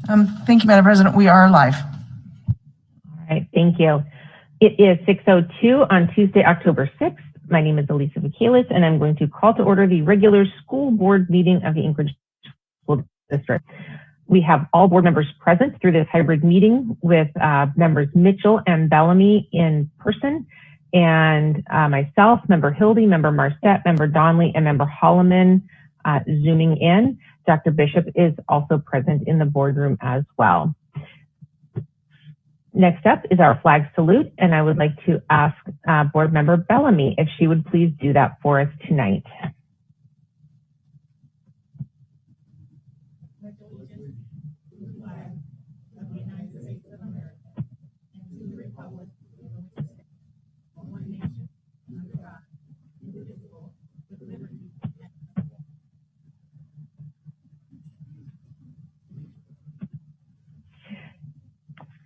Thank you, Madam President. We are live. All right, thank you. It is 6:02 on Tuesday, October 6th. My name is Elisa Michaelis, and I'm going to call to order the regular school board meeting of the Anchorage School District. We have all board members present through this hybrid meeting with members Mitchell and Bellamy in person, and myself, member Hildy, member Marstett, member Donnelly, and member Holloman zooming in. Dr. Bishop is also present in the boardroom as well. Next up is our flag salute, and I would like to ask board member Bellamy if she would please do that for us tonight.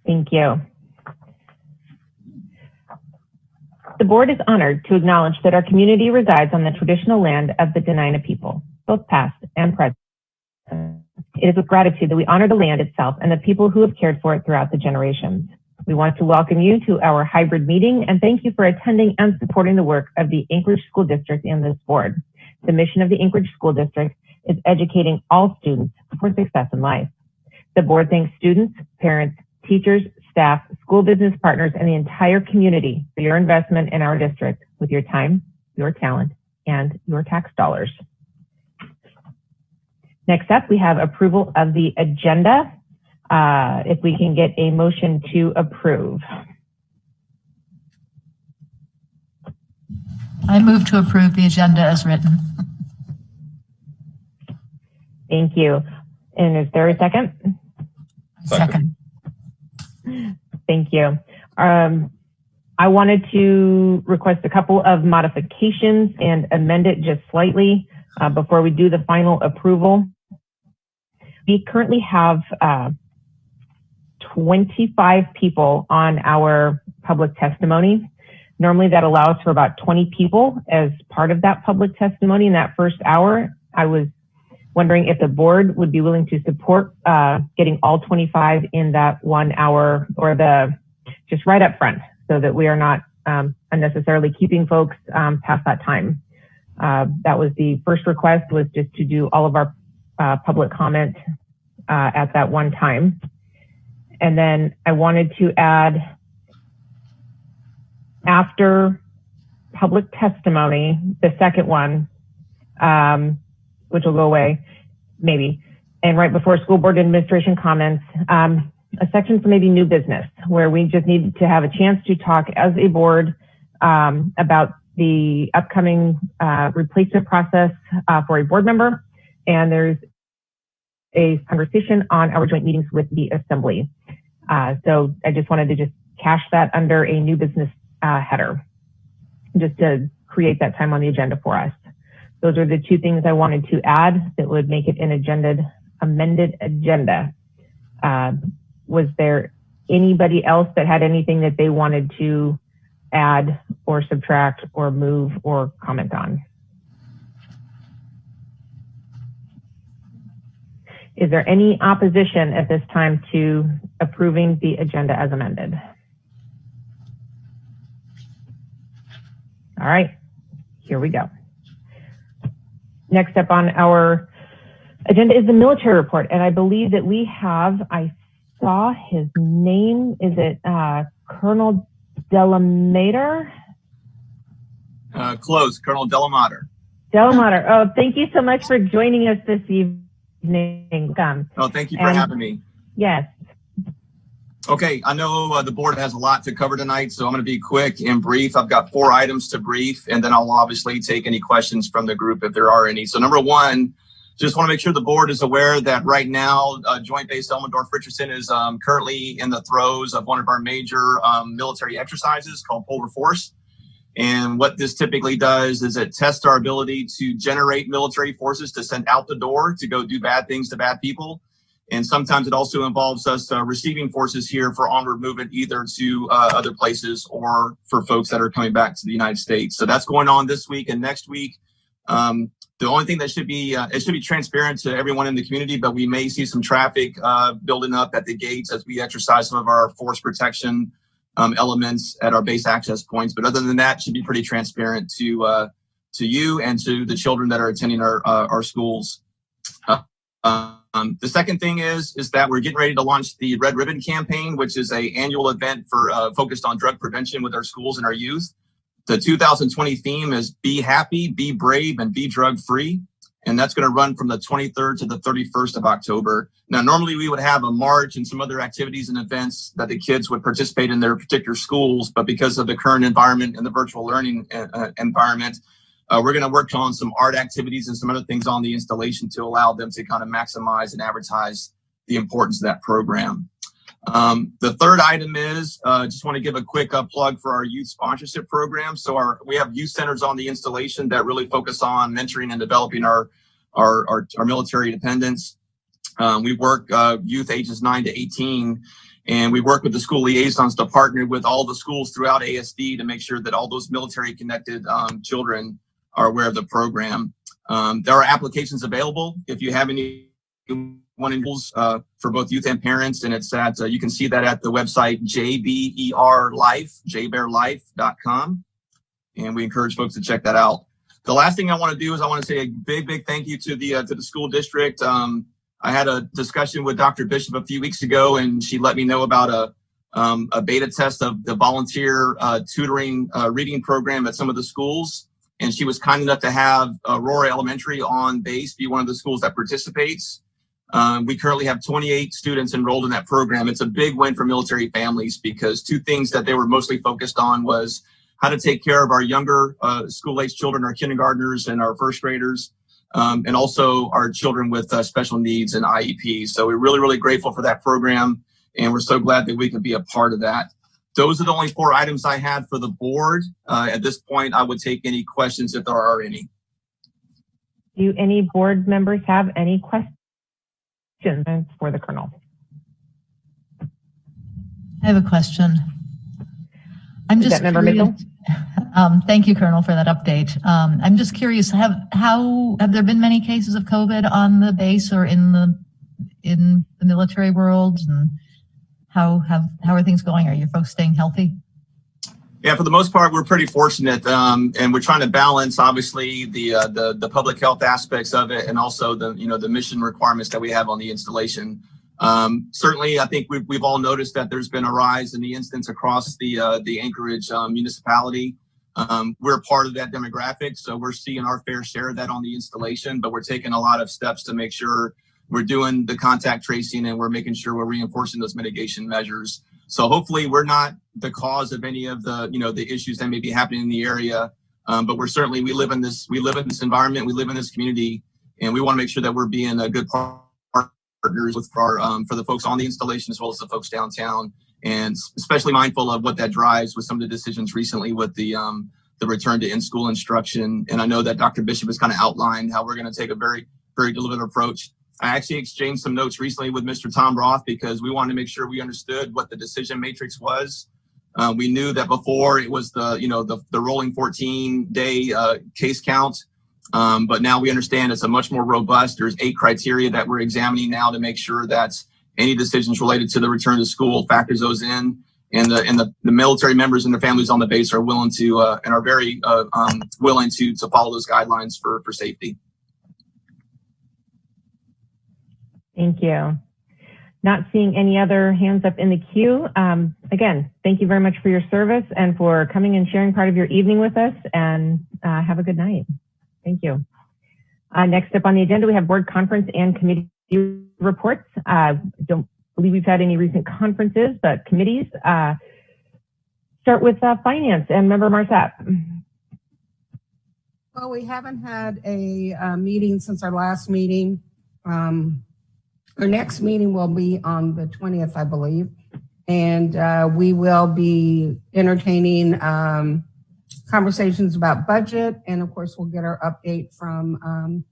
Thank you. The board is honored to acknowledge that our community resides on the traditional land of the Dena'ina people, both past and present. It is with gratitude that we honor the land itself and the people who have cared for it throughout the generations. We want to welcome you to our hybrid meeting and thank you for attending and supporting the work of the Anchorage School District and this board. The mission of the Anchorage School District is educating all students for success in life. The board thanks students, parents, teachers, staff, school business partners, and the entire community for your investment in our district with your time, your talent, and your tax dollars. Next up, we have approval of the agenda. If we can get a motion to approve. I move to approve the agenda as written. Thank you. And is there a second? Second. Thank you. I wanted to request a couple of modifications and amend it just slightly before we do the final approval. We currently have 25 people on our public testimony. Normally that allows for about 20 people as part of that public testimony in that first hour. I was wondering if the board would be willing to support getting all 25 in that 1 hour or just right up front so that we are not unnecessarily keeping folks past that time. That was the first request, was just to do all of our public comment at that one time. And then I wanted to add, after public testimony, the second one, which will go away, maybe, and right before school board administration comments, a section for maybe new business, where we just need to have a chance to talk as a board about the upcoming replacement process for a board member, and there's a conversation on our joint meetings with the assembly. So I just wanted to just cash that under a new business header, just to create that time on the agenda for us. Those are the two things I wanted to add that would make it an amended agenda. Was there anybody else that had anything that they wanted to add or subtract or move or comment on? Is there any opposition at this time to approving the agenda as amended? All right, here we go. Next up on our agenda is the military report, and I believe that we have, I saw his name, is it Colonel Delamater? Close, Colonel Delamater. Delamater, oh, thank you so much for joining us this evening. Oh, thank you for having me. Yes. Okay, I know the board has a lot to cover tonight, so I'm going to be quick and brief. I've got 4 items to brief, and then I'll obviously take any questions from the group if there are any. So number one, just want to make sure the board is aware that right now, Joint Base Elmendorf-Richardson is currently in the throes of one of our major military exercises called Polar Force. And what this typically does is it tests our ability to generate military forces to send out the door to go do bad things to bad people. And sometimes it also involves us receiving forces here for onward movement, either to other places or for folks that are coming back to the United States. So that's going on this week and next week. The only thing that should be, it should be transparent to everyone in the community, but we may see some traffic building up at the gates as we exercise some of our force protection elements at our base access points. But other than that, it should be pretty transparent to you and to the children that are attending our schools. The second thing is that we're getting ready to launch the Red Ribbon campaign, which is an annual event for focused on drug prevention with our schools and our youth. The 2020 theme is Be Happy, Be Brave, and Be Drug Free. And that's going to run from the 23rd to the 31st of October. Now, normally we would have a march and some other activities and events that the kids would participate in their particular schools. But because of the current environment and the virtual learning environment, we're going to work on some art activities and some other things on the installation to allow them to kind of maximize and advertise the importance of that program. The third item is just want to give a quick plug for our youth sponsorship program. So we have youth centers on the installation that really focus on mentoring and developing our military dependents. We work youth ages 9 to 18, and we work with the school liaisons to partner with all the schools throughout ASD to make sure that all those military connected children are aware of the program. There are applications available if you have any one in schools for both youth and parents, and it's at you can see that at the website jbearlife.com, and we encourage folks to check that out. The last thing I want to do is I want to say a big thank you to the school district. I had a discussion with Dr. Bishop a few weeks ago, and she let me know about a beta test of the volunteer tutoring reading program at some of the schools. And she was kind enough to have Aurora Elementary on base be one of the schools that participates. We currently have 28 students enrolled in that program. It's a big win for military families because two things that they were mostly focused on was how to take care of our younger school-age children, our kindergartners and our first graders, and also our children with special needs and IEPs. So we're really grateful for that program, and we're so glad that we could be a part of that. Those are the only 4 items I had for the board. At this point, I would take any questions if there are any. Do any board members have any questions for the Colonel? I have a question. I'm just Member curious. Mitchell? Thank you, Colonel, for that update. I'm just curious, have there been many cases of COVID on the base or in the military world? And how are things going? Are you folks staying healthy? Yeah, for the most part, we're pretty fortunate, and we're trying to balance, obviously, the public health aspects of it, and also the mission requirements that we have on the installation. Certainly, I think we've all noticed that there's been a rise in the incidence across the Anchorage municipality. We're part of that demographic, so we're seeing our fair share of that on the installation. But we're taking a lot of steps to make sure we're doing the contact tracing and we're making sure we're reinforcing those mitigation measures. So hopefully we're not the cause of any of the issues that may be happening in the area. But we live in this environment, we live in this community, and we want to make sure that we're being a good partners for the folks on the installation as well as the folks downtown, and especially mindful of what that drives with some of the decisions recently with the return to in-school instruction. And I know that Dr. Bishop has kind of outlined how we're going to take a very deliberate approach. I actually exchanged some notes recently with Mr. Tom Roth because we wanted to make sure we understood what the decision matrix was. We knew that before it was the rolling 14-day case count, but now we understand it's a much more robust. There's 8 criteria that we're examining now to make sure that any decisions related to the return to school factors those in, and the military members and their families on the base are willing to and are very willing to follow those guidelines for safety. Thank you. Not seeing any other hands up in the queue. Again, thank you very much for your service and for coming and sharing part of your evening with us, and have a good night. Thank you. Next up on the agenda, we have board conference and committee reports. Don't believe we've had any recent conferences, but committees. Start with finance and Member Marsat. Well, we haven't had a meeting since our last meeting. Our next meeting will be on the 20th, I believe, and we will be entertaining conversations about budget, and of course, we'll get our update from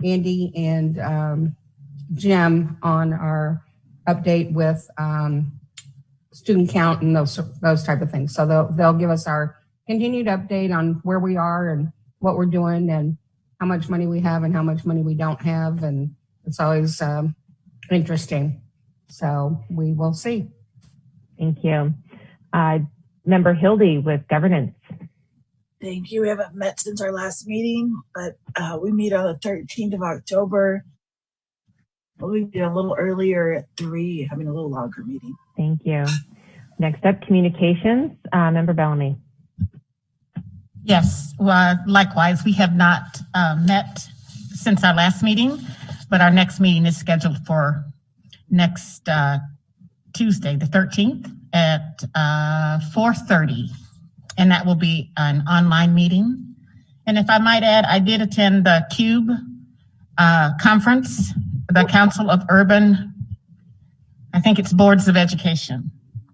Andy and Jim on our update with student count and those type of things. So they'll give us our continued update on where we are and what we're doing, and how much money we have and how much money we don't have. And it's always interesting. So we will see. Thank you. Member Hildy with governance. Thank you. We haven't met since our last meeting, but we meet on the 13th of October. We'll be a little earlier at 3, having a little longer meeting. Thank you. Next up, communications. Member Bellamy. Yes, well, likewise, we have not met since our last meeting, but our next meeting is scheduled for next Tuesday, the 13th at 4:30, and that will be an online meeting. And if I might add, I did attend the CUBE conference, the Council of Urban, I think it's Boards of Education,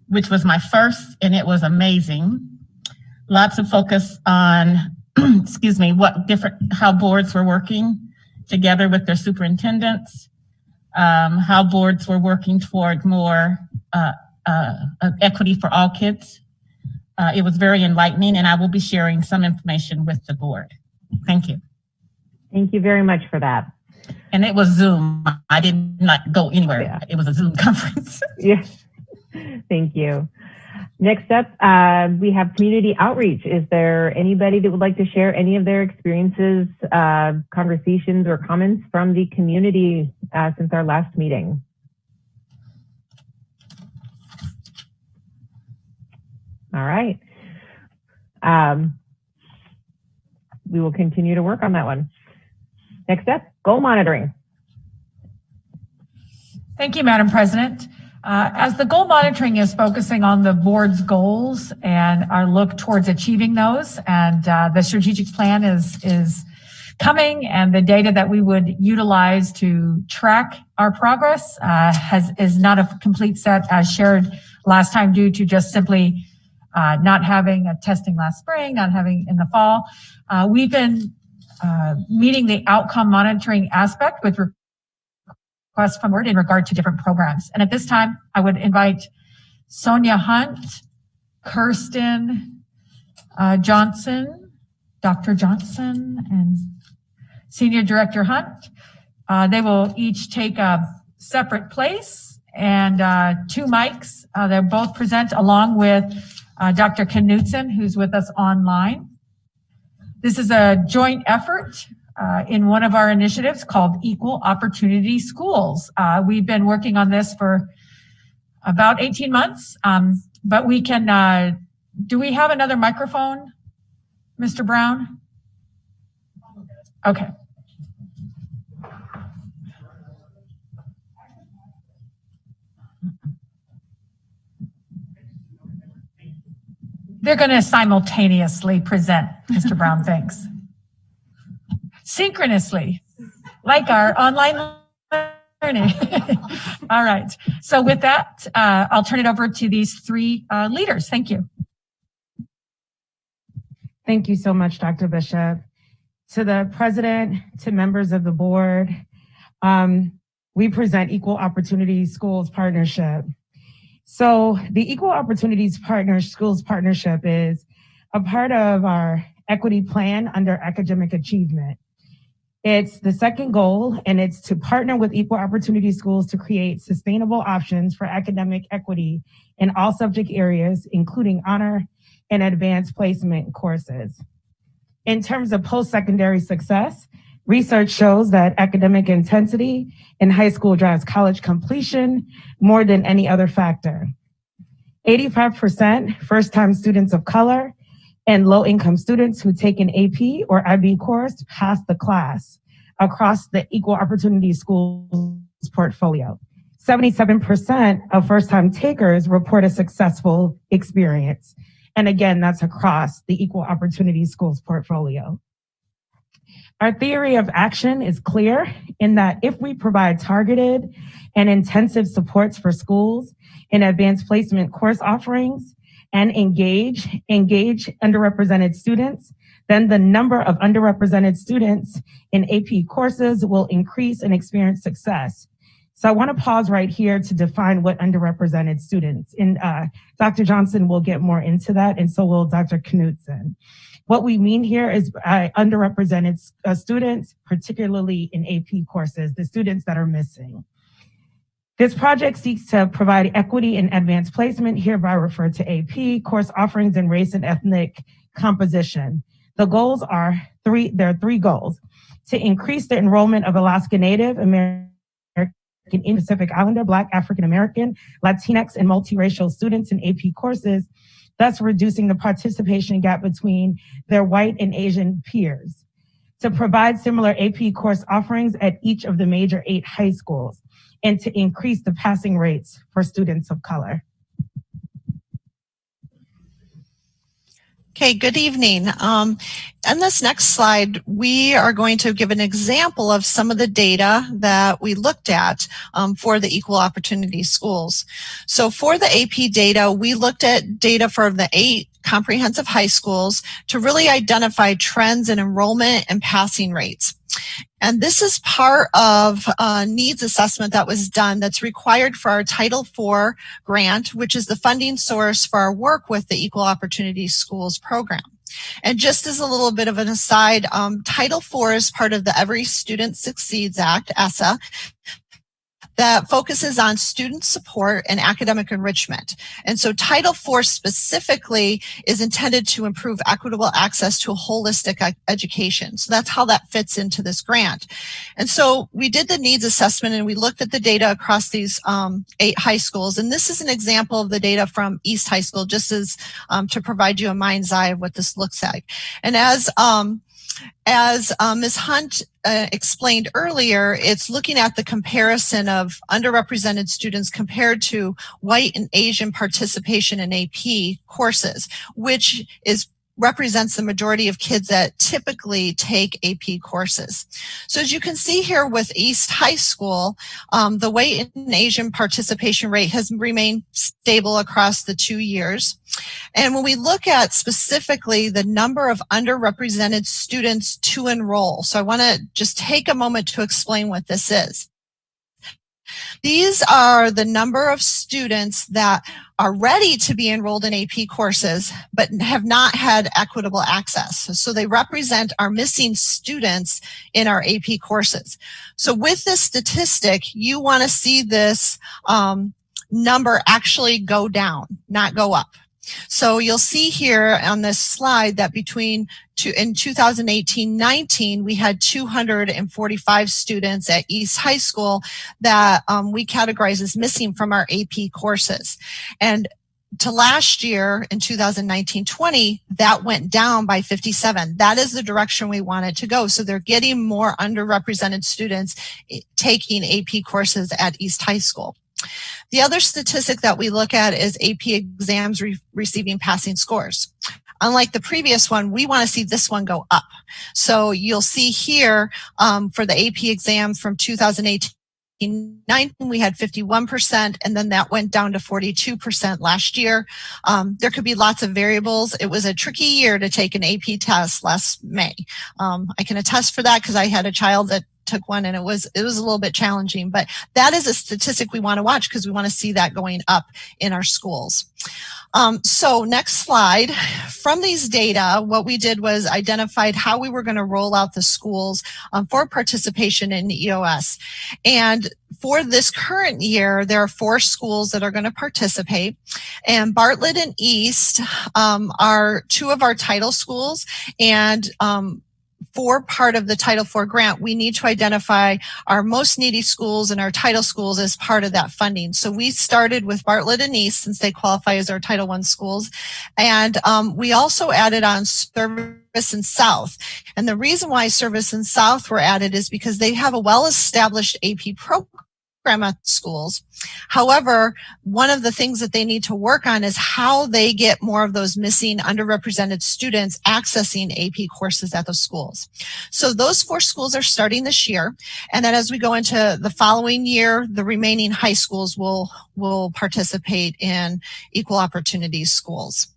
which was my first, and it was amazing. Lots of focus on, how boards were working together with their superintendents, how boards were working toward more equity for all kids. It was very enlightening, and I will be sharing some information with the board. Thank you. Thank you very much for that. And it was Zoom. I did not go anywhere. Yeah. It was a Zoom conference. Yes. Thank you. Next up, we have community outreach. Is there anybody that would like to share any of their experiences, conversations, or comments from the community since our last meeting? All right. We will continue to work on that one. Next up, goal monitoring. Thank you, Madam President. As the goal monitoring is focusing on the board's goals and our look towards achieving those, and the strategic plan is coming, and the data that we would utilize to track our progress is not a complete set as shared last time due to just simply not having a testing last spring, not having in the fall. We've been meeting the outcome monitoring aspect with requests from board in regard to different programs. And at this time, I would invite Sonia Hunt, Kirsten Johnson, Dr. Johnson, and Senior Director Hunt. They will each take a separate place and 2 mics. They'll both present along with Dr. Knudsen, who's with us online. This is a joint effort in one of our initiatives called Equal Opportunity Schools. We've been working on this for about 18 months, but we can, do we have another microphone, Mr. Brown? Okay. They're going to simultaneously present, Mr. Brown, thanks. Synchronously, like our online learning. All right. So with that, I'll turn it over to these 3 leaders. Thank you. Thank you so much, Dr. Bishop. To the president, to members of the board, we present Equal Opportunity Schools Partnership. So the Equal Opportunities Schools Partnership is a part of our equity plan under academic achievement. It's the second goal, and it's to partner with Equal Opportunity Schools to create sustainable options for academic equity in all subject areas, including honor and advanced placement courses. In terms of post-secondary success, research shows that academic intensity in high school drives college completion more than any other factor. 85% first-time students of color and low-income students who take an AP or IB course pass the class across the Equal Opportunity Schools portfolio. 77% of first-time takers report a successful experience. And again, that's across the Equal Opportunity Schools portfolio. Our theory of action is clear in that if we provide targeted and intensive supports for schools in advanced placement course offerings and engage underrepresented students, then the number of underrepresented students in AP courses will increase and experience success. So I want to pause right here to define what underrepresented students, and Dr. Johnson will get more into that, and so will Dr. Knudsen. What we mean here is by underrepresented students, particularly in AP courses, the students that are missing. This project seeks to provide equity in advanced placement, hereby referred to AP, course offerings, and race and ethnic composition. The goals are there are three goals: to increase the enrollment of Alaska Native American, Indian, Pacific Islander, Black, African American, Latinx, and multiracial students in AP courses, thus reducing the participation gap between their white and Asian peers. To provide similar AP course offerings at each of the major 8 high schools, and to increase the passing rates for students of color. Okay, good evening. On this next slide, we are going to give an example of some of the data that we looked at for the equal opportunity schools. So for the AP data, we looked at data for the 8 comprehensive high schools to really identify trends in enrollment and passing rates. And this is part of a needs assessment that was done that's required for our Title IV grant, which is the funding source for our work with the Equal Opportunity Schools program. And just as a little bit of an aside, Title IV is part of the Every Student Succeeds Act, ESSA, that focuses on student support and academic enrichment. And so Title IV specifically is intended to improve equitable access to a holistic education. So that's how that fits into this grant. And so we did the needs assessment and we looked at the data across these 8 high schools. And this is an example of the data from East High School, just as to provide you a mind's eye of what this looks like. And as Ms. Hunt explained earlier, it's looking at the comparison of underrepresented students compared to white and Asian participation in AP courses, which represents the majority of kids that typically take AP courses. So as you can see here with East High School, the white and Asian participation rate has remained stable across the 2 years. And when we look at specifically the number of underrepresented students to enroll, so I want to just take a moment to explain what this is. These are the number of students that are ready to be enrolled in AP courses, but have not had equitable access. So they represent our missing students in our AP courses. So with this statistic, you want to see this number actually go down, not go up. So you'll see here on this slide that in 2018-19, we had 245 students at East High School that we categorize as missing from our AP courses. And to last year in 2019-20, that went down by 57. That is the direction we want it to go. So they're getting more underrepresented students taking AP courses at East High School. The other statistic that we look at is AP exams receiving passing scores. Unlike the previous one, we want to see this one go up. So you'll see here for the AP exam from 2018-19, we had 51%, and then that went down to 42% last year. There could be lots of variables. It was a tricky year to take an AP test last May. I can attest for that because I had a child that took one and it was a little bit challenging, but that is a statistic we want to watch because we want to see that going up in our schools. So next slide. From these data, what we did was identified how we were going to roll out the schools for participation in EOS. And for this current year, there are 4 schools that are going to participate. And Bartlett and East are 2 of our title schools. And for part of the Title IV grant, we need to identify our most needy schools and our title schools as part of that funding. So we started with Bartlett and East since they qualify as our Title I schools. And we also added on Service and South. And the reason why Service and South were added is because they have a well-established AP program at schools. However, one of the things that they need to work on is how they get more of those missing underrepresented students accessing AP courses at those schools. So those 4 schools are starting this year. And then as we go into the following year, the remaining high schools will participate in equal opportunity schools.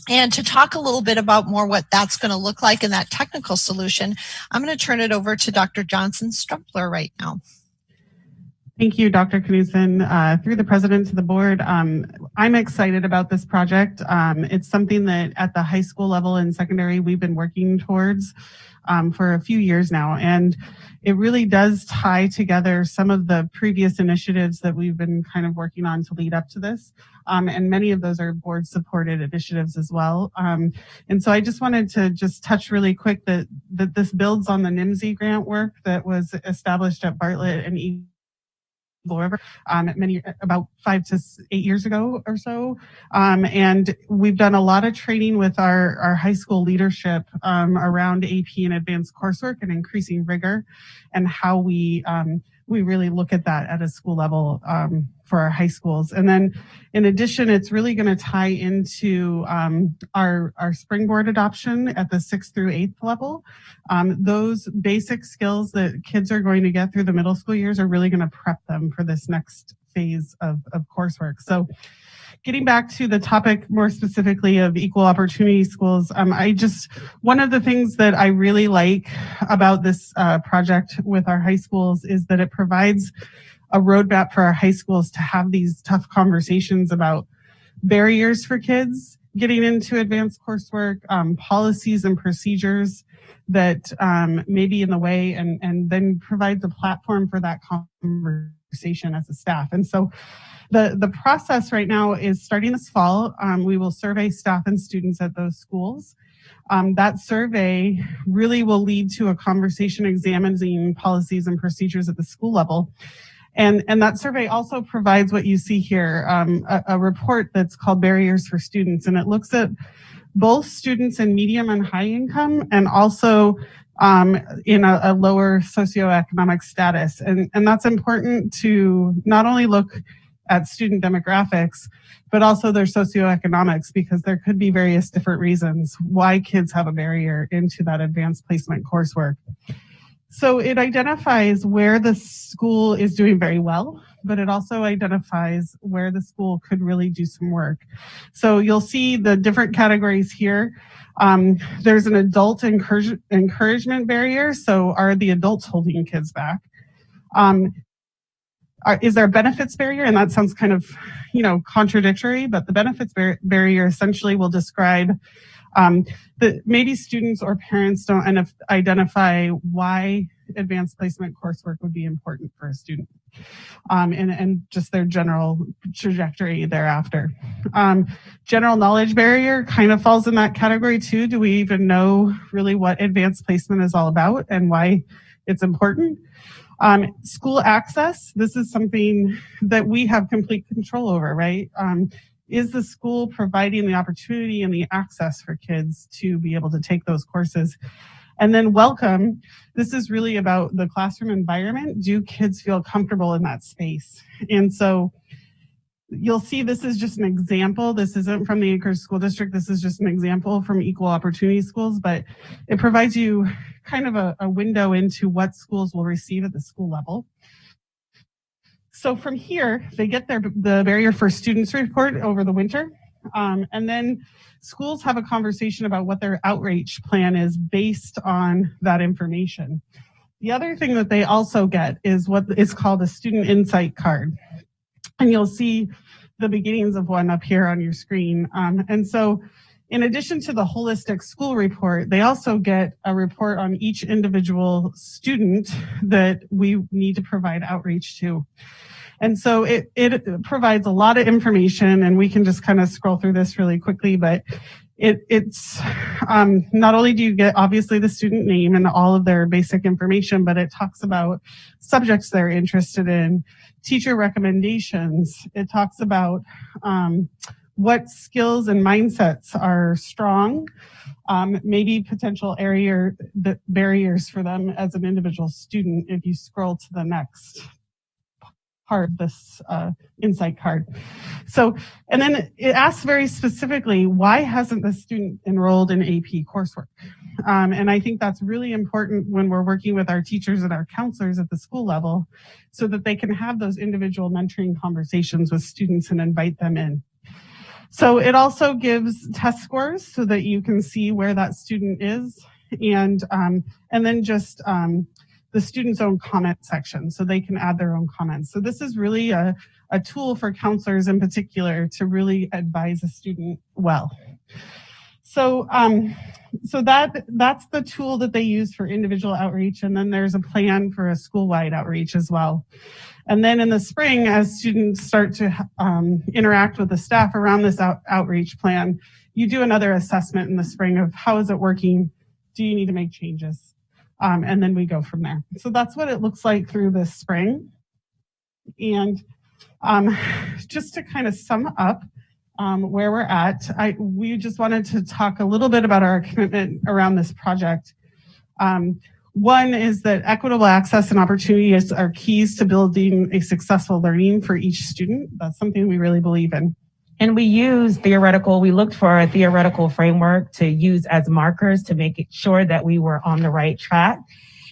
And to talk a little bit about more what that's going to look like in that technical solution, I'm going to turn it over to Dr. Johnson Strumpler right now. Thank you, Dr. Knudsen. Through the president to the board, I'm excited about this project. It's something that at the high school level and secondary we've been working towards for a few years now. And it really does tie together some of the previous initiatives that we've been kind of working on to lead up to this. And many of those are board supported initiatives as well. And so I just wanted to just touch really quick that this builds on the NIMSY grant work that was established at Bartlett and River about 5 to 8 years ago or so. And we've done a lot of training with our high school leadership around AP and advanced coursework and increasing rigor and how we really look at that at a school level for our high schools. And then in addition, it's really going to tie into our springboard adoption at the 6th through 8th level. Those basic skills that kids are going to get through the middle school years are really going to prep them for this next phase of coursework. So getting back to the topic more specifically of equal opportunity schools, one of the things that I really like about this project with our high schools is that it provides a roadmap for our high schools to have these tough conversations about barriers for kids getting into advanced coursework, policies and procedures that may be in the way, and then provides a platform for that conversation as a staff. And so the process right now is starting this fall. We will survey staff and students at those schools. That survey really will lead to a conversation examining policies and procedures at the school level. And that survey also provides what you see here, a report that's called Barriers for Students. And it looks at both students in medium and high income and also in a lower socioeconomic status. And that's important to not only look at student demographics, but also their socioeconomics, because there could be various different reasons why kids have a barrier into that advanced placement coursework. So it identifies where the school is doing very well, but it also identifies where the school could really do some work. So you'll see the different categories here. There's an adult encouragement barrier. So are the adults holding kids back? Is there a benefits barrier? And that sounds kind of, contradictory, but the benefits barrier essentially will describe that maybe students or parents don't identify why advanced placement coursework would be important for a student, and just their general trajectory thereafter. General knowledge barrier kind of falls in that category too. Do we even know really what advanced placement is all about and why it's important? School access, this is something that we have complete control over, right? Is the school providing the opportunity and the access for kids to be able to take those courses? And then welcome, this is really about the classroom environment. Do kids feel comfortable in that space? And so you'll see this is just an example. This isn't from the Anchorage School District. This is just an example from Equal Opportunity Schools, but it provides you kind of a window into what schools will receive at the school level. So from here, they get the Barrier for Students report over the winter. And then schools have a conversation about what their outreach plan is based on that information. The other thing that they also get is what is called a student insight card. And you'll see the beginnings of one up here on your screen. And so in addition to the holistic school report, they also get a report on each individual student that we need to provide outreach to. And so it provides a lot of information, and we can just kind of scroll through this really quickly, but it's not only do you get obviously the student name and all of their basic information, but it talks about subjects they're interested in, teacher recommendations. It talks about what skills and mindsets are strong, maybe potential barriers for them as an individual student if you scroll to the next part of this insight card. So, and then it asks very specifically, why hasn't the student enrolled in AP coursework? And I think that's really important when we're working with our teachers and our counselors at the school level so that they can have those individual mentoring conversations with students and invite them in. So it also gives test scores so that you can see where that student is, and then just the student's own comment section, so they can add their own comments. So this is really a tool for counselors in particular to really advise a student well. So that's the tool that they use for individual outreach, and then there's a plan for a school-wide outreach as well. And then in the spring, as students start to interact with the staff around this outreach plan, you do another assessment in the spring of how is it working? Do you need to make changes? And then we go from there. So that's what it looks like through the spring. And just to kind of sum up where we're at, we just wanted to talk a little bit about our commitment around this project. One is that equitable access and opportunity are keys to building a successful learning for each student. That's something we really believe in. And we looked for a theoretical framework to use as markers to make sure that we were on the right track.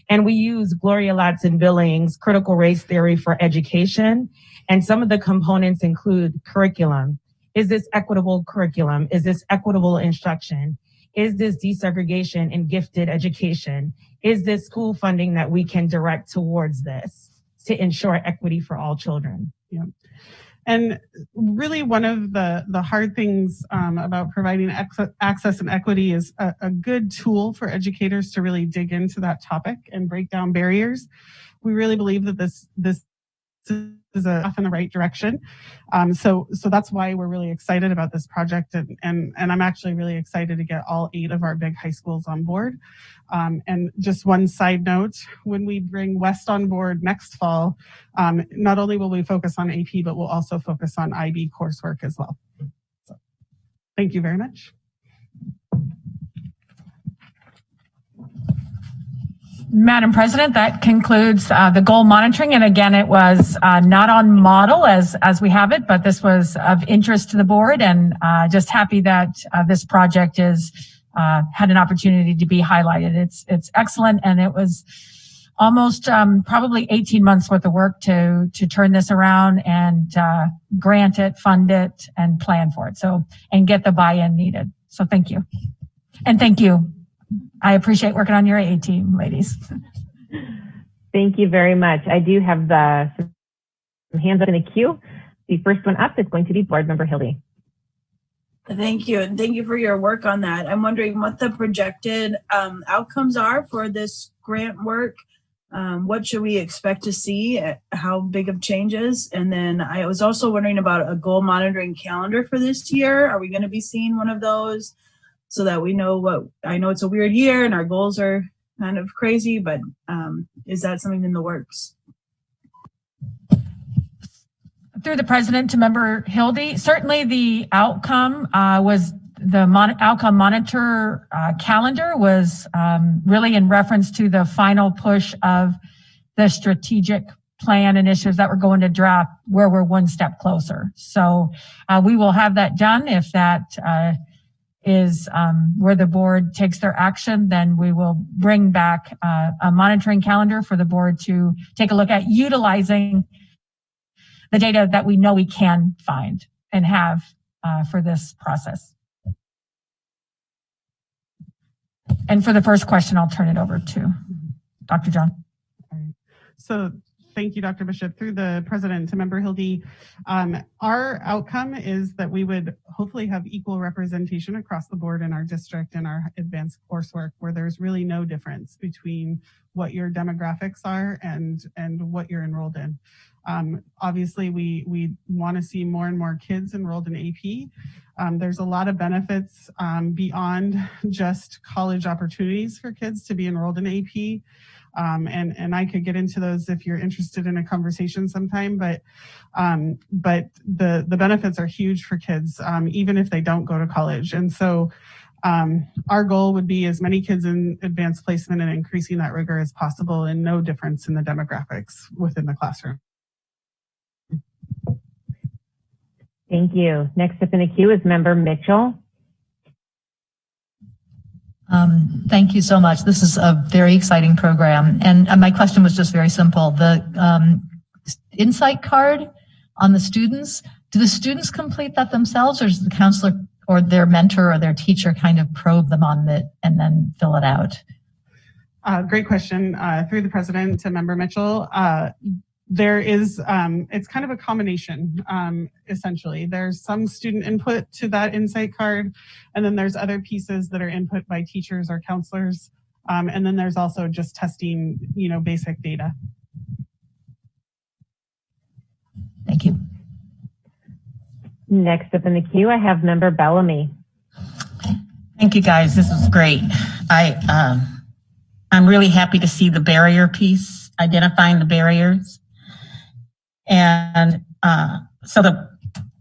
And we use Gloria Ladson-Billings' critical race theory for education. And some of the components include curriculum. Is this equitable curriculum? Is this equitable instruction? Is this desegregation and gifted education? Is this school funding that we can direct towards this to ensure equity for all children? Yeah. And really one of the hard things about providing access and equity is a good tool for educators to really dig into that topic and break down barriers. We really believe that this is a step in the right direction. So that's why we're really excited about this project. And I'm actually really excited to get all 8 of our big high schools on board. And just one side note, when we bring West on board next fall, not only will we focus on AP, but we'll also focus on IB coursework as well. So, thank you very much. Madam President, that concludes the goal monitoring. And again, it was not on model as we have it, but this was of interest to the board, and just happy that this project is had an opportunity to be highlighted. It's excellent, and it was almost probably 18 months worth of work to turn this around and grant it, fund it, and plan for it. So, and get the buy-in needed. So thank you. And thank you. I appreciate working on your A team, ladies. Thank you very much. I do have some hands up in the queue. The first one up is going to be Board Member Hildy. Thank you. And thank you for your work on that. I'm wondering what the projected outcomes are for this grant work. What should we expect to see? How big of changes? And then I was also wondering about a goal monitoring calendar for this year. Are we going to be seeing one of those so that we know what, I know it's a weird year and our goals are kind of crazy, but is that something in the works? Through the president to Member Hildy, certainly the outcome was the outcome monitor calendar was really in reference to the final push of the strategic plan initiatives that we're going to draft, where we're one step closer. So we will have that done. If that is where the board takes their action, then we will bring back a monitoring calendar for the board to take a look at, utilizing the data that we know we can find and have for this process. And for the first question, I'll turn it over to Dr. John. All right. So thank you, Dr. Bishop. Through the president to Member Hildy, our outcome is that we would hopefully have equal representation across the board in our district and our advanced coursework, where there's really no difference between what your demographics are and what you're enrolled in. Obviously, we want to see more and more kids enrolled in AP. There's a lot of benefits beyond just college opportunities for kids to be enrolled in AP. And I could get into those if you're interested in a conversation sometime, but the benefits are huge for kids, even if they don't go to college. And so our goal would be as many kids in advanced placement and increasing that rigor as possible, and no difference in the demographics within the classroom. Thank you. Next up in the queue is Member Mitchell. Thank you so much. This is a very exciting program. And my question was just very simple. The insight card on the students, do the students complete that themselves, or does the counselor or their mentor or their teacher kind of probe them on it and then fill it out? Great question. Through the president to Member Mitchell, there is, it's kind of a combination, essentially. There's some student input to that insight card, and then there's other pieces that are input by teachers or counselors. And then there's also just testing, basic data. Thank you. Next up in the queue, I have Member Bellamy. Thank you, guys. This was great. I'm really happy to see the barrier piece, identifying the barriers. And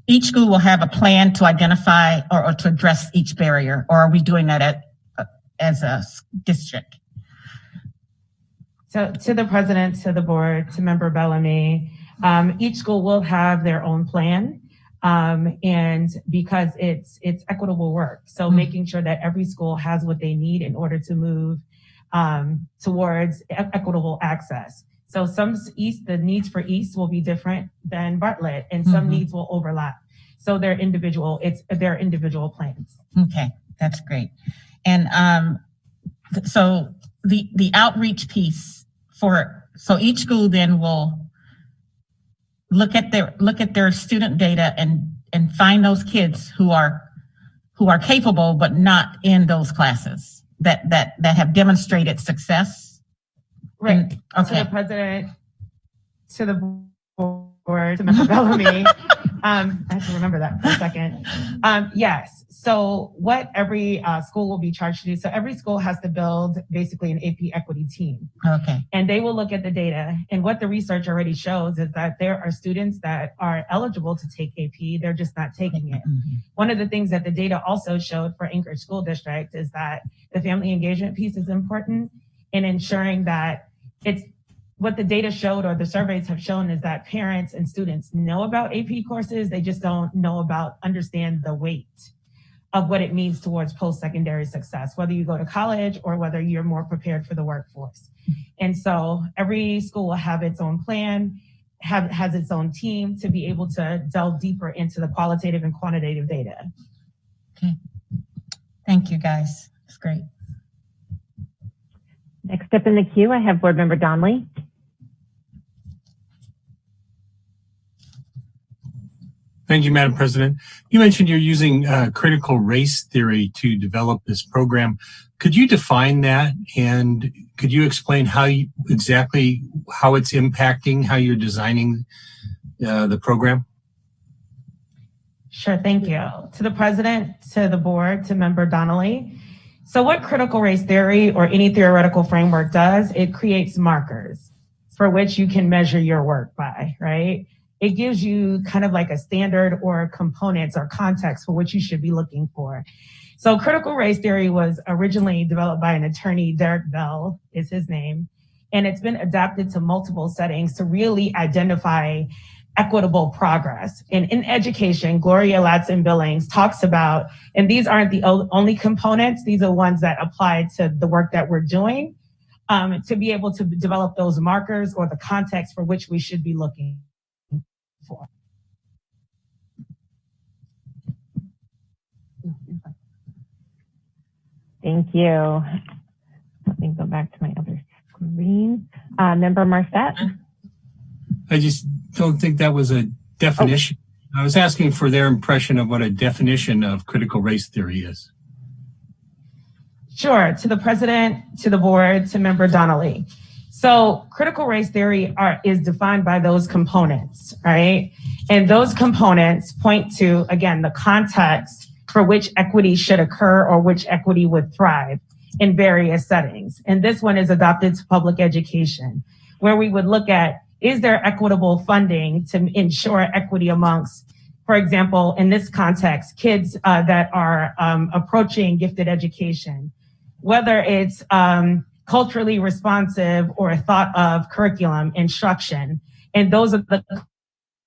each school will have a plan to identify or to address each barrier, or are we doing that as a district? So to the president, to the board, to Member Bellamy, each school will have their own plan. And because it's equitable work. So making sure that every school has what they need in order to move towards equitable access. So the needs for East will be different than Bartlett, and some needs will overlap. So they're individual plans. Okay, that's great. And so the outreach piece so each school then will look at their student data and find those kids who are capable but not in those classes that have demonstrated success. Right. Okay. To the president, to the board, to Member Bellamy. I have to remember that for a second. Yes. So what every school will be charged to do. So every school has to build basically an AP equity team. Okay. And they will look at the data. And what the research already shows is that there are students that are eligible to take AP. They're just not taking it. One of the things that the data also showed for Anchorage School District is that the family engagement piece is important in ensuring that it's what the data showed or the surveys have shown is that parents and students know about AP courses. They just don't understand the weight of what it means towards post-secondary success, whether you go to college or whether you're more prepared for the workforce. And so every school will have its own plan, has its own team to be able to delve deeper into the qualitative and quantitative data. Okay. Thank you, guys. It's great. Next up in the queue, I have Board Member Donnelly. Thank you, Madam President. You mentioned you're using critical race theory to develop this program. Could you define that, and could you explain exactly how it's impacting how you're designing the program? Sure, thank you. To the president, to the board, to Member Donnelly. So what critical race theory or any theoretical framework does, it creates markers for which you can measure your work by, right? It gives you kind of like a standard or components or context for what you should be looking for. So critical race theory was originally developed by an attorney, Derek Bell is his name, and it's been adapted to multiple settings to really identify equitable progress. And in education, Gloria Ladson-Billings talks about, and these aren't the only components, these are ones that apply to the work that we're doing, to be able to develop those markers or the context for which we should be looking for. Thank you. Let me go back to my other screen. Member Marset. I just don't think that was a definition. I was asking for their impression of what a definition of critical race theory is. Sure, to the president, to the board, to Member Donnelly. So critical race theory is defined by those components, right? And those components point to, again, the context for which equity should occur or which equity would thrive in various settings. And this one is adopted to public education, where we would look at, is there equitable funding to ensure equity amongst, for example, in this context, kids that are approaching gifted education, whether it's culturally responsive or thought of curriculum instruction. And those are the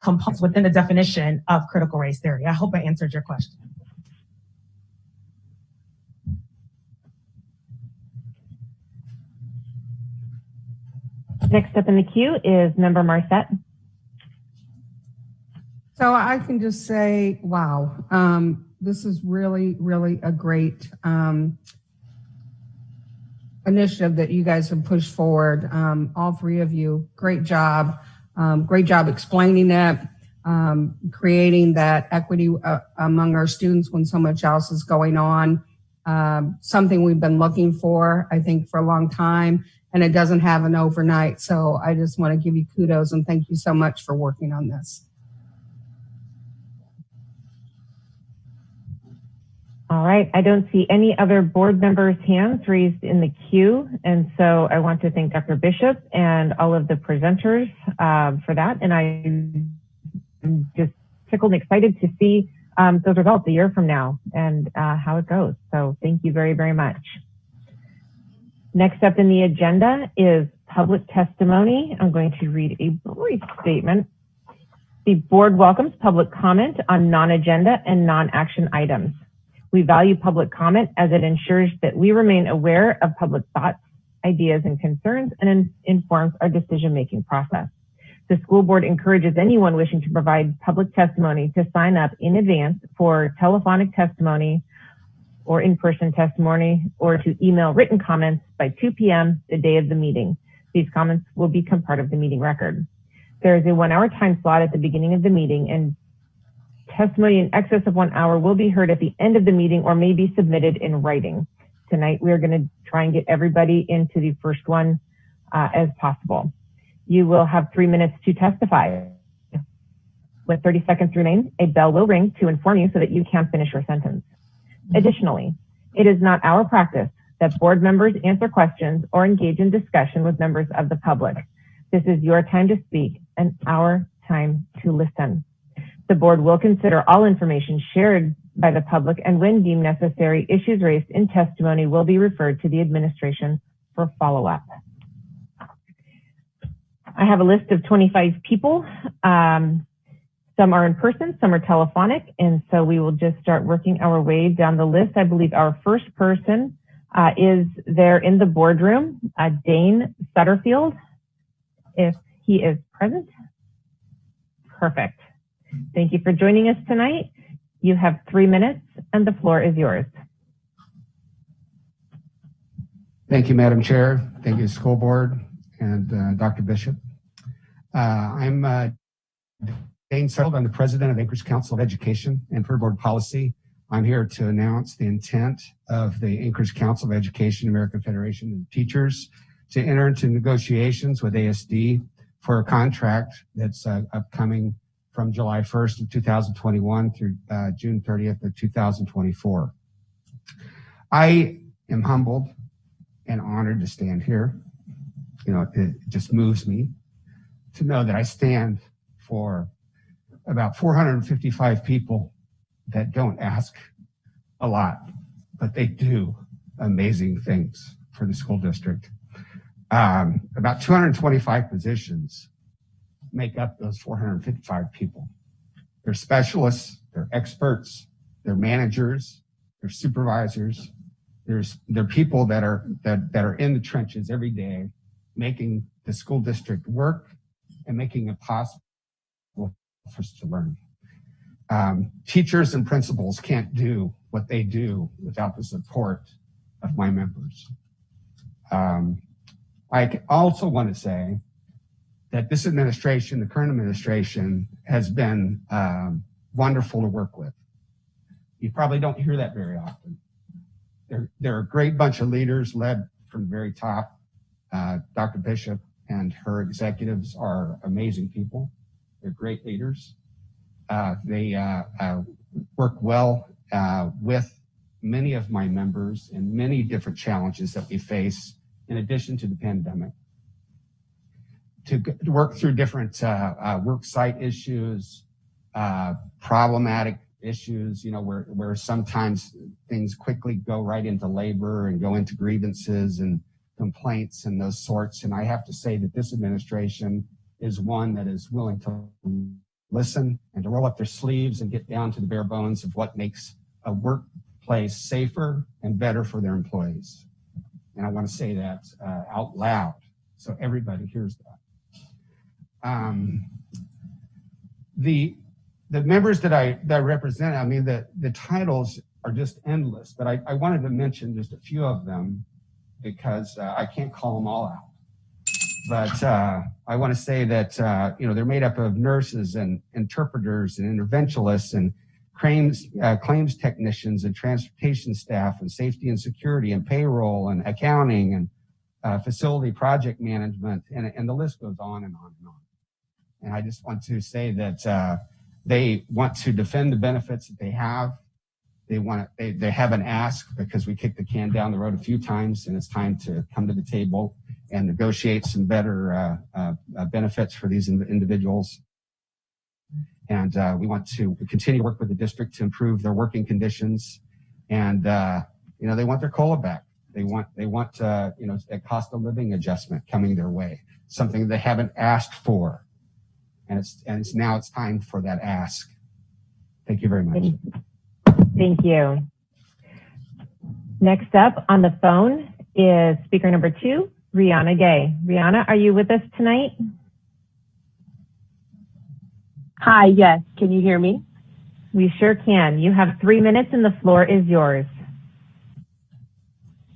components within the definition of critical race theory. I hope I answered your question. Next up in the queue is Member Marset. So I can just say, wow, this is really, really a great initiative that you guys have pushed forward. All three of you, great job. Great job explaining it, creating that equity among our students when so much else is going on. Something we've been looking for, I think, for a long time, and it doesn't happen overnight. So I just want to give you kudos and thank you so much for working on this. All right, I don't see any other board members' hands raised in the queue. And so I want to thank Dr. Bishop and all of the presenters for that. And I'm just tickled and excited to see those results a year from now and how it goes. So thank you very, very much. Next up in the agenda is public testimony. I'm going to read a brief statement. The board welcomes public comment on non-agenda and non-action items. We value public comment as it ensures that we remain aware of public thoughts, ideas, and concerns and informs our decision-making process. The school board encourages anyone wishing to provide public testimony to sign up in advance for telephonic testimony or in-person testimony, or to email written comments by 2 p.m. the day of the meeting. These comments will become part of the meeting record. There is a 1-hour time slot at the beginning of the meeting, and testimony in excess of 1 hour will be heard at the end of the meeting or may be submitted in writing. Tonight, we are going to try and get everybody into the first one as possible. You will have 3 minutes to testify. When 30 seconds remain, a bell will ring to inform you so that you can finish your sentence. Additionally, it is not our practice that board members answer questions or engage in discussion with members of the public. This is your time to speak and our time to listen. The board will consider all information shared by the public, and when deemed necessary, issues raised in testimony will be referred to the administration for follow-up. I have a list of 25 people. Some are in person, some are telephonic, and so we will just start working our way down the list. I believe our first person is there in the boardroom, Dane Sutterfield, if he is present. Perfect. Thank you for joining us tonight. You have 3 minutes and the floor is yours. Thank you, Madam Chair. Thank you, School Board and Dr. Bishop. I'm Dane Sutterfield. I'm the President of Anchorage Council of Education and for Board Policy. I'm here to announce the intent of the Anchorage Council of Education, American Federation of Teachers, to enter into negotiations with ASD for a contract that's upcoming from July 1st of 2021 through June 30th of 2024. I am humbled and honored to stand here. You know, it just moves me to know that I stand for about 455 people that don't ask a lot, but they do amazing things for the school district. About 225 positions make up those 455 people. They're specialists, they're experts, they're managers, they're supervisors. They're people that are in the trenches every day, making the school district work and making it possible for us to learn. Teachers and principals can't do what they do without the support of my members. I also want to say that this administration, the current administration, has been wonderful to work with. You probably don't hear that very often. They're a great bunch of leaders led from the very top. Dr. Bishop and her executives are amazing people. They're great leaders. They work well with many of my members and many different challenges that we face in addition to the pandemic. To work through different work site issues, problematic issues, you know, where sometimes things quickly go right into labor and go into grievances and complaints and those sorts. And I have to say that this administration is one that is willing to listen and to roll up their sleeves and get down to the bare bones of what makes a workplace safer and better for their employees. And I want to say that out loud so everybody hears that. The members that I represent, I mean, the titles are just endless, but I wanted to mention just a few of them because I can't call them all out. But I want to say that, they're made up of nurses and interpreters and interventionists and claims technicians and transportation staff and safety and security and payroll and accounting and facility project management. And the list goes on and on and on. And I just want to say that they want to defend the benefits that they have. They have an ask because we kicked the can down the road a few times, and it's time to come to the table and negotiate some better benefits for these individuals. And we want to continue to work with the district to improve their working conditions. And they want their COLA back. They want a cost of living adjustment coming their way, something they haven't asked for. And now it's time for that ask. Thank you very much. Thank you. Next up on the phone is speaker number 2, Rihanna Gay. Rihanna, are you with us tonight? Hi, yes. Can you hear me? We sure can. You have 3 minutes and the floor is yours.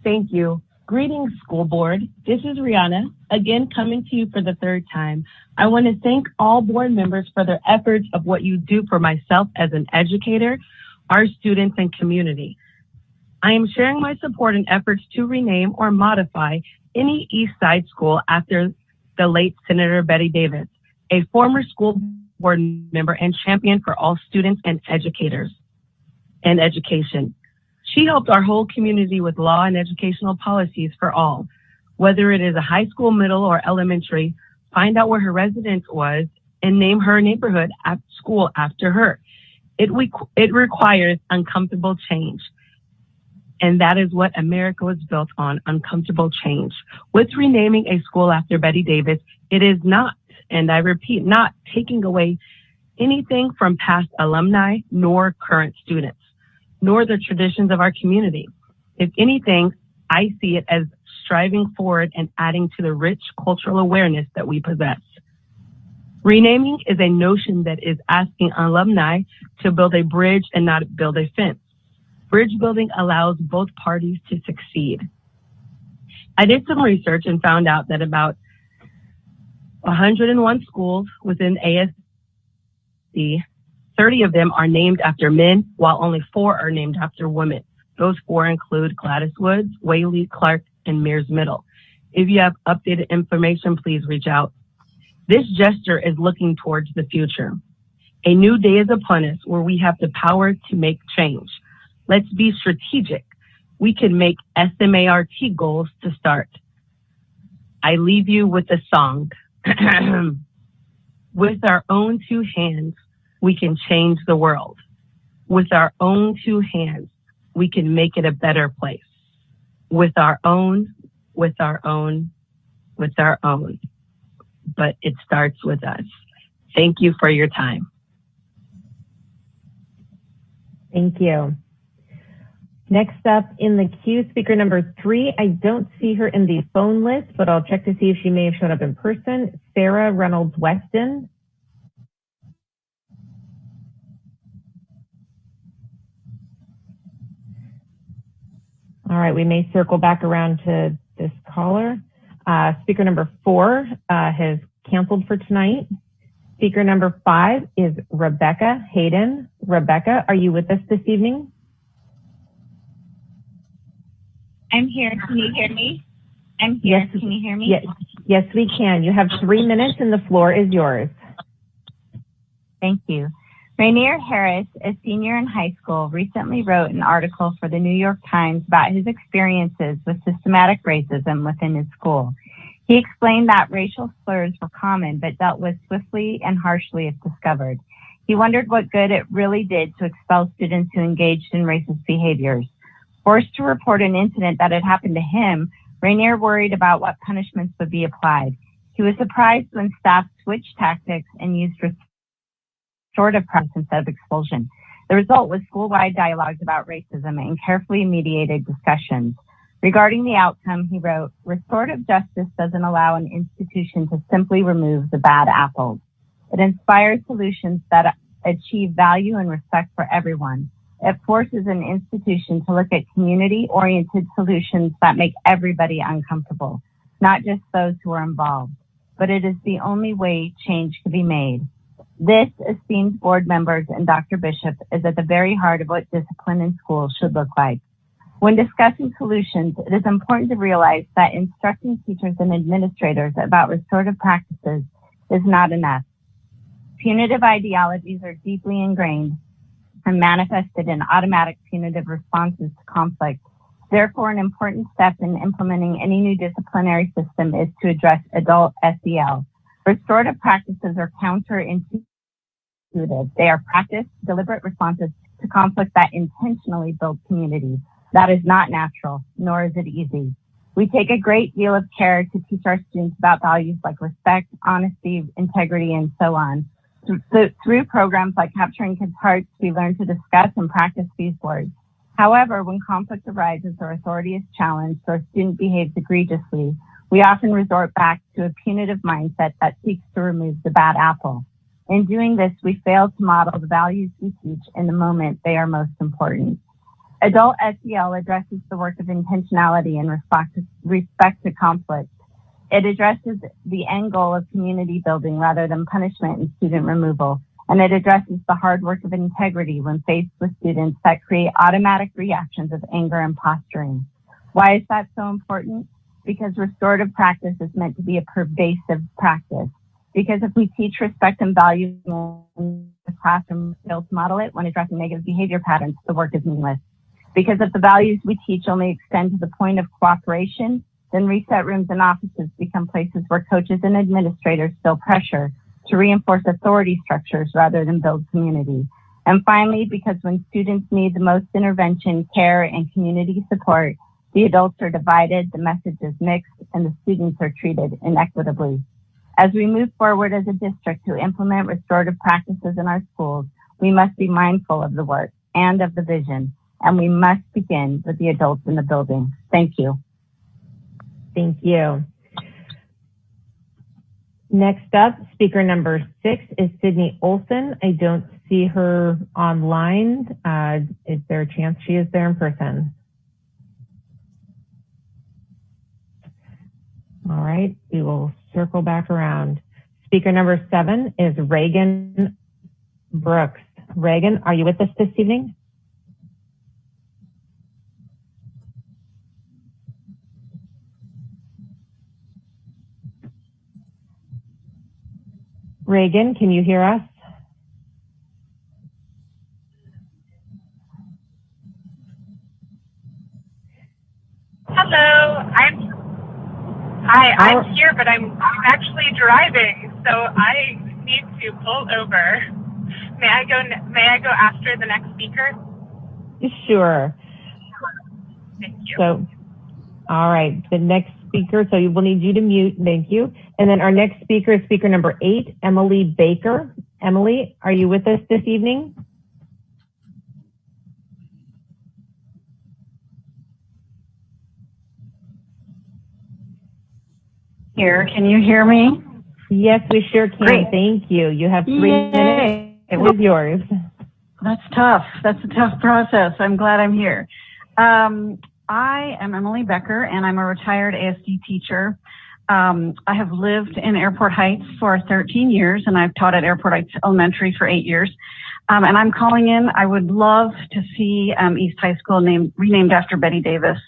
Thank you. Greetings, school board. This is Rihanna, again coming to you for the 3rd time. I want to thank all board members for their efforts of what you do for myself as an educator, our students, and community. I am sharing my support in efforts to rename or modify any East Side school after the late Senator Betty Davis, a former school board member and champion for all students and educators and education. She helped our whole community with law and educational policies for all, whether it is a high school, middle, or elementary. Find out where her residence was and name her neighborhood at school after her. It requires uncomfortable change. And that is what America was built on, uncomfortable change. With renaming a school after Betty Davis, it is not, and I repeat, not taking away anything from past alumni nor current students, nor the traditions of our community. If anything, I see it as striving forward and adding to the rich cultural awareness that we possess. Renaming is a notion that is asking alumni to build a bridge and not build a fence. Bridge building allows both parties to succeed. I did some research and found out that about 101 schools within ASD, 30 of them are named after men, while only 4 are named after women. Those 4 include Gladys Woods, Whaley, Clark, and Mears Middle. If you have updated information, please reach out. This gesture is looking towards the future. A new day is upon us where we have the power to make change. Let's be strategic. We can make SMART goals to start. I leave you with a song. With our own 2 hands, we can change the world. With our own 2 hands, we can make it a better place. With our own. But it starts with us. Thank you for your time. Thank you. Next up in the queue, speaker number 3. I don't see her in the phone list, but I'll check to see if she may have shown up in person. Sarah Reynolds Weston. All right, we may circle back around to this caller. Speaker number 4 has canceled for tonight. Speaker number 5 is Rebecca Hayden. Rebecca, are you with us this evening? I'm here. Can you hear me? I'm here. Yes. Can you hear me? Yes, we can. You have 3 minutes and the floor is yours. Thank you. Rainier Harris, a senior in high school, recently wrote an article for the New York Times about his experiences with systematic racism within his school. He explained that racial slurs were common, but dealt with swiftly and harshly if discovered. He wondered what good it really did to expel students who engaged in racist behaviors. Forced to report an incident that had happened to him, Rainier worried about what punishments would be applied. He was surprised when staff switched tactics and used restorative practice instead of expulsion. The result was school-wide dialogues about racism and carefully mediated discussions. Regarding the outcome, he wrote, "Restorative justice doesn't allow an institution to simply remove the bad apples. It inspires solutions that achieve value and respect for everyone. It forces an institution to look at community-oriented solutions that make everybody uncomfortable, not just those who are involved. But it is the only way change can be made. This, esteemed board members and Dr. Bishop, is at the very heart of what discipline in schools should look like. When discussing solutions, it is important to realize that instructing teachers and administrators about restorative practices is not enough. Punitive ideologies are deeply ingrained and manifested in automatic punitive responses to conflict. Therefore, an important step in implementing any new disciplinary system is to address adult SEL. Restorative practices are counterintuitive. They are practiced, deliberate responses to conflict that intentionally build community. That is not natural, nor is it easy. We take a great deal of care to teach our students about values like respect, honesty, integrity, and so on. Through programs like Capturing Kids' Hearts, we learn to discuss and practice these words. However, when conflict arises or authority is challenged or a student behaves egregiously, we often resort back to a punitive mindset that seeks to remove the bad apple. In doing this, we fail to model the values we teach in the moment they are most important. Adult SEL addresses the work of intentionality and respect to conflict. It addresses the end goal of community building rather than punishment and student removal. And it addresses the hard work of integrity when faced with students that create automatic reactions of anger and posturing. Why is that so important? Because restorative practice is meant to be a pervasive practice. Because if we teach respect and value in the classroom, fail to model it when addressing negative behavior patterns, the work is meaningless. Because if the values we teach only extend to the point of cooperation, then reset rooms and offices become places where coaches and administrators feel pressure to reinforce authority structures rather than build community. And finally, because when students need the most intervention, care, and community support, the adults are divided, the message is mixed, and the students are treated inequitably. As we move forward as a district to implement restorative practices in our schools, we must be mindful of the work and of the vision, and we must begin with the adults in the building. Thank you. Thank you. Next up, speaker number 6 is Sydney Olson. I don't see her online. Is there a chance she is there in person? All right, we will circle back around. Speaker number 7 is Reagan Brooks. Reagan, are you with us this evening? Reagan, can you hear us? Hello, I'm here, but I'm actually driving, so I need to pull over. May I go after the next speaker? Sure. Thank you. So, all right, the next speaker, so we'll need you to mute, thank you. And then our next speaker is speaker number 8, Emily Baker. Emily, are you with us this evening? Here, can you hear me? Yes, we sure can. Great. Thank you. You have 3 minutes. It was yours. That's tough. That's a tough process. I'm glad I'm here. I am Emily Becker, and I'm a retired ASD teacher. I have lived in Airport Heights for 13 years, and I've taught at Airport Heights Elementary for 8 years. And I'm calling in. I would love to see East High School renamed after Betty Davis.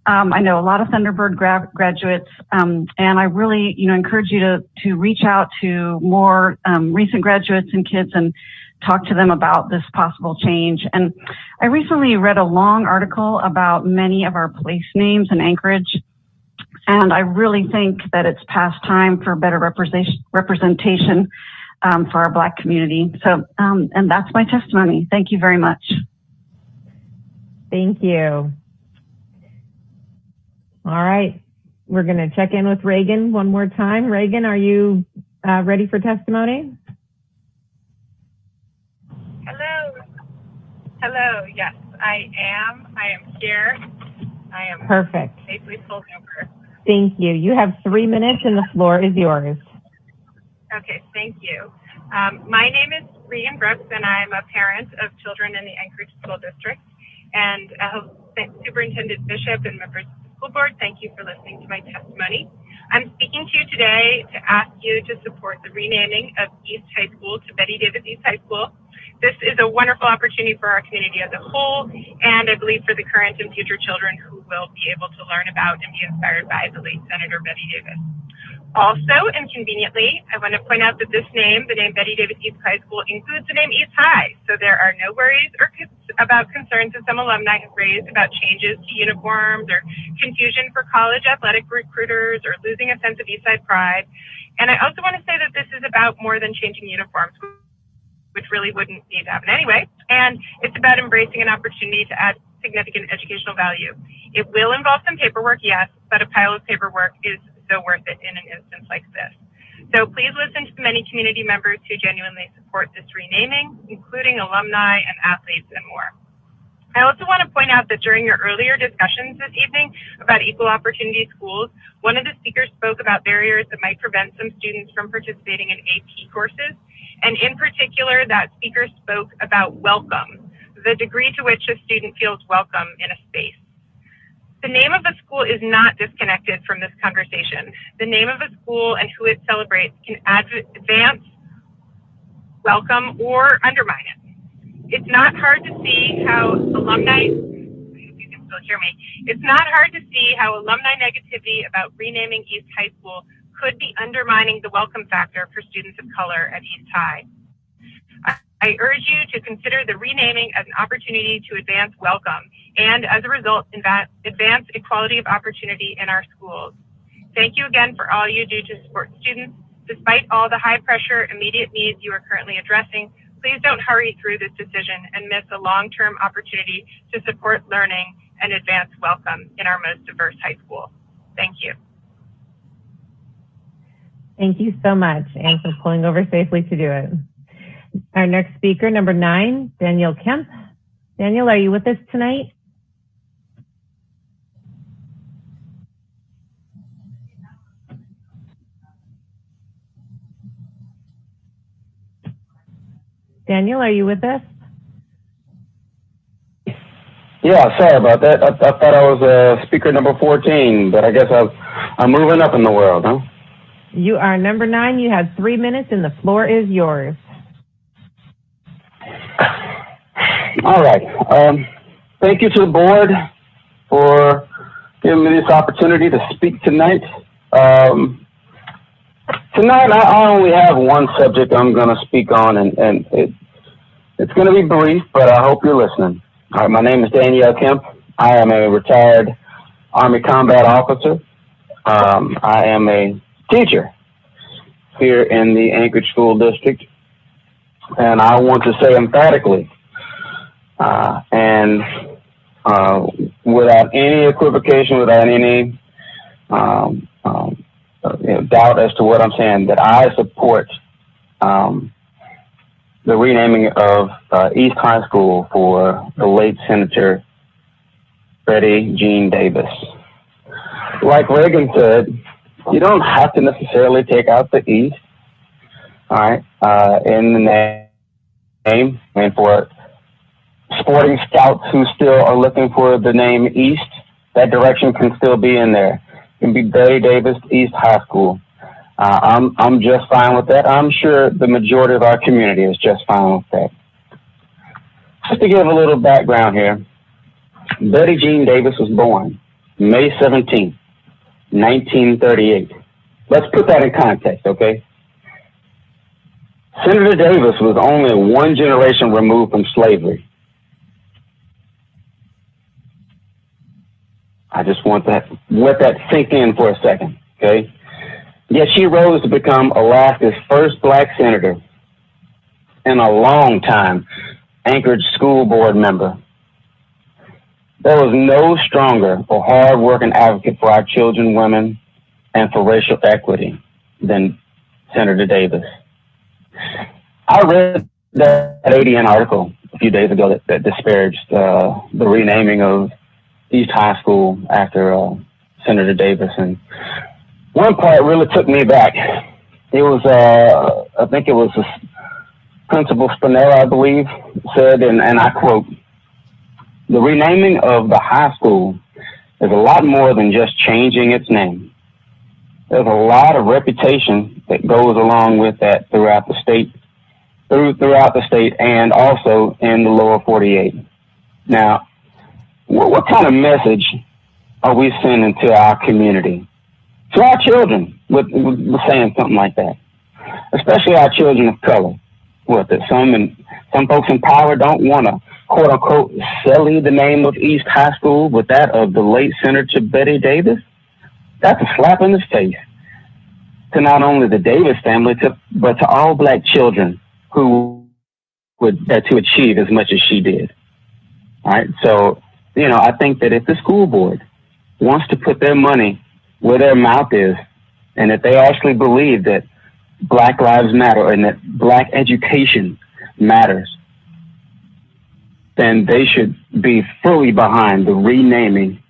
I know a lot of Thunderbird graduates, and I really, encourage you to reach out to more recent graduates and kids and talk to them about this possible change. And I recently read a long article about many of our place names in Anchorage, and I really think that it's past time for better representation for our Black community. So, and that's my testimony. Thank you very much. Thank you. All right, we're going to check in with Reagan one more time. Reagan, are you ready for testimony? Hello, yes, I am here. I am perfect. Safely pulled over. Thank you. You have 3 minutes and the floor is yours. Okay, thank you. My name is Regan Brooks, and I'm a parent of children in the Anchorage School District. And Superintendent Bishop and members of the school board, thank you for listening to my testimony. I'm speaking to you today to ask you to support the renaming of East High School to Betty Davis East High School. This is a wonderful opportunity for our community as a whole, and I believe for the current and future children who will be able to learn about and be inspired by the late Senator Betty Davis. Also, and conveniently, I want to point out that this name, the name Betty Davis East High School, includes the name East High. So there are no worries or about concerns that some alumni have raised about changes to uniforms or confusion for college athletic recruiters or losing a sense of East Side pride. And I also want to say that this is about more than changing uniforms, which really wouldn't need to happen anyway. And it's about embracing an opportunity to add significant educational value. It will involve some paperwork, yes, but a pile of paperwork is so worth it in an instance like this. So please listen to the many community members who genuinely support this renaming, including alumni and athletes and more. I also want to point out that during your earlier discussions this evening about equal opportunity schools, one of the speakers spoke about barriers that might prevent some students from participating in AP courses. And in particular, that speaker spoke about welcome, the degree to which a student feels welcome in a space. The name of a school is not disconnected from this conversation. The name of a school and who it celebrates can advance, welcome, or undermine it. It's not hard to see how alumni, you can still hear me, it's not hard to see how alumni negativity about renaming East High School could be undermining the welcome factor for students of color at East High. I urge you to consider the renaming as an opportunity to advance welcome and, as a result, advance equality of opportunity in our schools. Thank you again for all you do to support students. Despite all the high-pressure, immediate needs you are currently addressing, please don't hurry through this decision and miss a long-term opportunity to support learning and advance welcome in our most diverse high school. Thank you. Thank you so much, and for pulling over safely to do it. Our next speaker, number 9, Daniel Kemp. Daniel, are you with us tonight? Daniel, are you with us? Yeah, sorry about that. I thought I was speaker number 14, but I guess I'm moving up in the world, huh? You are number 9. You have 3 minutes, and the floor is yours. All right. Thank you to the board for giving me this opportunity to speak tonight. Tonight, I only have one subject I'm going to speak on, and it's going to be brief, but I hope you're listening. All right, my name is Daniel Kemp. I am a retired Army combat officer. I am a teacher here in the Anchorage School District, and I want to say emphatically, and without any equivocation, without any doubt as to what I'm saying, that I support the renaming of East High School for the late Senator Betty Jean Davis. Like Reagan said, you don't have to necessarily take out the East, all right, in the name, and for sporting scouts who still are looking for the name East, that direction can still be in there. It can be Betty Davis East High School. I'm just fine with that. I'm sure the majority of our community is just fine with that. Just to give a little background here, Betty Jean Davis was born May 17th, 1938. Let's put that in context, okay? Senator Davis was only one generation removed from slavery. I just want that, let that sink in for a second, okay? Yet she rose to become Alaska's first black senator and a long time Anchorage school board member. There was no stronger or hard-working advocate for our children, women, and for racial equity than Senator Davis. I read that ADN article a few days ago that disparaged the renaming of East High School after Senator Davis, and one part really took me back. It was, I think it was Principal Spinella, I believe, said, and I quote, "The renaming of the high school is a lot more than just changing its name. There's a lot of reputation that goes along with that throughout the state, and also in the lower 48. Now, what kind of message are we sending to our community, to our children, with saying something like that? Especially our children of color. Some folks in power don't want to, quote unquote, sully the name of East High School with that of the late Senator Betty Davis. That's a slap in the face to not only the Davis family, but to all Black children who would to achieve as much as she did. All right. So, I think that if the school board wants to put their money where their mouth is, and if they actually believe that Black lives matter and that Black education matters, then they should be fully behind the renaming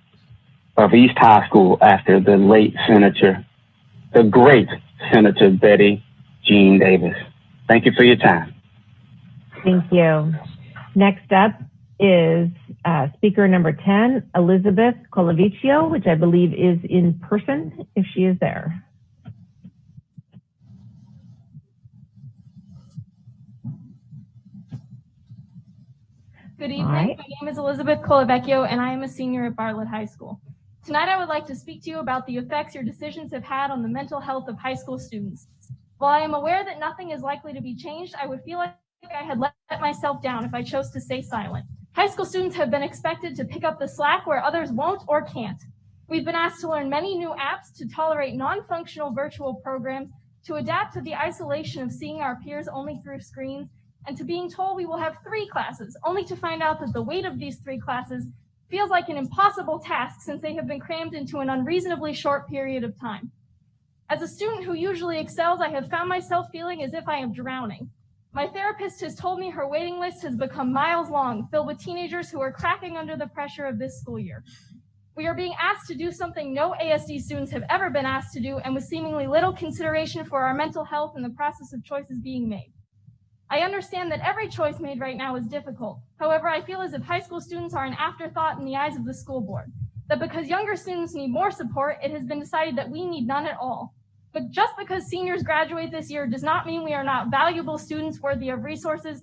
of East High School after the late Senator, the great Senator Betty Jean Davis. Thank you for your time. Thank you. Next up is speaker number 10, Elizabeth Colaviccio, which I believe is in person, if she is there. Good evening. My name is Elizabeth Colavecchio, and I am a senior at Bartlett High School. Tonight, I would like to speak to you about the effects your decisions have had on the mental health of high school students. While I am aware that nothing is likely to be changed, I would feel like I had let myself down if I chose to stay silent. High school students have been expected to pick up the slack where others won't or can't. We've been asked to learn many new apps, to tolerate non-functional virtual programs, to adapt to the isolation of seeing our peers only through screens, and to being told we will have 3 classes, only to find out that the weight of these 3 classes feels like an impossible task since they have been crammed into an unreasonably short period of time. As a student who usually excels, I have found myself feeling as if I am drowning. My therapist has told me her waiting list has become miles long, filled with teenagers who are cracking under the pressure of this school year. We are being asked to do something no ASD students have ever been asked to do, and with seemingly little consideration for our mental health in the process of choices being made. I understand that every choice made right now is difficult. However, I feel as if high school students are an afterthought in the eyes of the school board. That because younger students need more support, it has been decided that we need none at all. But just because seniors graduate this year does not mean we are not valuable students worthy of resources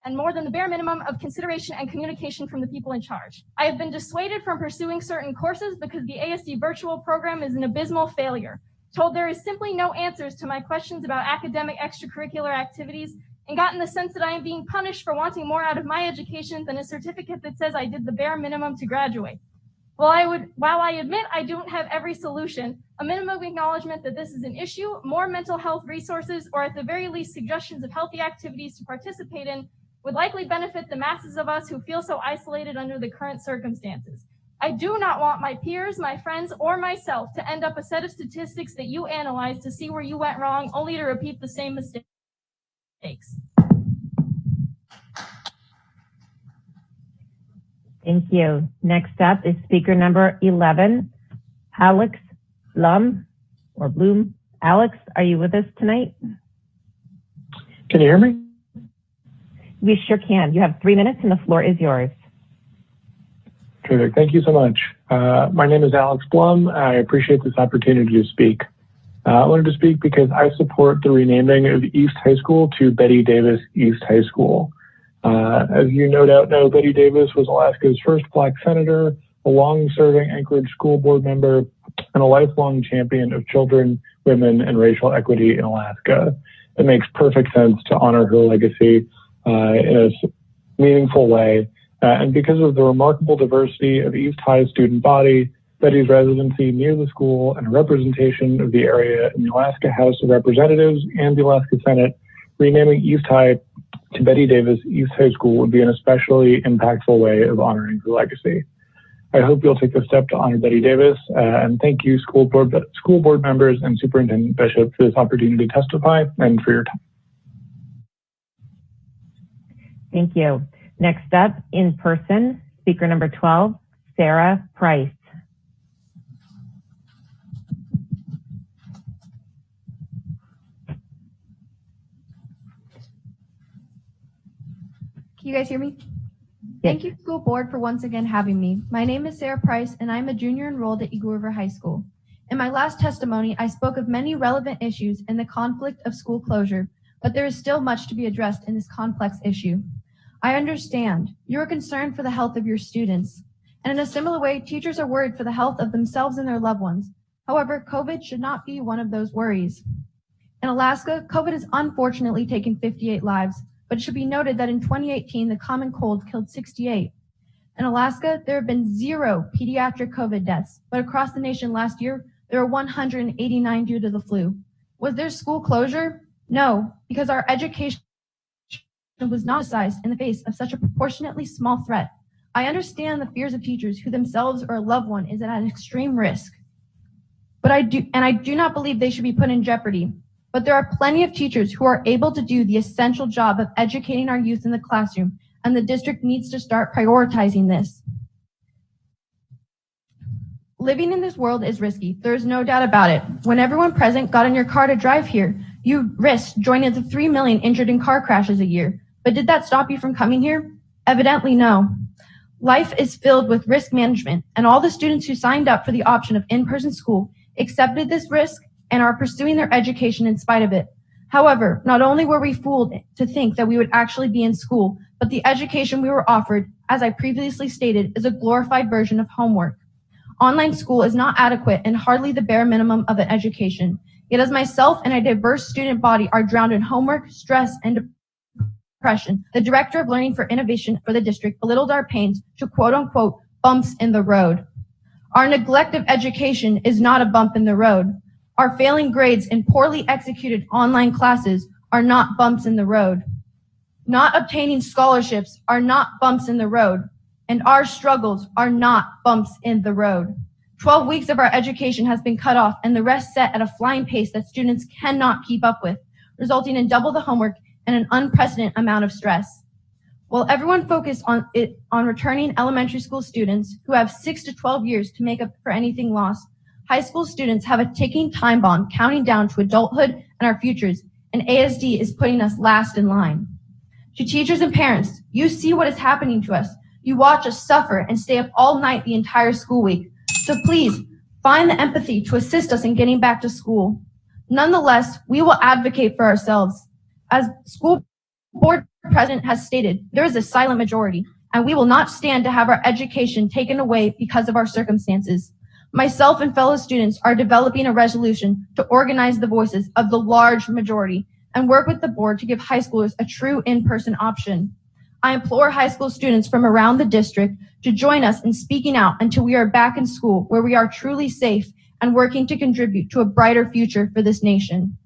and more than the bare minimum of consideration and communication from the people in charge. I have been dissuaded from pursuing certain courses because the ASD virtual program is an abysmal failure. Told there is simply no answers to my questions about academic extracurricular activities, and gotten the sense that I am being punished for wanting more out of my education than a certificate that says I did the bare minimum to graduate. While I admit I don't have every solution, a minimum acknowledgement that this is an issue, more mental health resources, or at the very least suggestions of healthy activities to participate in would likely benefit the masses of us who feel so isolated under the current circumstances. I do not want my peers, my friends, or myself to end up a set of statistics that you analyze to see where you went wrong, only to repeat the same mistakes. Thank you. Next up is speaker number 11, Alex Blum or Bloom. Alex, are you with us tonight? Can you hear me? We sure can. You have 3 minutes and the floor is yours. Terrific. Thank you so much. My name is Alex Blum. I appreciate this opportunity to speak. I wanted to speak because I support the renaming of East High School to Betty Davis East High School. As you no doubt know, Betty Davis was Alaska's first Black senator, a long-serving Anchorage school board member, and a lifelong champion of children, women, and racial equity in Alaska. It makes perfect sense to honor her legacy in a meaningful way. And because of the remarkable diversity of East High's student body, Betty's residency near the school, and representation of the area in the Alaska House of Representatives and the Alaska Senate, renaming East High to Betty Davis East High School would be an especially impactful way of honoring her legacy. I hope you'll take the step to honor Betty Davis, and thank you, school board members and Superintendent Bishop, for this opportunity to testify and for your time. Thank you. Next up, in person, speaker number 12, Sarah Price. Can you guys hear me? Thank you, school board, for once again having me. My name is Sarah Price, and I'm a junior enrolled at Eagle River High School. In my last testimony, I spoke of many relevant issues in the conflict of school closure, but there is still much to be addressed in this complex issue. I understand you are concerned for the health of your students, and in a similar way, teachers are worried for the health of themselves and their loved ones. However, COVID should not be one of those worries. In Alaska, COVID has unfortunately taken 58 lives, but it should be noted that in 2018, the common cold killed 68. In Alaska, there have been 0 pediatric COVID deaths, but across the nation last year, there were 189 due to the flu. Was there school closure? No, because our education was not sized in the face of such a proportionately small threat. I understand the fears of teachers who themselves or a loved one is at an extreme risk, but I do not believe they should be put in jeopardy. But there are plenty of teachers who are able to do the essential job of educating our youth in the classroom, and the district needs to start prioritizing this. Living in this world is risky. There is no doubt about it. When everyone present got in your car to drive here, you risked joining the 3 million injured in car crashes a year. But did that stop you from coming here? Evidently no. Life is filled with risk management, and all the students who signed up for the option of in-person school accepted this risk and are pursuing their education in spite of it. However, not only were we fooled to think that we would actually be in school, but the education we were offered, as I previously stated, is a glorified version of homework. Online school is not adequate and hardly the bare minimum of an education. Yet as myself and a diverse student body are drowned in homework, stress, and depression, the Director of Learning for Innovation for the district belittled our pains to quote-unquote bumps in the road. Our neglect of education is not a bump in the road. Our failing grades and poorly executed online classes are not bumps in the road. Not obtaining scholarships are not bumps in the road, and our struggles are not bumps in the road. 12 weeks of our education has been cut off and the rest set at a flying pace that students cannot keep up with, resulting in double the homework and an unprecedented amount of stress. While everyone focused on returning elementary school students who have 6 to 12 years to make up for anything lost, high school students have a ticking time bomb counting down to adulthood and our futures, and ASD is putting us last in line. To teachers and parents, you see what is happening to us. You watch us suffer and stay up all night the entire school week. So please, find the empathy to assist us in getting back to school. Nonetheless, we will advocate for ourselves. As school board president has stated, there is a silent majority, and we will not stand to have our education taken away because of our circumstances. Myself and fellow students are developing a resolution to organize the voices of the large majority and work with the board to give high schoolers a true in-person option. I implore high school students from around the district to join us in speaking out until we are back in school where we are truly safe and working to contribute to a brighter future for this nation.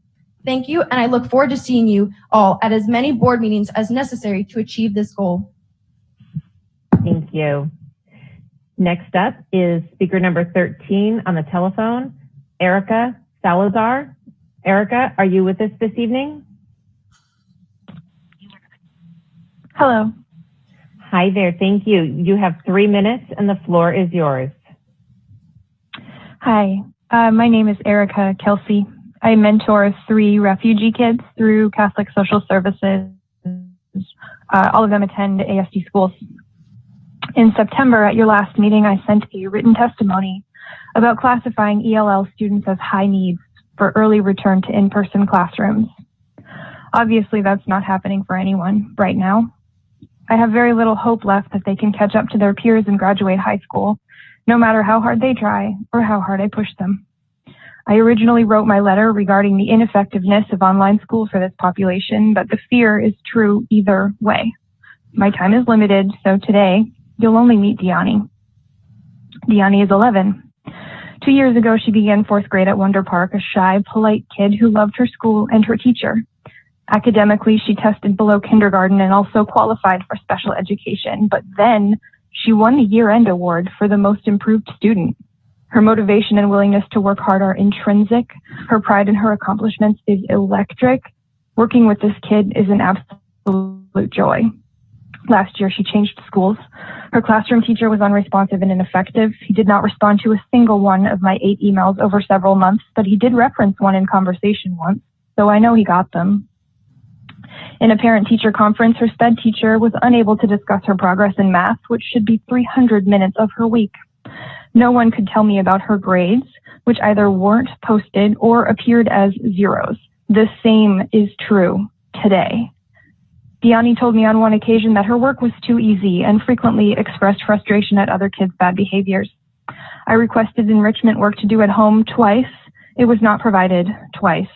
Thank you, and I look forward to seeing you all at as many board meetings as necessary to achieve this goal. Thank you. Next up is speaker number 13 on the telephone, Erica Salazar. Erica, are you with us this evening? Hello. Hi there, thank you. You have 3 minutes and the floor is yours. Hi, my name is Erica Kelsey. I mentor 3 refugee kids through Catholic Social Services. All of them attend ASD schools. In September, at your last meeting, I sent a written testimony about classifying ELL students as high needs for early return to in-person classrooms. Obviously, that's not happening for anyone right now. I have very little hope left that they can catch up to their peers and graduate high school, no matter how hard they try or how hard I push them. I originally wrote my letter regarding the ineffectiveness of online school for this population, but the fear is true either way. My time is limited, so today, you'll only meet Deani. Deani is 11. 2 years ago, she began 4th grade at Wonder Park, a shy, polite kid who loved her school and her teacher. Academically, she tested below kindergarten and also qualified for special education, but then she won the year-end award for the most improved student. Her motivation and willingness to work hard are intrinsic. Her pride in her accomplishments is electric. Working with this kid is an absolute joy. Last year, she changed schools. Her classroom teacher was unresponsive and ineffective. He did not respond to a single one of my 8 emails over several months, but he did reference one in conversation once, so I know he got them. In a parent-teacher conference, her SPED teacher was unable to discuss her progress in math, which should be 300 minutes of her week. No one could tell me about her grades, which either weren't posted or appeared as zeros. The same is true today. Diani told me on one occasion that her work was too easy and frequently expressed frustration at other kids' bad behaviors. I requested enrichment work to do at home twice. It was not provided twice.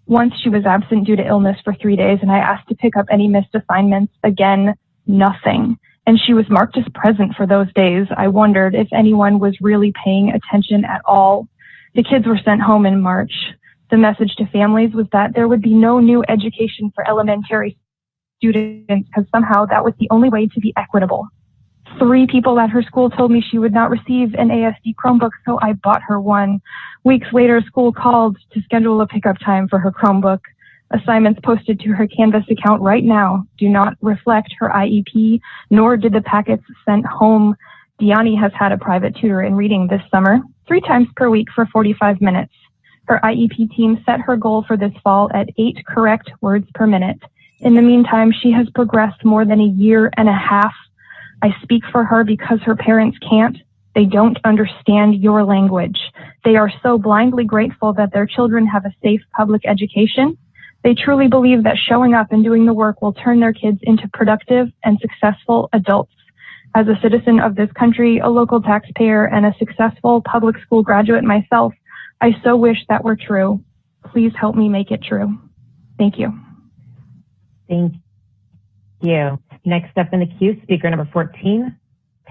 Once she was absent due to illness for 3 days, and I asked to pick up any missed assignments. Again, nothing. And she was marked as present for those days. I wondered if anyone was really paying attention at all. The kids were sent home in March. The message to families was that there would be no new education for elementary students because somehow that was the only way to be equitable. 3 people at her school told me she would not receive an ASD Chromebook, so I bought her one. Weeks later, school called to schedule a pickup time for her Chromebook. Assignments posted to her Canvas account right now do not reflect her IEP, nor did the packets sent home. Diani has had a private tutor in reading this summer, 3 times per week for 45 minutes. Her IEP team set her goal for this fall at 8 correct words per minute. In the meantime, she has progressed more than a year and a half. I speak for her because her parents can't. They don't understand your language. They are so blindly grateful that their children have a safe public education. They truly believe that showing up and doing the work will turn their kids into productive and successful adults. As a citizen of this country, a local taxpayer, and a successful public school graduate myself, I so wish that were true. Please help me make it true. Thank you. Thank you. Next up in the queue, speaker number 14,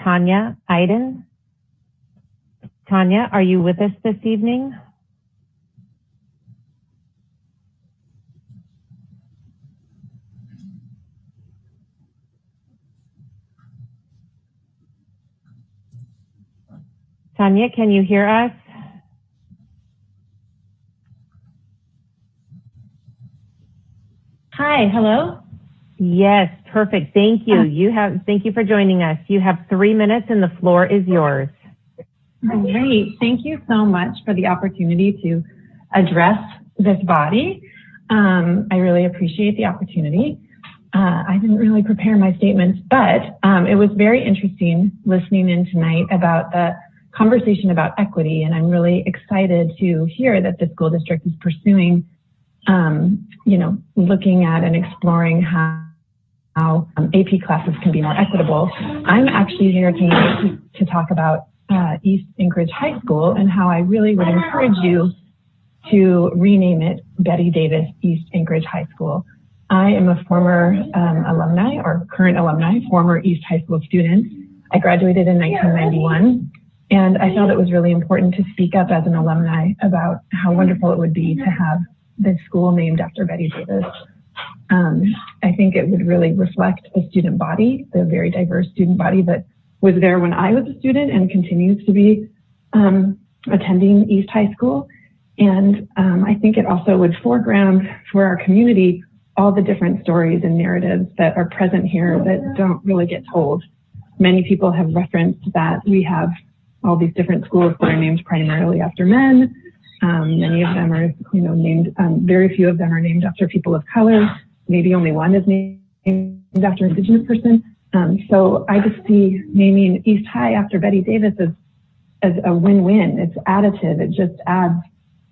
Tanya Iden. Tanya, are you with us this evening? Tanya, can you hear us? Hi, hello? Yes, perfect. Thank you. Thank you for joining us. You have 3 minutes and the floor is yours. Great. Thank you so much for the opportunity to address this body. I really appreciate the opportunity. I didn't really prepare my statements, but it was very interesting listening in tonight about the conversation about equity, and I'm really excited to hear that the school district is pursuing, looking at and exploring how AP classes can be more equitable. I'm actually here tonight to talk about East Anchorage High School and how I really would encourage you to rename it Betty Davis East Anchorage High School. I am a former alumni or current alumni, former East High School student. I graduated in 1991. And I felt it was really important to speak up as an alumni about how wonderful it would be to have this school named after Betty Davis. I think it would really reflect the student body, the very diverse student body that was there when I was a student and continues to be attending East High School. And I think it also would foreground for our community all the different stories and narratives that are present here that don't really get told. Many people have referenced that we have all these different schools that are named primarily after men. Many of them are, named, very few of them are named after people of color. Maybe only one is named after an Indigenous person. So I just see naming East High after Betty Davis as a win-win. It's additive. It just adds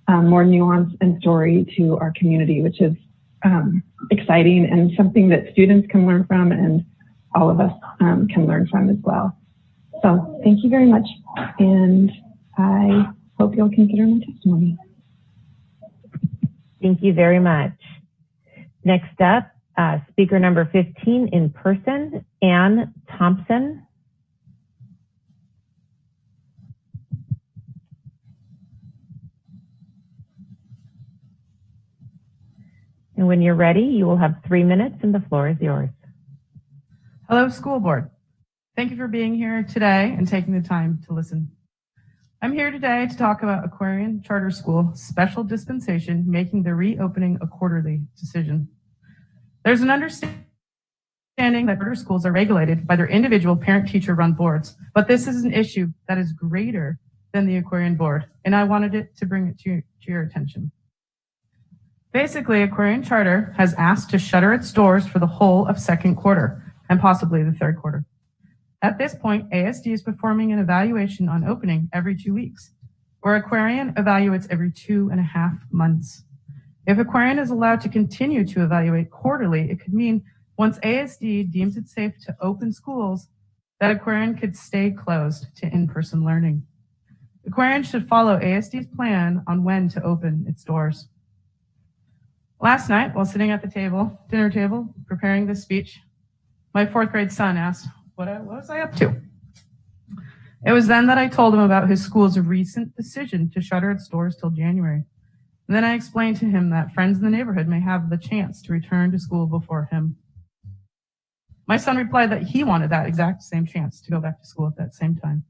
more nuance and story to our community, which is exciting and something that students can learn from and all of us can learn from as well. So thank you very much, and I hope you'll consider my testimony. Thank you very much. Next up, speaker number 15 in person, Ann Thompson. And when you're ready, you will have 3 minutes and the floor is yours. Hello, school board. Thank you for being here today and taking the time to listen. I'm here today to talk about Aquarian Charter School special dispensation making the reopening a quarterly decision. There's an understanding that charter schools are regulated by their individual parent-teacher run boards, but this is an issue that is greater than the Aquarian board, and I wanted to bring it to your attention. Basically, Aquarian Charter has asked to shutter its doors for the whole of second quarter and possibly the third quarter. At this point, ASD is performing an evaluation on opening every 2 weeks, where Aquarian evaluates every 2.5 months. If Aquarian is allowed to continue to evaluate quarterly, it could mean once ASD deems it safe to open schools, that Aquarian could stay closed to in-person learning. Aquarian should follow ASD's plan on when to open its doors. Last night, while sitting at the dinner table, preparing this speech, my 4th grade son asked, what was I up to? It was then that I told him about his school's recent decision to shutter its doors till January. And then I explained to him that friends in the neighborhood may have the chance to return to school before him. My son replied that he wanted that exact same chance to go back to school at that same time.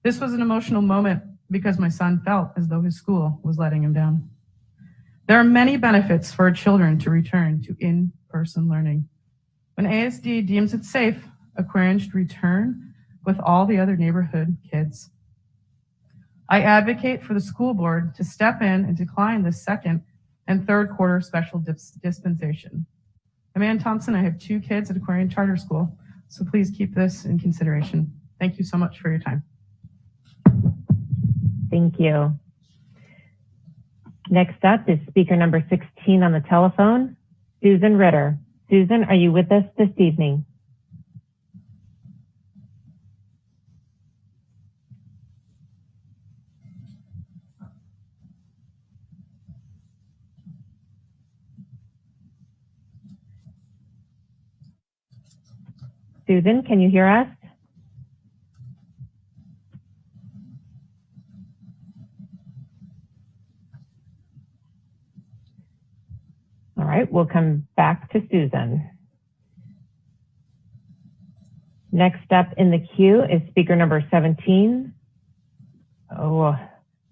This was an emotional moment because my son felt as though his school was letting him down. There are many benefits for children to return to in-person learning. When ASD deems it safe, Aquarian should return with all the other neighborhood kids. I advocate for the school board to step in and decline the second and third quarter special dispensation. I'm Ann Thompson. I have 2 kids at Aquarian Charter School, so please keep this in consideration. Thank you so much for your time. Thank you. Next up is speaker number 16 on the telephone, Susan Ritter. Susan, are you with us this evening? Susan, can you hear us? All right, we'll come back to Susan. Next up in the queue is speaker number 17,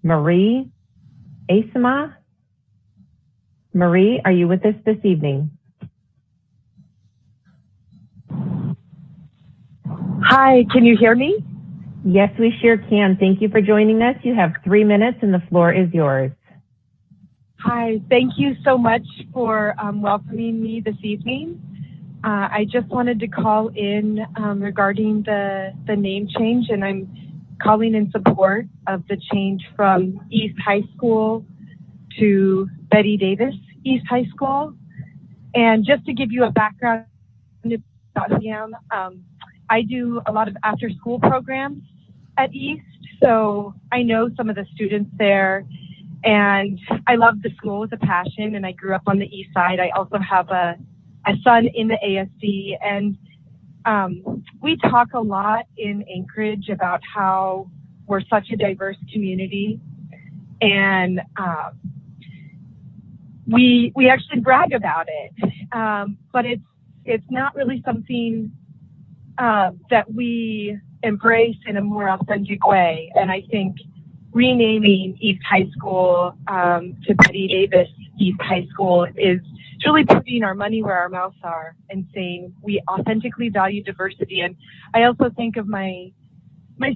Marie Asima. Marie, are you with us this evening? Hi, can you hear me? Yes, we sure can. Thank you for joining us. You have 3 minutes and the floor is yours. Hi, thank you so much for welcoming me this evening. I just wanted to call in regarding the name change, and I'm calling in support of the change from East High School to Betty Davis East High School. And just to give you a background about who I am, I do a lot of after-school programs at East, so I know some of the students there, and I love the school with a passion, and I grew up on the East Side. I also have a son in the ASD, and we talk a lot in Anchorage about how we're such a diverse community, and we actually brag about it, but it's not really something that we embrace in a more authentic way. And I think renaming East High School to Betty Davis East High School is really putting our money where our mouths are and saying we authentically value diversity. And I also think of my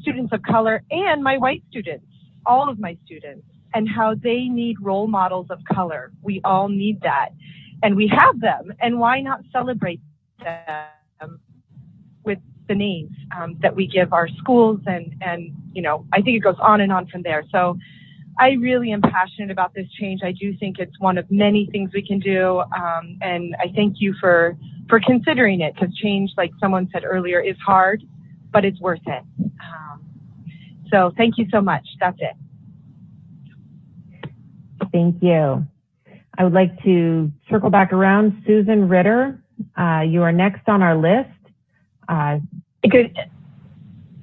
students of color and my white students, all of my students, and how they need role models of color. We all need that. And we have them. And why not celebrate them with the names that we give our schools, and you know, I think it goes on and on from there. So I really am passionate about this change. I do think it's one of many things we can do, and I thank you for considering it, because change, like someone said earlier, is hard, but it's worth it. So thank you so much. That's it. Thank you. I would like to circle back around. Susan Ritter, you are next on our list.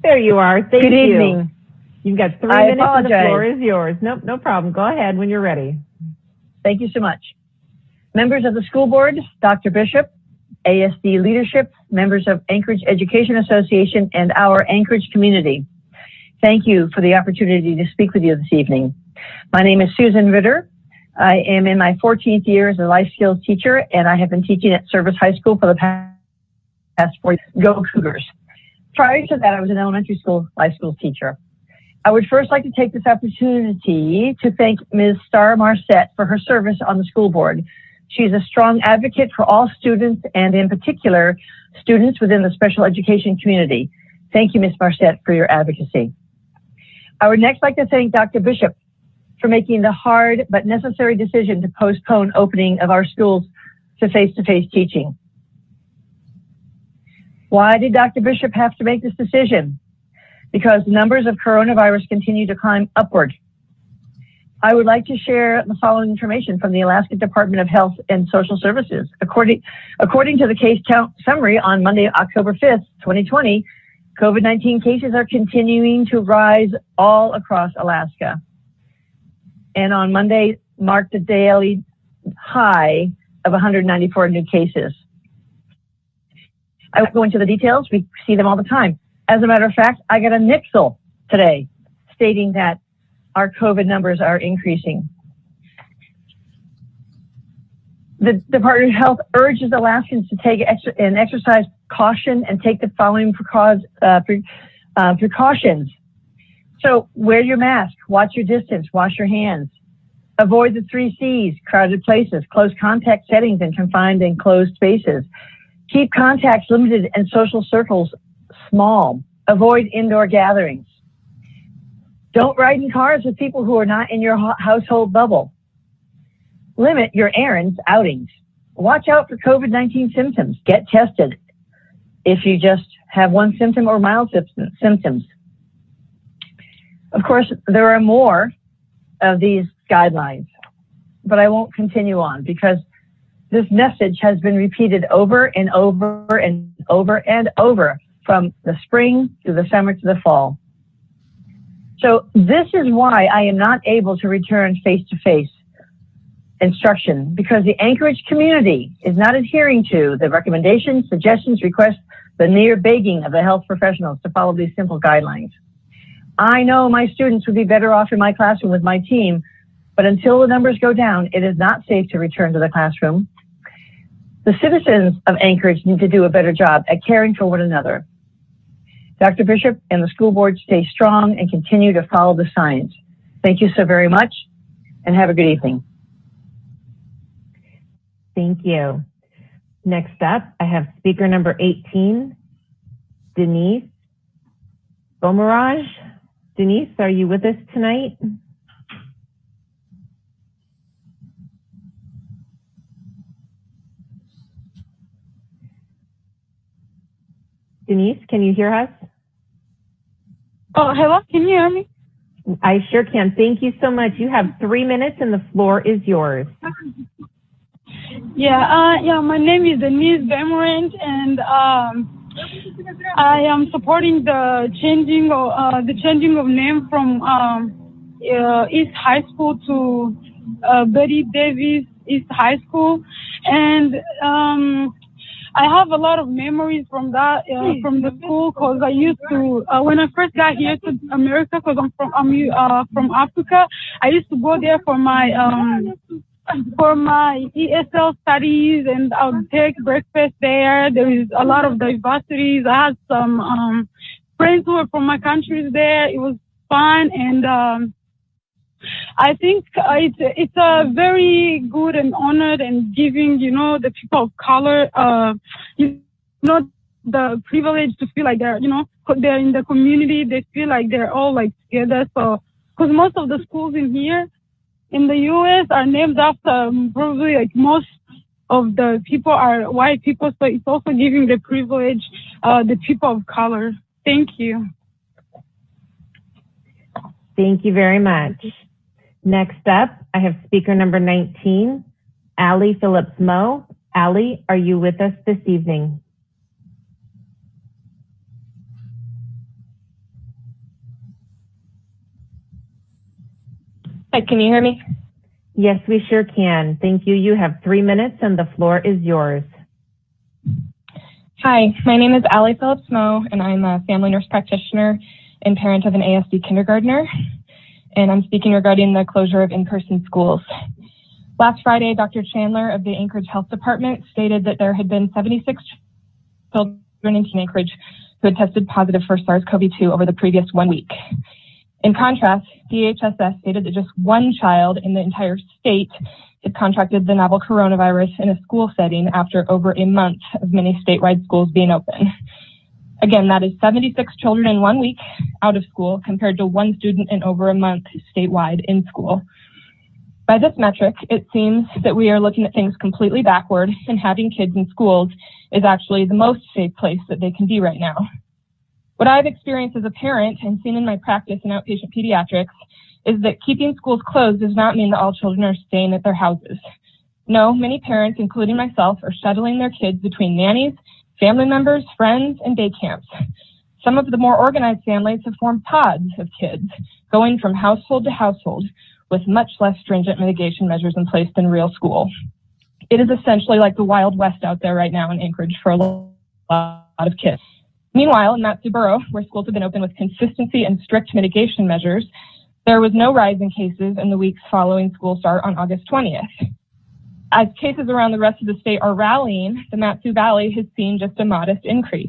There you are. Thank you. Good evening. You've got 3 minutes and the floor is yours. Nope, no problem. Go ahead when you're ready. Thank you so much. Members of the school board, Dr. Bishop, ASD leadership, members of Anchorage Education Association, and our Anchorage community. Thank you for the opportunity to speak with you this evening. My name is Susan Ritter. I am in my 14th year as a life skills teacher, and I have been teaching at Service High School for the past 4 years. Go Cougars. Prior to that, I was an elementary school life skills teacher. I would first like to take this opportunity to thank Ms. Star Marcette for her service on the school board. She's a strong advocate for all students, and in particular, students within the special education community. Thank you, Ms. Marcette, for your advocacy. I would next like to thank Dr. Bishop for making the hard but necessary decision to postpone opening of our schools to face-to-face teaching. Why did Dr. Bishop have to make this decision? Because the numbers of coronavirus continue to climb upward. I would like to share the following information from the Alaska Department of Health and Social Services. According to the case count summary on Monday, October 5th, 2020, COVID-19 cases are continuing to rise all across Alaska. And on Monday marked a daily high of 194 new cases. I won't go into the details. We see them all the time. As a matter of fact, I got a nixle today stating that our COVID numbers are increasing. The Department of Health urges Alaskans to take and exercise caution and take the following precautions. So wear your mask, watch your distance, wash your hands. Avoid the 3 C's, crowded places, close contact settings, and confined and closed spaces. Keep contacts limited and social circles small. Avoid indoor gatherings. Don't ride in cars with people who are not in your household bubble. Limit your errands, outings. Watch out for COVID-19 symptoms. Get tested if you just have one symptom or mild symptoms. Of course, there are more of these guidelines, but I won't continue on because this message has been repeated over and over and over and over from the spring to the summer to the fall. So this is why I am not able to return face-to-face instruction, because the Anchorage community is not adhering to the recommendations, suggestions, requests, the near begging of the health professionals to follow these simple guidelines. I know my students would be better off in my classroom with my team, but until the numbers go down, it is not safe to return to the classroom. The citizens of Anchorage need to do a better job at caring for one another. Dr. Bishop and the school board stay strong and continue to follow the science. Thank you so very much, and have a good evening. Thank you. Next up, I have speaker number 18, Denise Bomaraj. Denise, are you with us tonight? Denise, can you hear us? Oh, hello, can you hear me? I sure can. Thank you so much. You have 3 minutes and the floor is yours. Yeah, my name is Denise Bemerant, and I am supporting the changing of name from East High School to Betty Davis East High School, and I have a lot of memories from that from the school, because I used to when I first got here to America, because I'm from Africa, I used to go there for my ESL studies, and I would take breakfast there. There is a lot of diversities. I had some friends who were from my countries there. It was fun, and I think it's a very good and honored and giving, the people of color, the privilege to feel like they're in the community. They feel like they're all like together. So, because most of the schools in here in the U.S. are named after probably like most of the people are white people. So it's also giving the privilege the people of color. Thank you. Thank you very much. Next up, I have speaker number 19, Allie Phillips-Moe. Allie, are you with us this evening? Hi, can you hear me? Yes, we sure can. Thank you. You have 3 minutes and the floor is yours. Hi, my name is Allie Phillips-Moe, and I'm a family nurse practitioner and parent of an ASD kindergartner. And I'm speaking regarding the closure of in-person schools. Last Friday, Dr. Chandler of the Anchorage Health Department stated that there had been 76 children in Anchorage who had tested positive for SARS-CoV-2 over the previous 1 week. In contrast, DHSS stated that just one child in the entire state had contracted the novel coronavirus in a school setting after over a month of many statewide schools being open. Again, that is 76 children in 1 week out of school compared to one student in over a month statewide in school. By this metric, it seems that we are looking at things completely backward, and having kids in schools is actually the most safe place that they can be right now. What I've experienced as a parent and seen in my practice in outpatient pediatrics is that keeping schools closed does not mean that all children are staying at their houses. No, many parents, including myself, are shuttling their kids between nannies, family members, friends, and day camps. Some of the more organized families have formed pods of kids, going from household to household, with much less stringent mitigation measures in place than real school. It is essentially like the Wild West out there right now in Anchorage for a lot of kids. Meanwhile, in Matsu Borough, where schools have been open with consistency and strict mitigation measures, there was no rise in cases in the weeks following school start on August 20th. As cases around the rest of the state are rallying, the Matsu Valley has seen just a modest increase.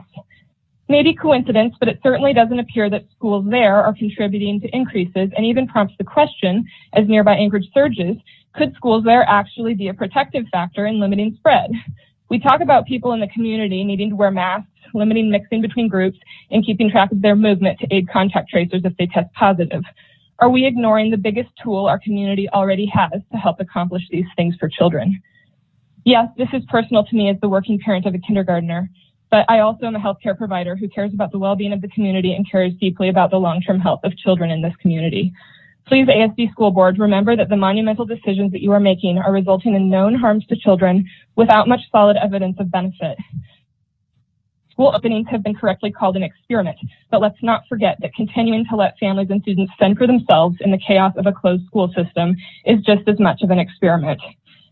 Maybe coincidence, but it certainly doesn't appear that schools there are contributing to increases, and even prompts the question, as nearby Anchorage surges, could schools there actually be a protective factor in limiting spread? We talk about people in the community needing to wear masks, limiting mixing between groups, and keeping track of their movement to aid contact tracers if they test positive. Are we ignoring the biggest tool our community already has to help accomplish these things for children? Yes, this is personal to me as the working parent of a kindergartner, but I also am a healthcare provider who cares about the well-being of the community and cares deeply about the long-term health of children in this community. Please, ASD School Board, remember that the monumental decisions that you are making are resulting in known harms to children without much solid evidence of benefit. School openings have been correctly called an experiment, but let's not forget that continuing to let families and students fend for themselves in the chaos of a closed school system is just as much of an experiment.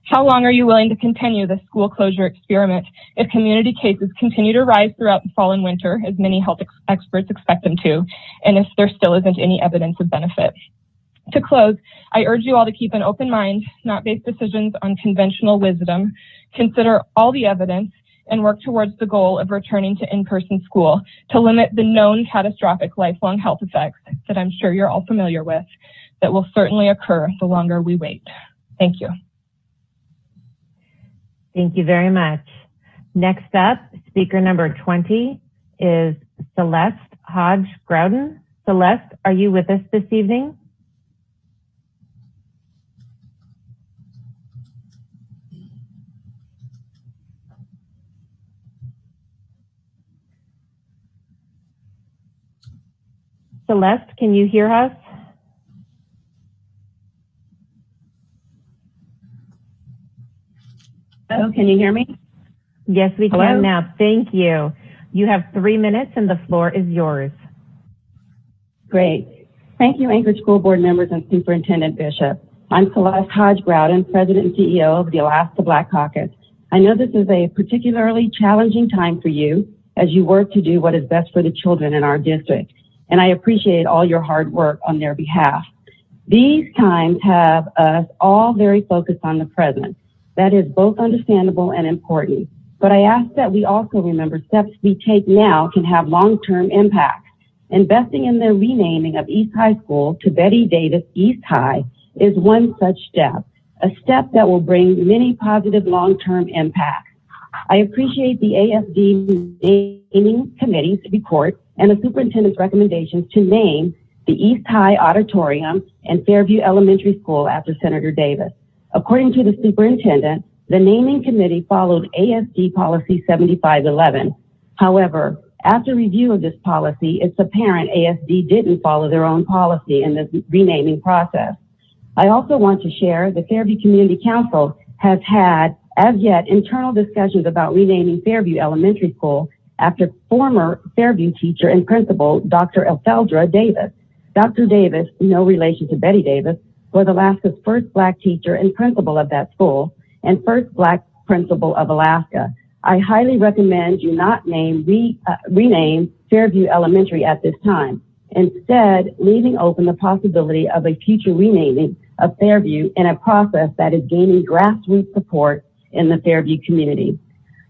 How long are you willing to continue this school closure experiment if community cases continue to rise throughout the fall and winter, as many health experts expect them to, and if there still isn't any evidence of benefit? To close, I urge you all to keep an open mind, not base decisions on conventional wisdom, consider all the evidence, and work towards the goal of returning to in-person school to limit the known catastrophic lifelong health effects that I'm sure you're all familiar with that will certainly occur the longer we wait. Thank you. Thank you very much. Next up, speaker number 20 is Celeste Hodge Groudon. Celeste, are you with us this evening? Celeste, can you hear us? Hello, can you hear me? Yes, we Hello? can now. Thank you. You have 3 minutes and the floor is yours. Great. Thank you, Anchorage School Board members and Superintendent Bishop. I'm Celeste Hodge Groudon, President and CEO of the Alaska Black Caucus. I know this is a particularly challenging time for you as you work to do what is best for the children in our district, and I appreciate all your hard work on their behalf. These times have us all very focused on the present. That is both understandable and important. But I ask that we also remember steps we take now can have long-term impacts. Investing in the renaming of East High School to Betty Davis East High is one such step, a step that will bring many positive long-term impacts. I appreciate the ASD naming committee's report and the superintendent's recommendations to name the East High Auditorium and Fairview Elementary School after Senator Davis. According to the superintendent, the naming committee followed ASD Policy 7511. However, after review of this policy, it's apparent ASD didn't follow their own policy in this renaming process. I also want to share the Fairview Community Council has had, as yet, internal discussions about renaming Fairview Elementary School after former Fairview teacher and principal, Dr. Elfeldra Davis. Dr. Davis, no relation to Betty Davis, was Alaska's first Black teacher and principal of that school and first Black principal of Alaska. I highly recommend you not rename Fairview Elementary at this time. Instead, leaving open the possibility of a future renaming of Fairview in a process that is gaining grassroots support in the Fairview community.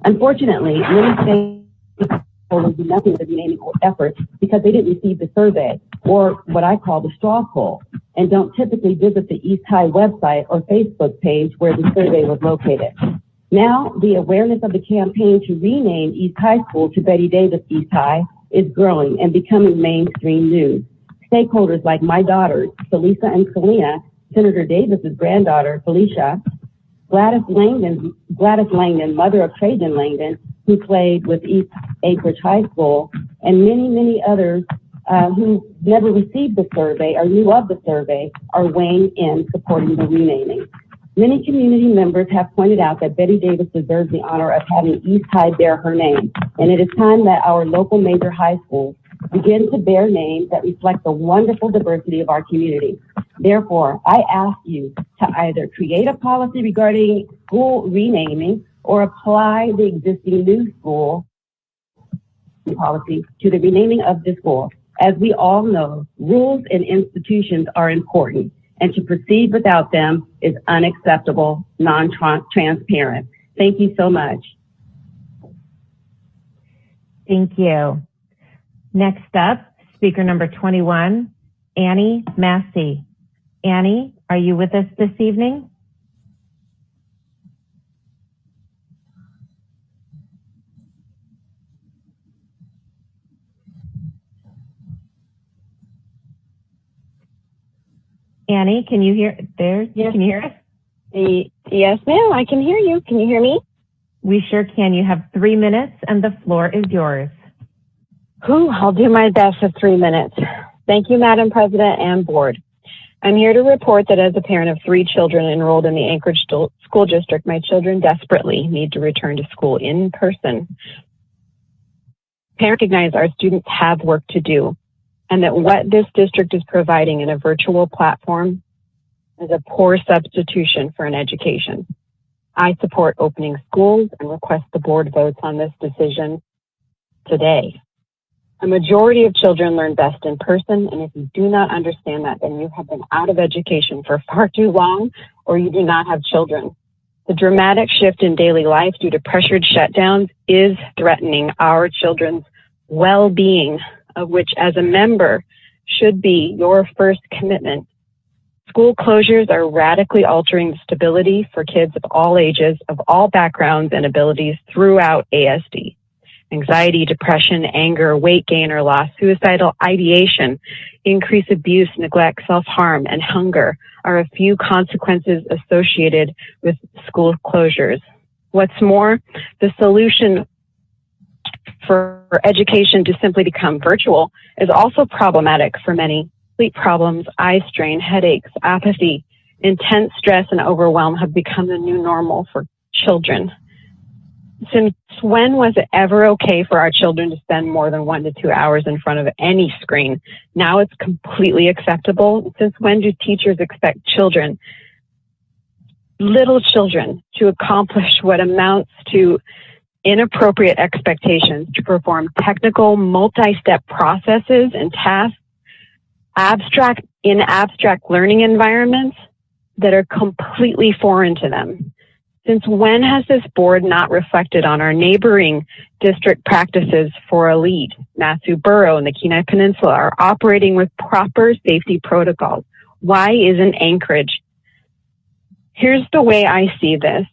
Unfortunately, many states will do nothing with the renaming efforts because they didn't receive the survey. or what I call the straw poll, and don't typically visit the East High website or Facebook page where the survey was located. Now, the awareness of the campaign to rename East High School to Betty Davis East High is growing and becoming mainstream news. Stakeholders like my daughters, Felisa and Selena, Senator Davis's granddaughter, Felicia, Gladys Langdon, mother of Trajan Langdon, who played with East Anchorage High School, and many, many others who never received the survey or knew of the survey are weighing in supporting the renaming. Many community members have pointed out that Betty Davis deserves the honor of having East High bear her name, and it is time that our local major high schools begin to bear names that reflect the wonderful diversity of our community. Therefore, I ask you to either create a policy regarding school renaming or apply the existing new school policy to the renaming of the school. As we all know, rules and institutions are important, and to proceed without them is unacceptable, non-transparent. Thank you so much. Thank you. Next up, speaker number 21, Annie Massey. Annie, are you with us this evening? Annie, can you hear there? Yes. Can you hear us? Yes, ma'am. I can hear you. Can you hear me? We sure can. You have 3 minutes and the floor is yours. I'll do my best for 3 minutes. Thank you, Madam President and Board. I'm here to report that as a parent of 3 children enrolled in the Anchorage School District, my children desperately need to return to school in person. Parents recognize our students have work to do, and that what this district is providing in a virtual platform is a poor substitution for an education. I support opening schools and request the board votes on this decision today. A majority of children learn best in person, and if you do not understand that, then you have been out of education for far too long, or you do not have children. The dramatic shift in daily life due to pressured shutdowns is threatening our children's well-being, of which as a member should be your first commitment. School closures are radically altering the stability for kids of all ages, of all backgrounds and abilities throughout ASD. Anxiety, depression, anger, weight gain or loss, suicidal ideation, increased abuse, neglect, self-harm, and hunger are a few consequences associated with school closures. What's more, the solution for education to simply become virtual is also problematic for many. Sleep problems, eye strain, headaches, apathy, intense stress, and overwhelm have become the new normal for children. Since when was it ever okay for our children to spend more than 1 to 2 hours in front of any screen? Now it's completely acceptable. Since when do teachers expect children, little children, to accomplish what amounts to inappropriate expectations to perform technical multi-step processes and tasks in abstract learning environments that are completely foreign to them? Since when has this board not reflected on our neighboring district practices for a lead? Matthew Borough and the Kenai Peninsula are operating with proper safety protocols. Why isn't Anchorage? Here's the way I see this.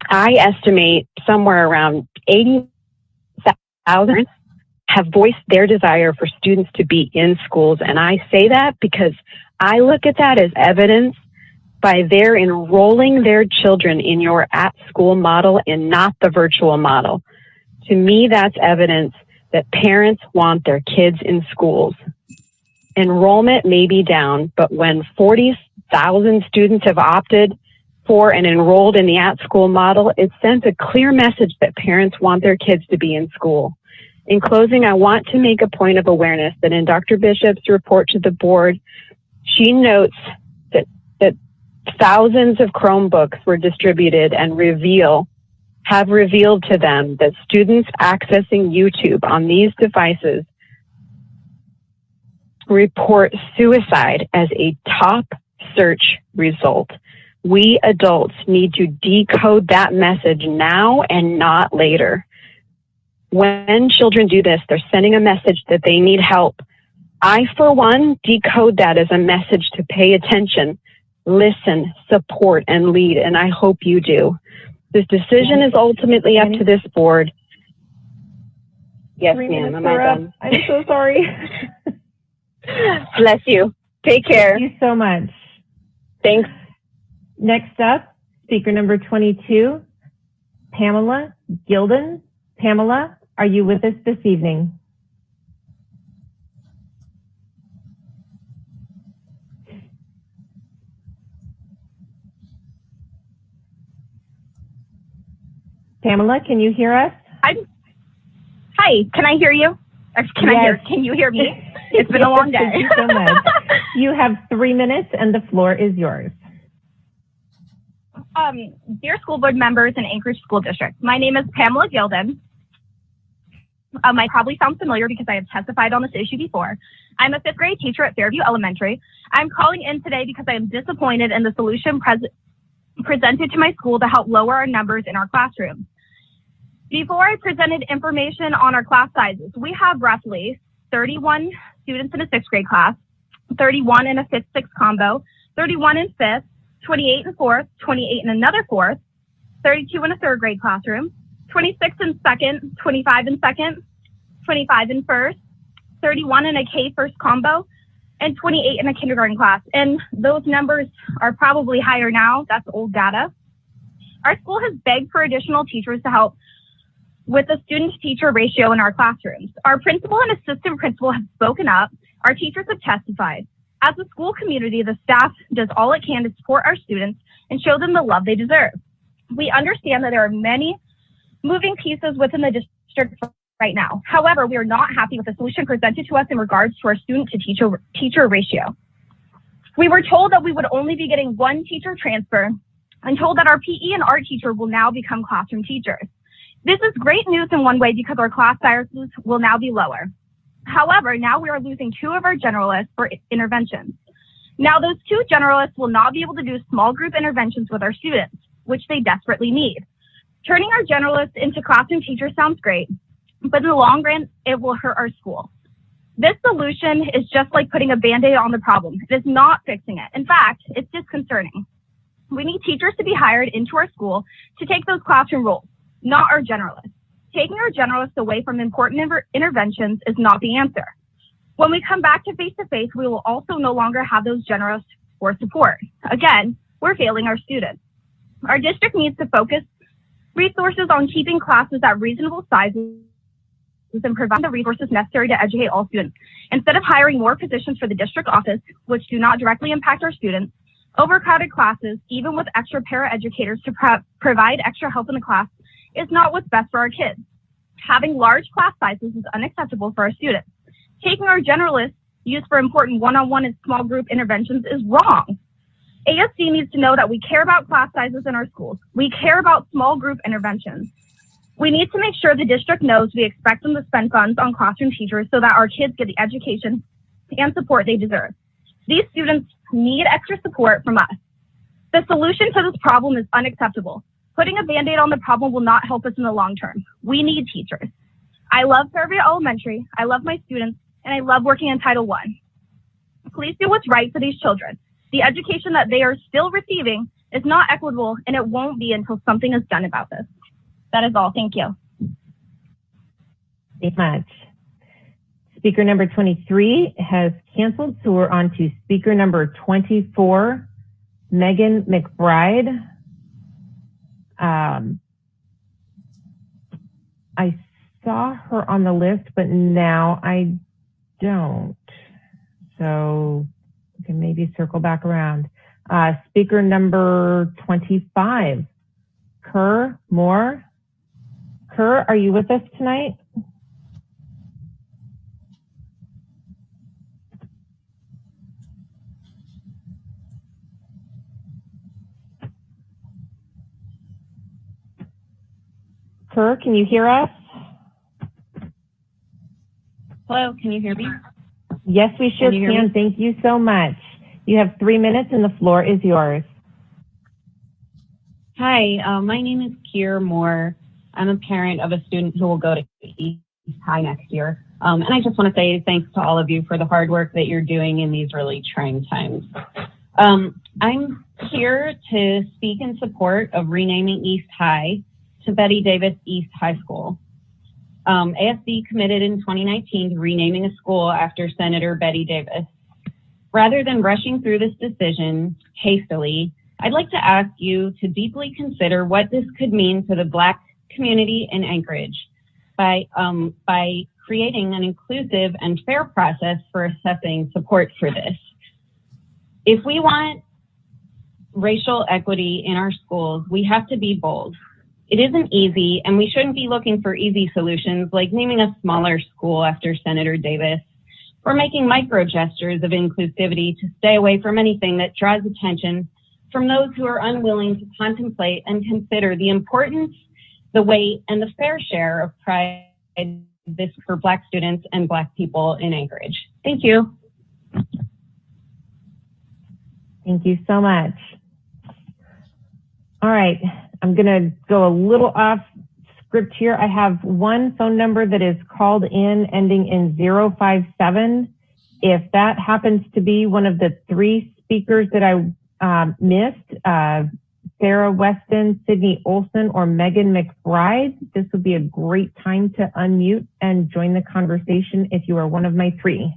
I estimate somewhere around 80,000 have voiced their desire for students to be in schools. And I say that because I look at that as evidence by their enrolling their children in your at-school model and not the virtual model. To me, that's evidence that parents want their kids in schools. Enrollment may be down, but when 40,000 students have opted for and enrolled in the at-school model, it sends a clear message that parents want their kids to be in school. In closing, I want to make a point of awareness that in Dr. Bishop's report to the board, she notes that thousands of Chromebooks were distributed and have revealed to them that students accessing YouTube on these devices report suicide as a top search result. We adults need to decode that message now and not later. When children do this, they're sending a message that they need help I, for one, decode that as a message to pay attention, listen, support, and lead, and I hope you do. This decision is ultimately up to this board. Yes, ma'am. Am I done? I'm so sorry. Bless you. Take care. Thank you so much. Thanks. Next up, speaker number 22, Pamela Gilden. Pamela, are you with us this evening? Pamela, can you hear us? Hi, can I hear you? Or can you hear me? It's been a long day. Thank you so much. You have 3 minutes and the floor is yours. Dear school board members in Anchorage School District, my name is Pamela Gilden. I probably sound familiar because I have testified on this issue before. I'm a 5th grade teacher at Fairview Elementary. I'm calling in today because I am disappointed in the solution presented to my school to help lower our numbers in our classrooms. Before I presented information on our class sizes, we have roughly 31 students in a 6th grade class, 31 in a 5th, 6th combo, 31 in 5th, 28 in 4th, 28 in another 4th, 32 in a 3rd grade classroom, 26 in 2nd, 25 in 2nd, 25 in 1st, 31 in a K 1st combo, and 28 in a kindergarten class. And those numbers are probably higher now. That's old data. Our school has begged for additional teachers to help with the student-to-teacher ratio in our classrooms. Our principal and assistant principal have spoken up. Our teachers have testified. As a school community, the staff does all it can to support our students and show them the love they deserve. We understand that there are many moving pieces within the district right now. However, we are not happy with the solution presented to us in regards to our student-to-teacher ratio. We were told that we would only be getting 1 teacher transfer and told that our PE and art teacher will now become classroom teachers. This is great news in one way because our class sizes will now be lower. However, now we are losing 2 of our generalists for interventions. Now those 2 generalists will not be able to do small group interventions with our students, which they desperately need. Turning our generalists into classroom teachers sounds great, but in the long run, it will hurt our school. This solution is just like putting a Band-Aid on the problem. It is not fixing it. In fact, it's disconcerting. We need teachers to be hired into our school to take those classroom roles, not our generalists. Taking our generalists away from important interventions is not the answer. When we come back to face-to-face, we will also no longer have those generalists for support. Again, we're failing our students. Our district needs to focus resources on keeping classes at reasonable sizes and provide the resources necessary to educate all students. Instead of hiring more positions for the district office, which do not directly impact our students, overcrowded classes, even with extra paraeducators to provide extra help in the class, is not what's best for our kids. Having large class sizes is unacceptable for our students. Taking our generalists used for important one-on-one and small group interventions is wrong. ASD needs to know that we care about class sizes in our schools. We care about small group interventions. We need to make sure the district knows we expect them to spend funds on classroom teachers so that our kids get the education and support they deserve. These students need extra support from us. The solution to this problem is unacceptable. Putting a Band-Aid on the problem will not help us in the long term. We need teachers. I love Fairview Elementary, I love my students, and I love working in Title I. Please do what's right for these children. The education that they are still receiving is not equitable, and it won't be until something is done about this. That is all. Thank you. Thank you much. Speaker number 23 has canceled, so we're on to speaker number 24, Megan McBride. I saw her on the list, but now I don't. So we can maybe circle back around. Speaker number 25, Kerr Moore. Kerr, are you with us tonight? Kerr, can you hear us? Hello, can you hear me? Yes, we sure can. Thank you so much. You have 3 minutes and the floor is yours. Hi, my name is Keir Moore. I'm a parent of a student who will go to East High next year. And I just want to say thanks to all of you for the hard work that you're doing in these really trying times. I'm here to speak in support of renaming East High to Betty Davis East High School. ASD committed in 2019 to renaming a school after Senator Betty Davis. Rather than rushing through this decision hastily, I'd like to ask you to deeply consider what this could mean to the Black community in Anchorage by creating an inclusive and fair process for assessing support for this. If we want racial equity in our schools, we have to be bold. It isn't easy, and we shouldn't be looking for easy solutions like naming a smaller school after Senator Davis or making micro gestures of inclusivity to stay away from anything that draws attention from those who are unwilling to contemplate and consider the importance, the weight, and the fair share of pride this for Black students and Black people in Anchorage. Thank you. Thank you so much. All right, I'm gonna go a little off script here. I have one phone number that is called in ending in 057. If that happens to be one of the three speakers that I missed, Sarah Weston, Sydney Olson, or Megan McBride, this would be a great time to unmute and join the conversation if you are one of my three.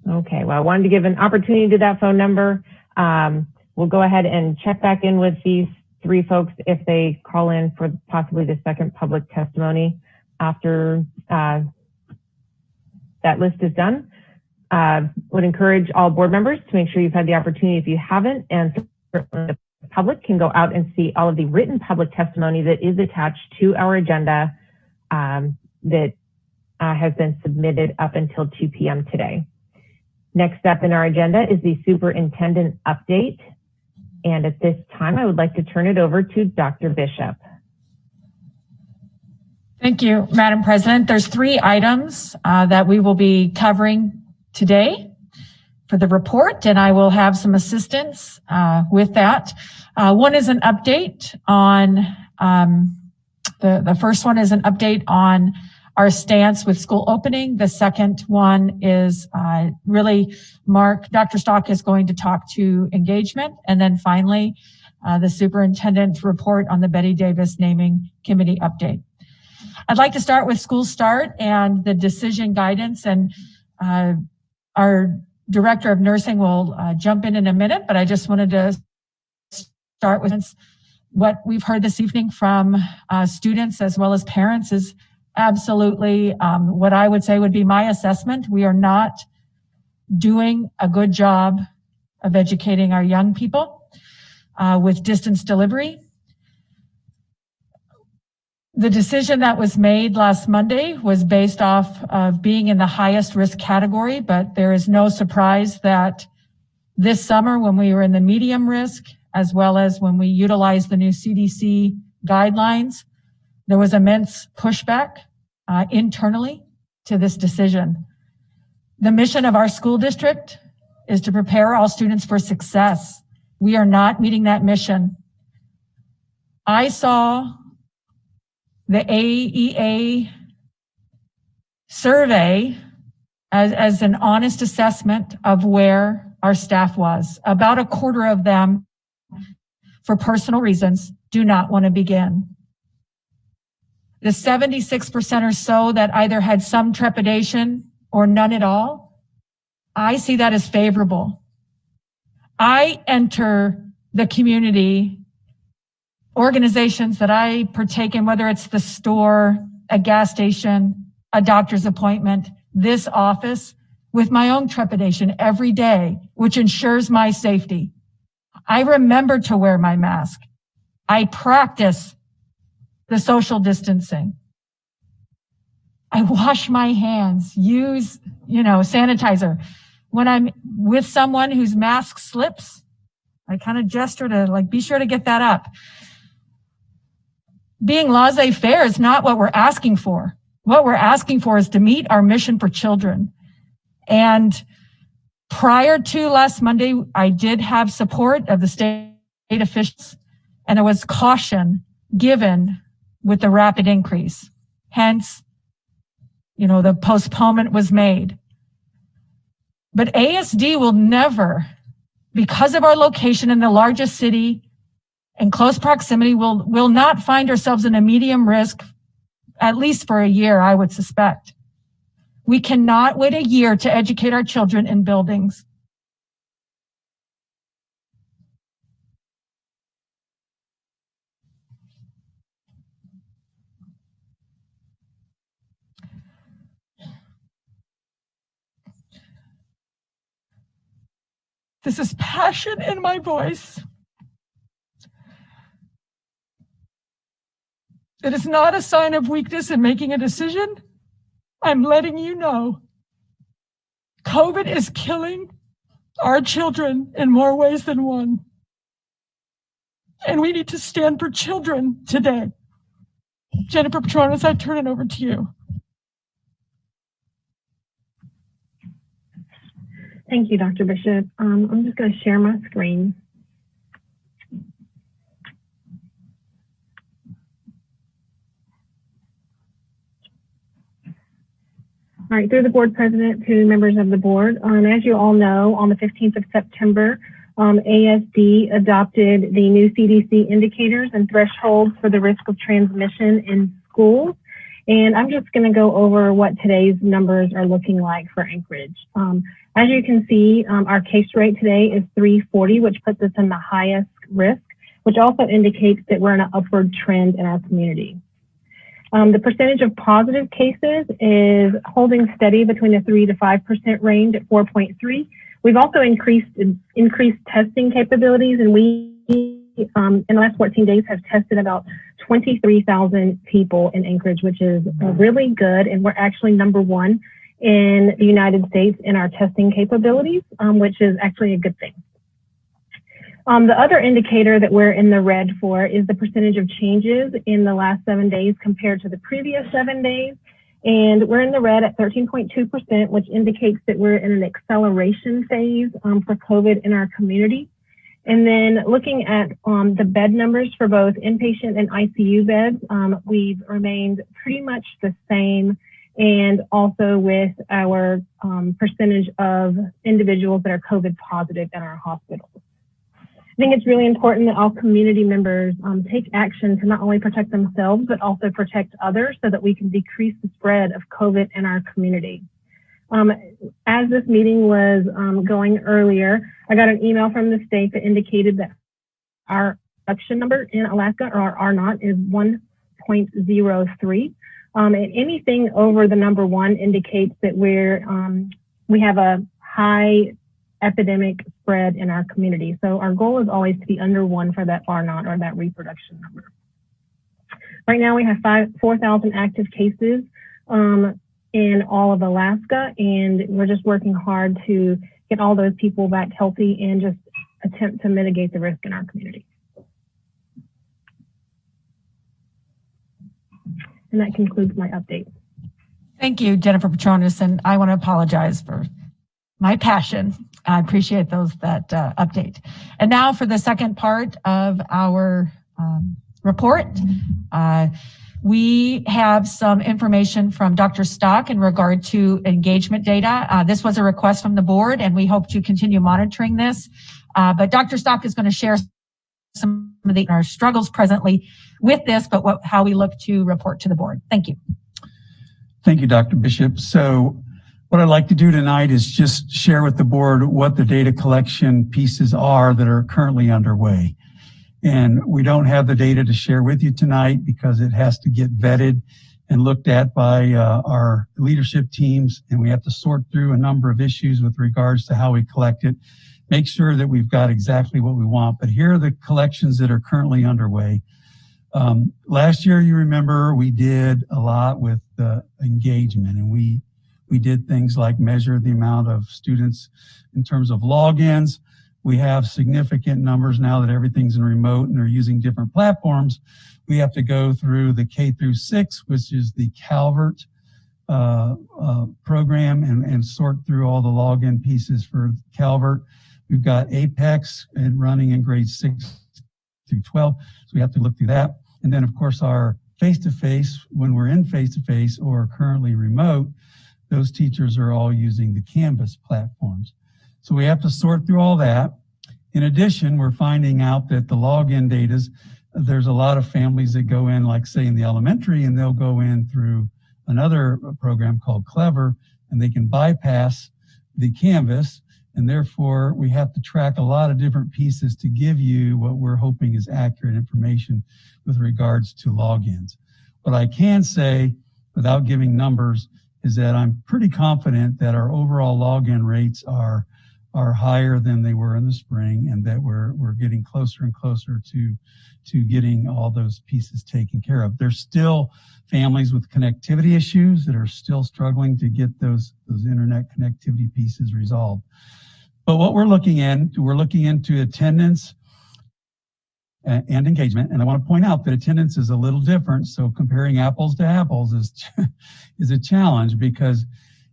Okay, well, I wanted to give an opportunity to that phone number. We'll go ahead and check back in with these three folks if they call in for possibly the second public testimony after that list is done. Would encourage all board members to make sure you've had the opportunity if you haven't, and certainly the public can go out and see all of the written public testimony that is attached to our agenda that has been submitted up until 2 p.m. today. Next up in our agenda is the superintendent update. And at this time, I would like to turn it over to Dr. Bishop. Thank you, Madam President. There's three items that we will be covering today for the report, and I will have some assistance with that. One is an update on, the first one is an update on our stance with school opening. The second one is really Dr. Stock is going to talk to engagement. And then finally, the superintendent's report on the Betty Davis naming committee update. I'd like to start with school start and the decision guidance, and our director of nursing will jump in a minute, but I just wanted to start with what we've heard this evening from students as well as parents is absolutely what I would say would be my assessment. We are not doing a good job of educating our young people with distance delivery. The decision that was made last Monday was based off of being in the highest risk category, but there is no surprise that this summer when we were in the medium risk, as well as when we utilized the new CDC guidelines, there was immense pushback internally to this decision. The mission of our school district is to prepare all students for success. We are not meeting that mission. I saw the AEA survey as an honest assessment of where our staff was. About a quarter of them, for personal reasons, do not want to begin. The 76% or so that either had some trepidation or none at all, I see that as favorable. I enter the community organizations that I partake in, whether it's the store, a gas station, a doctor's appointment, this office, with my own trepidation every day, which ensures my safety. I remember to wear my mask. I practice the social distancing. I wash my hands, use, sanitizer. When I'm with someone whose mask slips, I kind of gesture to be sure to get that up. Being laissez-faire is not what we're asking for. What we're asking for is to meet our mission for children. And prior to last Monday, I did have support of the state officials and there was caution given with the rapid increase. Hence, the postponement was made. But ASD will never, because of our location in the largest city and close proximity, will not find ourselves in a medium risk, at least for a year, I would suspect. We cannot wait a year to educate our children in buildings. This is passion in my voice. It is not a sign of weakness in making a decision. I'm letting you know. COVID is killing our children in more ways than one. And we need to stand for children today. Jennifer Petronis, I turn it over to you. Thank you, Dr. Bishop. I'm just going to share my screen. All right, through the board president to members of the board. As you all know, on the 15th of September, ASD adopted the new CDC indicators and thresholds for the risk of transmission in schools. And I'm just going to go over what today's numbers are looking like for Anchorage. As you can see, our case rate today is 340, which puts us in the highest risk, which also indicates that we're in an upward trend in our community. The percentage of positive cases is holding steady between the 3 to 5% range at 4.3. We've also increased testing capabilities, and we, in the last 14 days, have tested about 23,000 people in Anchorage, which is really good. And we're actually number one in the United States in our testing capabilities, which is actually a good thing. The other indicator that we're in the red for is the percentage of changes in the last 7 days compared to the previous 7 days. And we're in the red at 13.2%, which indicates that we're in an acceleration phase for COVID in our community. And then looking at the bed numbers for both inpatient and ICU beds, we've remained pretty much the same, and also with our percentage of individuals that are COVID positive in our hospitals. I think it's really important that all community members take action to not only protect themselves, but also protect others so that we can decrease the spread of COVID in our community. As this meeting was going earlier, I got an email from the state that indicated that our production number in Alaska, or our R0, is 1.03. And anything over the number 1 indicates that we have a high epidemic spread in our community. So our goal is always to be under 1 for that R0, or that reproduction number. Right now we have 4,000 active cases in all of Alaska, and we're just working hard to get all those people back healthy and just attempt to mitigate the risk in our community. And that concludes my update. Thank you, Jennifer Petronis, and I want to apologize for my passion. I appreciate that update. And now for the second part of our report. We have some information from Dr. Stock in regard to engagement data. This was a request from the board, and we hope to continue monitoring this. But Dr. Stock is going to share some of our struggles presently with this, but how we look to report to the board. Thank you. Thank you, Dr. Bishop. So what I'd like to do tonight is just share with the board what the data collection pieces are that are currently underway. And we don't have the data to share with you tonight because it has to get vetted and looked at by our leadership teams, and we have to sort through a number of issues with regards to how we collect it, make sure that we've got exactly what we want. But here are the collections that are currently underway. Last year, you remember, we did a lot with engagement, and we did things like measure the amount of students in terms of logins. We have significant numbers now that everything's in remote and they're using different platforms. We have to go through the K through 6, which is the Calvert program, and sort through all the login pieces for Calvert. We've got Apex and running in grades 6 through 12. So we have to look through that. And then of course our face-to-face, when we're in face-to-face or currently remote, those teachers are all using the Canvas platforms. So we have to sort through all that. In addition, we're finding out that the login data, there's a lot of families that go in, like say in the elementary, and they'll go in through another program called Clever, and they can bypass the Canvas, and therefore we have to track a lot of different pieces to give you what we're hoping is accurate information with regards to logins. What I can say, without giving numbers, is that I'm pretty confident that our overall login rates are higher than they were in the spring, and that we're getting closer and closer to getting all those pieces taken care of. There's still families with connectivity issues that are still struggling to get those internet connectivity pieces resolved. But what we're looking into attendance and engagement. And I want to point out that attendance is a little different. So comparing apples to apples is a challenge, because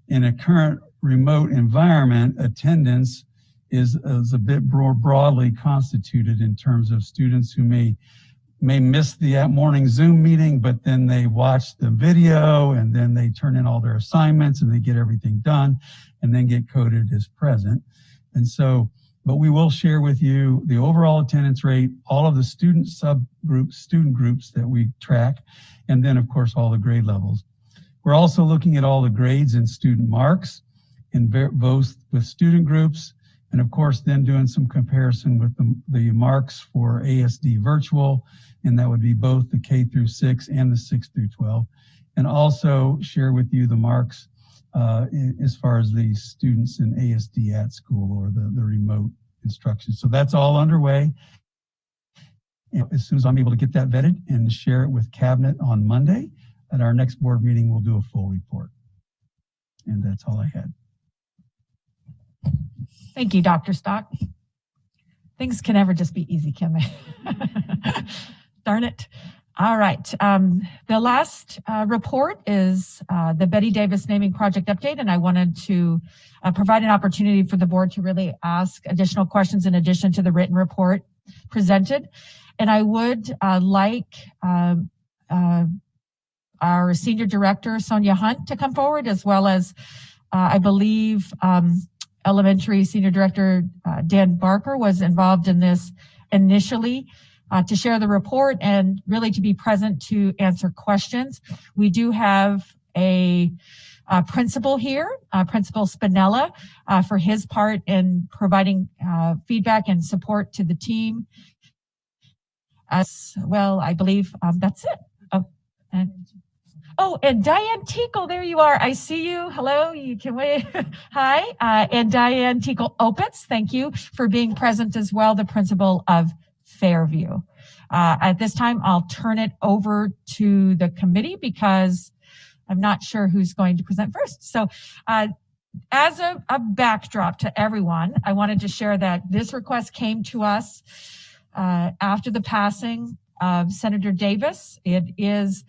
in a current remote environment, attendance is a bit more broadly constituted in terms of students who may miss the morning Zoom meeting, but then they watch the video and then they turn in all their assignments and they get everything done and then get coded as present. And so, but we will share with you the overall attendance rate, all of the student groups that we track, and then of course all the grade levels. We're also looking at all the grades and student marks in both with student groups, and of course then doing some comparison with the marks for ASD virtual, and that would be both the K through 6 and the 6 through 12, and also share with you the marks as far as the students in ASD at school or the remote instruction. So that's all underway. And as soon as I'm able to get that vetted and share it with Cabinet on Monday, at our next board meeting, we'll do a full report. And that's all I had. Thank you, Dr. Stock. Things can never just be easy, can they? Darn it. All right. The last report is the Betty Davis Naming Project update, and I wanted to provide an opportunity for the board to really ask additional questions in addition to the written report presented. And I would like our Senior Director, Sonia Hunt, to come forward, as well as, I believe, Elementary Senior Director Dan Barker was involved in this initially, to share the report and really to be present to answer questions. We do have a principal here, Principal Spinella, for his part in providing feedback and support to the team. As well, I believe that's it. And Diane Tinkle, there you are. I see you. Hello, you can wave. Hi, and Diane Tinkle Opitz, thank you for being present as well, the principal of Fairview. At this time, I'll turn it over to the committee because I'm not sure who's going to present first. So as a backdrop to everyone, I wanted to share that this request came to us after the passing of Senator Davis. It is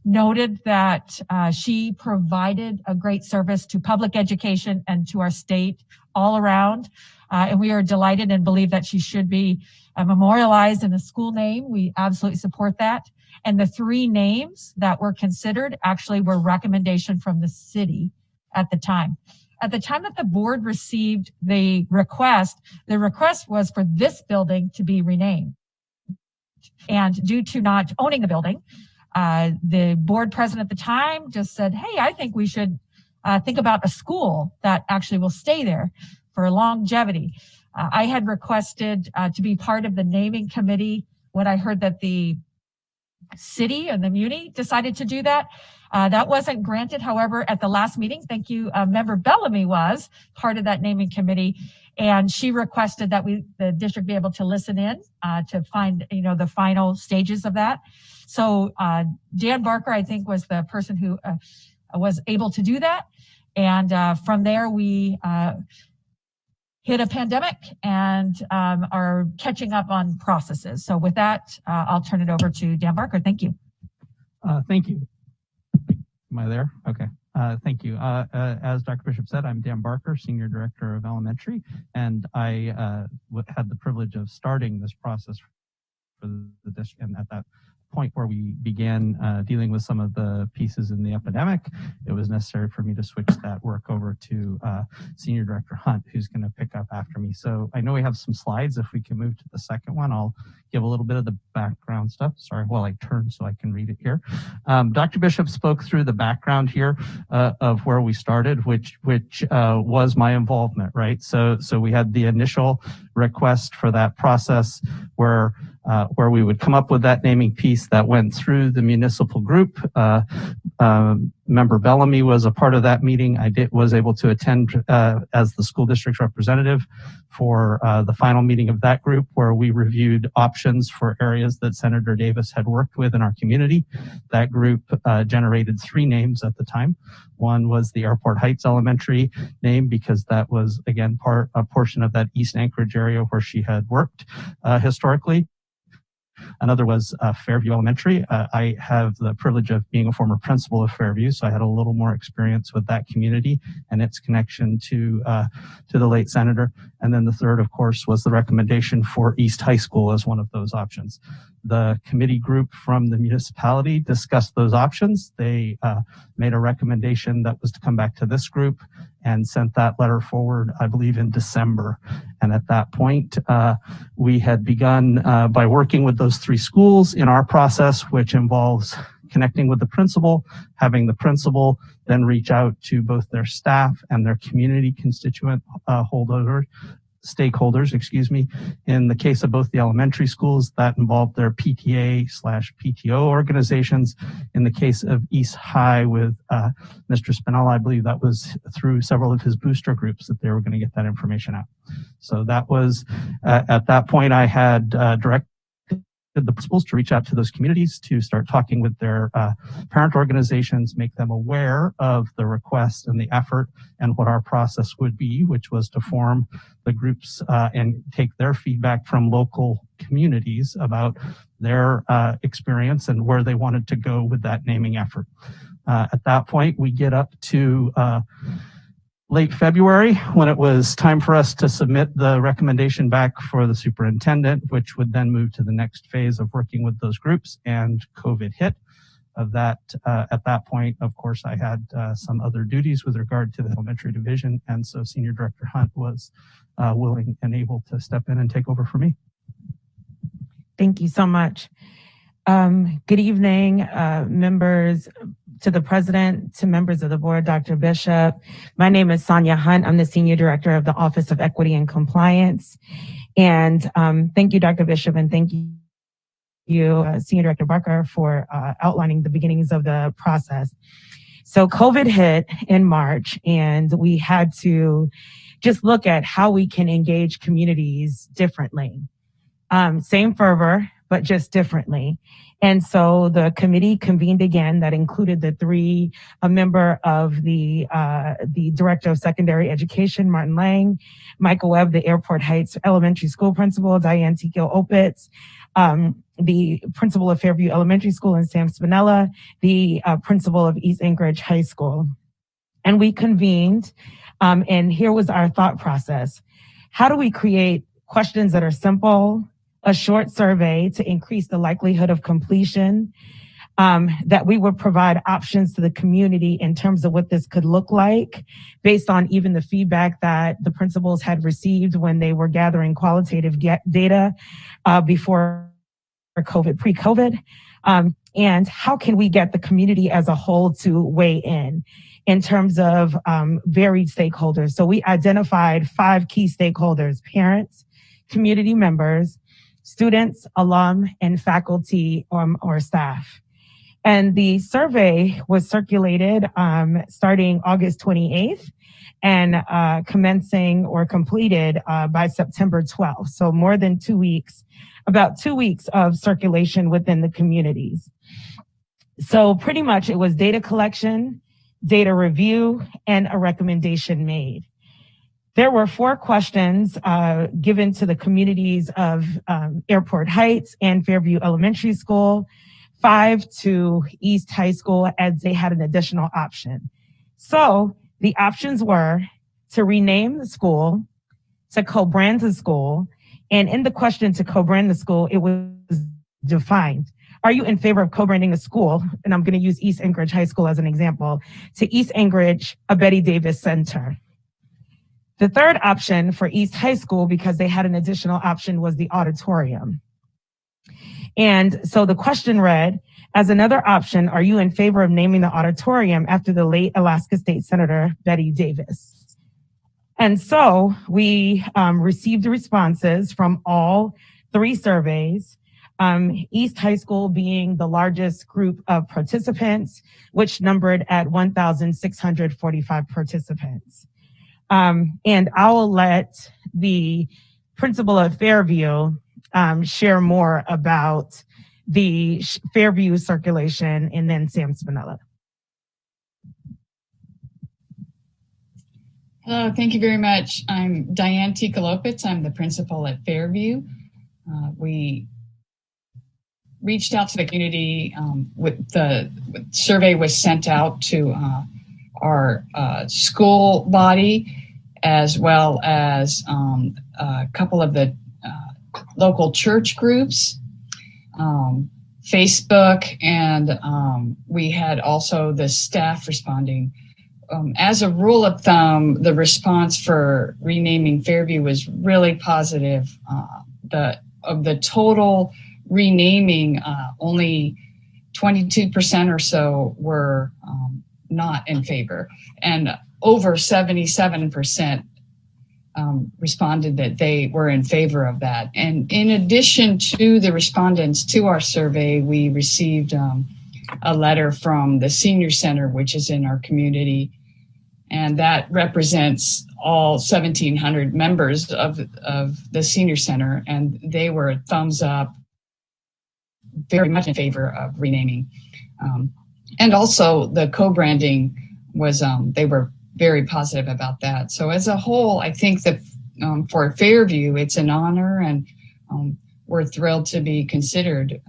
noted that she provided a great service to public education and to our state all around. And we are delighted and believe that she should be memorialized in a school name. We absolutely support that. And the 3 names that were considered actually were recommendation from the city at the time. At the time that the board received the request was for this building to be renamed. And due to not owning the building, the board president at the time just said, hey, I think we should think about a school that actually will stay there for longevity. I had requested to be part of the naming committee when I heard that the city and the muni decided to do that. That wasn't granted. However, at the last meeting, thank you, Member Bellamy was part of that naming committee, and she requested that the district be able to listen in to find, the final stages of that. So Dan Barker, I think, was the person who was able to do that. And from there, we hit a pandemic and are catching up on processes. So with that, I'll turn it over to Dan Barker. Thank you. Thank you. Am I there? Okay. Thank you. As Dr. Bishop said, I'm Dan Barker, Senior Director of Elementary, and I had the privilege of starting this process for the district. And at that point where we began dealing with some of the pieces in the epidemic, it was necessary for me to switch that work over to Senior Director Hunt, who's going to pick up after me. So I know we have some slides. If we can move to the second one, I'll give a little bit of the background stuff. Sorry, while I turn so I can read it here. Dr. Bishop spoke through the background here of where we started, which was my involvement, right? So we had the initial request for that process where we would come up with that naming piece that went through the municipal group. Member Bellamy was a part of that meeting. I was able to attend as the school district representative for the final meeting of that group, where we reviewed options for areas that Senator Davis had worked with in our community. That group generated 3 names at the time. One was the Airport Heights Elementary name, because that was, again, a portion of that East Anchorage area where she had worked historically. Another was Fairview Elementary. I have the privilege of being a former principal of Fairview, so I had a little more experience with that community and its connection to the late senator. And then the third, of course, was the recommendation for East High School as one of those options. The committee group from the municipality discussed those options. They made a recommendation that was to come back to this group and sent that letter forward, I believe, in December. And at that point, we had begun by working with those 3 schools in our process, which involves connecting with the principal, having the principal then reach out to both their staff and their community constituent stakeholders, excuse me. In the case of both the elementary schools, that involved their PTA/PTO organizations. In the case of East High with Mr. Spinella, I believe that was through several of his booster groups that they were going to get that information out. So that was, at that point, I had directed the principals to reach out to those communities to start talking with their parent organizations, make them aware of the request and the effort and what our process would be, which was to form the groups and take their feedback from local communities about their experience and where they wanted to go with that naming effort. At that point, we get up to late February, when it was time for us to submit the recommendation back for the superintendent, which would then move to the next phase of working with those groups, and COVID hit. At that point, of course, I had some other duties with regard to the elementary division, and so Senior Director Hunt was willing and able to step in and take over for me. Thank you so much. Good evening, members, to the president, to members of the board, Dr. Bishop. My name is Sonia Hunt. I'm the Senior Director of the Office of Equity and Compliance. And thank you, Dr. Bishop, and thank you, Senior Director Barker, for outlining the beginnings of the process. So COVID hit in March, and we had to just look at how we can engage communities differently. Same fervor, but just differently. And so the committee convened again that included a member of the Director of Secondary Education, Martin Lang, Michael Webb, the Airport Heights Elementary School Principal, Diane Tekiel-Opitz, the Principal of Fairview Elementary School, and Sam Spinella, the Principal of East Anchorage High School. And we convened, and here was our thought process. How do we create questions that are simple, a short survey to increase the likelihood of completion, that we would provide options to the community in terms of what this could look like based on even the feedback that the principals had received when they were gathering qualitative data before COVID, pre-COVID, and how can we get the community as a whole to weigh in terms of varied stakeholders. So we identified 5 key stakeholders: parents, community members, students, alum, and faculty or staff. And the survey was circulated starting August 28th and commencing or completed by September 12th. So more than 2 weeks, about 2 weeks of circulation within the communities. So pretty much it was data collection, data review, and a recommendation made. There were 4 questions given to the communities of Airport Heights and Fairview Elementary School, 5 to East High School, as they had an additional option. So the options were to rename the school, to co-brand the school, and in the question to co-brand the school, it was defined. Are you in favor of co-branding a school? And I'm going to use East Anchorage High School as an example, to East Anchorage, a Betty Davis Center. The third option for East High School, because they had an additional option, was the auditorium. And so the question read, as another option, are you in favor of naming the auditorium after the late Alaska State Senator Betty Davis? And so we received responses from all three surveys, East High School being the largest group of participants, which numbered at 1,645 participants. And I'll let the principal of Fairview share more about the Fairview circulation, and then Sam Spinella. Hello, thank you very much. I'm Diane Tika-Lopez. I'm the principal at Fairview. We reached out to the community. The survey was sent out to our school body, as well as a couple of the local church groups, Facebook, and we had also the staff responding. As a rule of thumb, the response for renaming Fairview was really positive. Of the total renaming, only 22% or so were not in favor, and over 77% responded that they were in favor of that. And in addition to the respondents to our survey, we received a letter from the Senior Center, which is in our community, and that represents all 1,700 members of the Senior Center, and they were thumbs up, very much in favor of renaming. And also the co-branding was, they were very positive about that. So as a whole, I think that for Fairview, it's an honor, and we're thrilled to be considered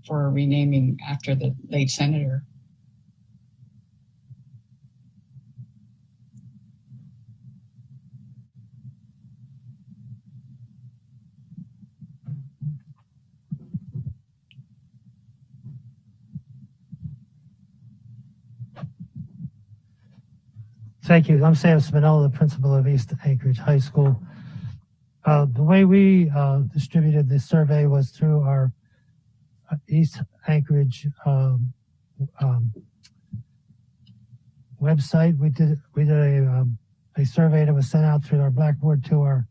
for renaming after the late senator. Thank you. I'm Sam Spinella, the principal of East Anchorage High School. The way we distributed this survey was through our East Anchorage website. We did a survey that was sent out through our Blackboard to our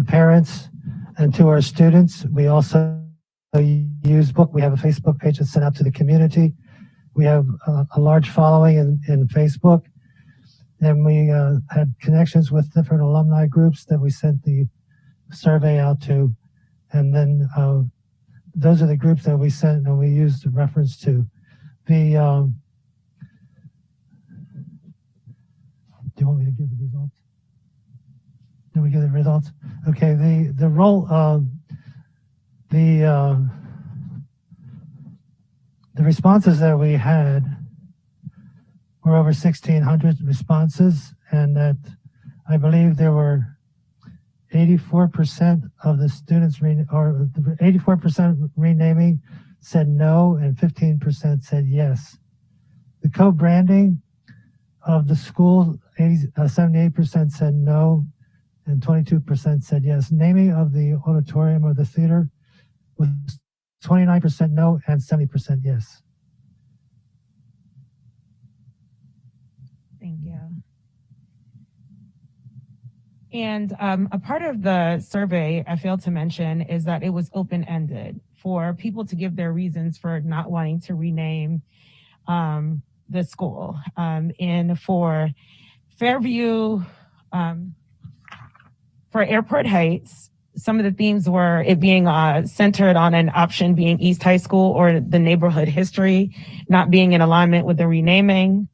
parents and to our students. We also use book. We have a Facebook page that's sent out to the community. We have a large following in Facebook. And we had connections with different alumni groups that we sent the survey out to. And then those are the groups that we sent and we used a reference to. Do you want me to give the results? Did we give the results? Okay, the role of the responses that we had were over 1,600 responses, and that I believe there were 84% of the students, 84% renaming said no, and 15% said yes. The co-branding of the school, 78% said no, and 22% said yes. Naming of the auditorium or the theater was 29% no and 70% yes. Thank you. And a part of the survey I failed to mention is that it was open-ended for people to give their reasons for not wanting to rename the school. And for Fairview, for Airport Heights, some of the themes were it being centered on an option being East High School or the neighborhood history not being in alignment with the renaming.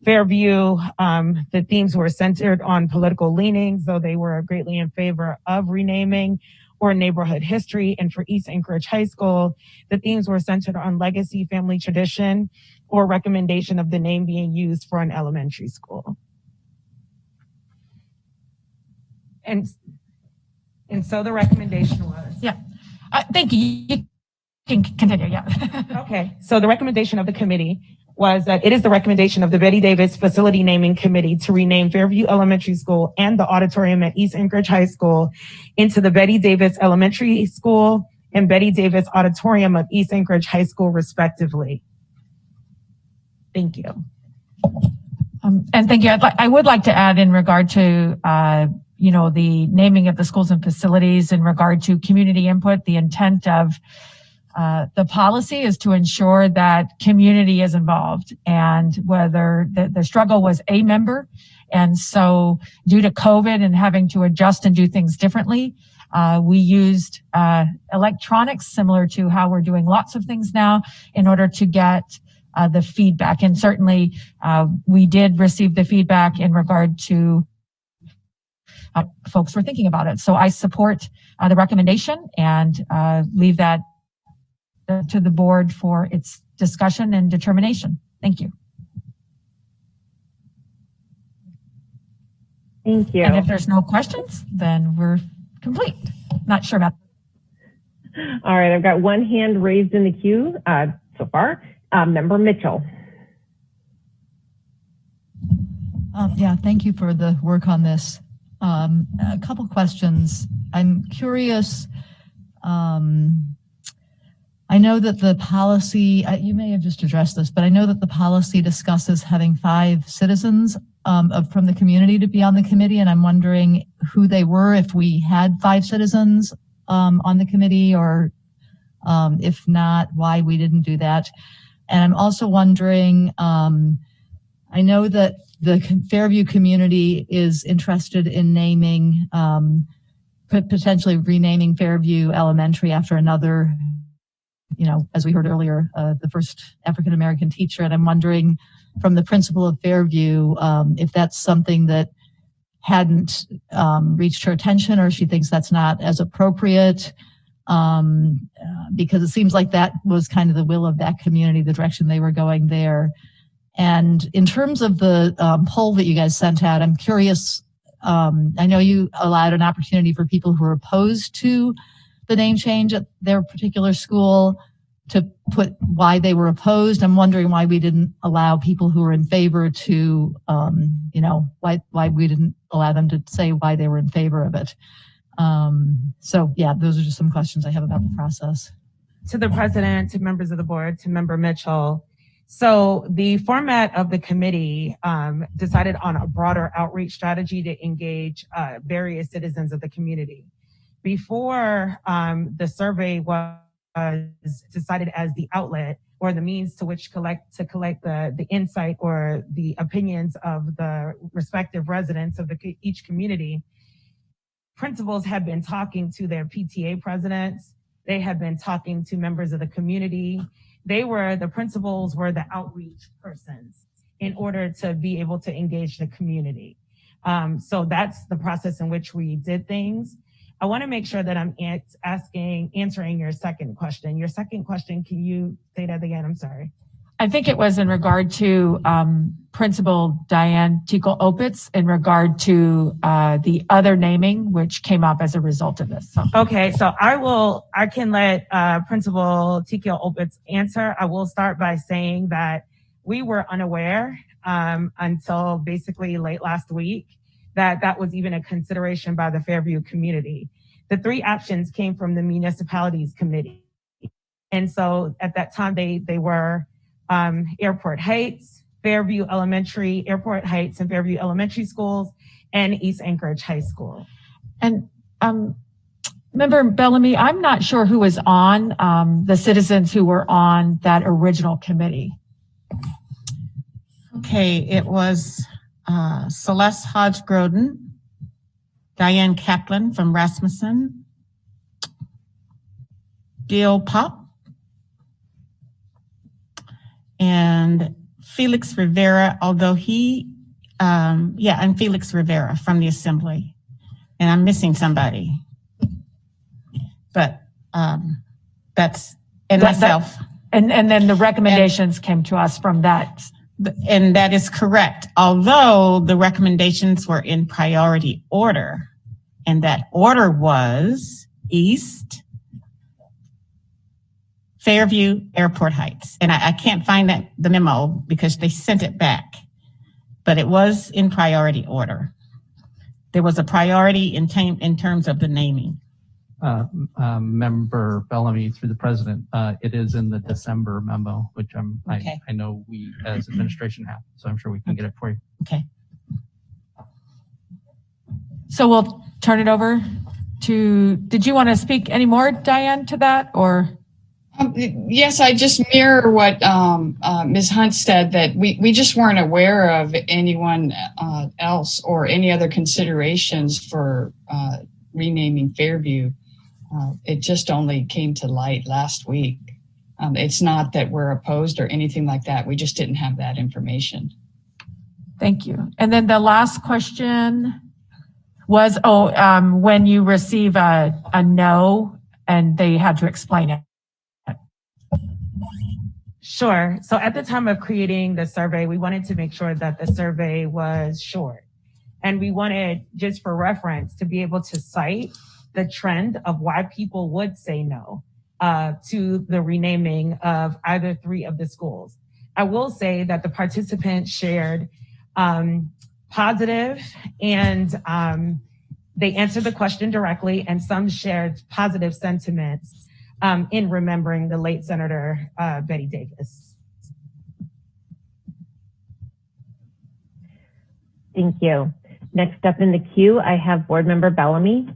Fairview, the themes were centered on political leanings, though they were greatly in favor of renaming or neighborhood history. And for East Anchorage High School, the themes were centered on legacy, family tradition, or recommendation of the name being used for an elementary school. And so the recommendation was. Yeah, thank you. can continue, yeah. Okay, so the recommendation of the committee was that it is the recommendation of the Betty Davis Facility Naming Committee to rename Fairview Elementary School and the auditorium at East Anchorage High School into the Betty Davis Elementary School and Betty Davis Auditorium of East Anchorage High School, respectively. Thank you. And thank you. I would like to add in regard to, the naming of the schools and facilities in regard to community input. The intent of the policy is to ensure that community is involved, and whether the struggle was a member. And so due to COVID and having to adjust and do things differently, we used electronics similar to how we're doing lots of things now in order to get the feedback. And certainly we did receive the feedback in regard to folks were thinking about it. So I support the recommendation and leave that to the board for its discussion and determination. Thank you. Thank you. And if there's no questions, then we're complete. Not sure about. All right, I've got one hand raised in the queue so far. Member Mitchell. Yeah, thank you for the work on this. A couple questions. I'm curious. I know that the policy, you may have just addressed this, but I know that the policy discusses having 5 citizens from the community to be on the committee, and I'm wondering who they were, if we had 5 citizens on the committee, or if not, why we didn't do that. And I'm also wondering, I know that the Fairview community is interested in naming, potentially renaming Fairview Elementary after another, as we heard earlier, the first African-American teacher. And I'm wondering from the principal of Fairview, if that's something that hadn't reached her attention, or she thinks that's not as appropriate, because it seems like that was kind of the will of that community, the direction they were going there. And in terms of the poll that you guys sent out, I'm curious, I know you allowed an opportunity for people who are opposed to the name change at their particular school to put why they were opposed. I'm wondering why we didn't allow people who were in favor to, why we didn't allow them to say why they were in favor of it. So yeah, those are just some questions I have about the process. To the president, to members of the board, to member Mitchell. So the format of the committee decided on a broader outreach strategy to engage various citizens of the community. Before the survey was decided as the outlet or the means to which collect the insight or the opinions of the respective residents of each community, principals had been talking to their PTA presidents. They had been talking to members of the community. The principals were the outreach persons in order to be able to engage the community. So that's the process in which we did things. I want to make sure that I'm answering your second question. Your second question, can you say that again? I'm sorry. I think it was in regard to Principal Diane Tickle-Opitz in regard to the other naming, which came up as a result of this. So. Okay, so I can let Principal Tickle-Opitz answer. I will start by saying that we were unaware until basically late last week that was even a consideration by the Fairview community. The 3 options came from the municipalities committee. And so at that time, they were Airport Heights, Fairview Elementary, Airport Heights and Fairview Elementary Schools, and East Anchorage High School. And Member Bellamy, I'm not sure who was on the citizens who were on that original committee. Okay, it was Celeste Hodge-Groden, Diane Kaplan from Rasmussen, Gail Pop, and Felix Rivera, although and Felix Rivera from the Assembly. And I'm missing somebody. But myself. And then the recommendations came to us from that. And that is correct. Although the recommendations were in priority order, and that order was East, Fairview, Airport Heights. And I can't find the memo because they sent it back, but it was in priority order. There was a priority in terms of the naming. Member Bellamy, through the president, it is in the December memo, which I know we as administration have, so I'm sure we can get it for you. Okay. So we'll turn it over to, did you want to speak any more, Diane, to that, or? Yes, I just mirror what Ms. Hunt said, that we just weren't aware of anyone else or any other considerations for renaming Fairview. It just only came to light last week. It's not that we're opposed or anything like that. We just didn't have that information. Thank you. And then the last question was, when you receive a no and they had to explain it. Sure. So at the time of creating the survey, we wanted to make sure that the survey was short. And we wanted, just for reference, to be able to cite the trend of why people would say no to the renaming of either three of the schools. I will say that the participants shared positive and they answered the question directly, and some shared positive sentiments in remembering the late Senator Betty Davis. Thank you. Next up in the queue, I have Board Member Bellamy.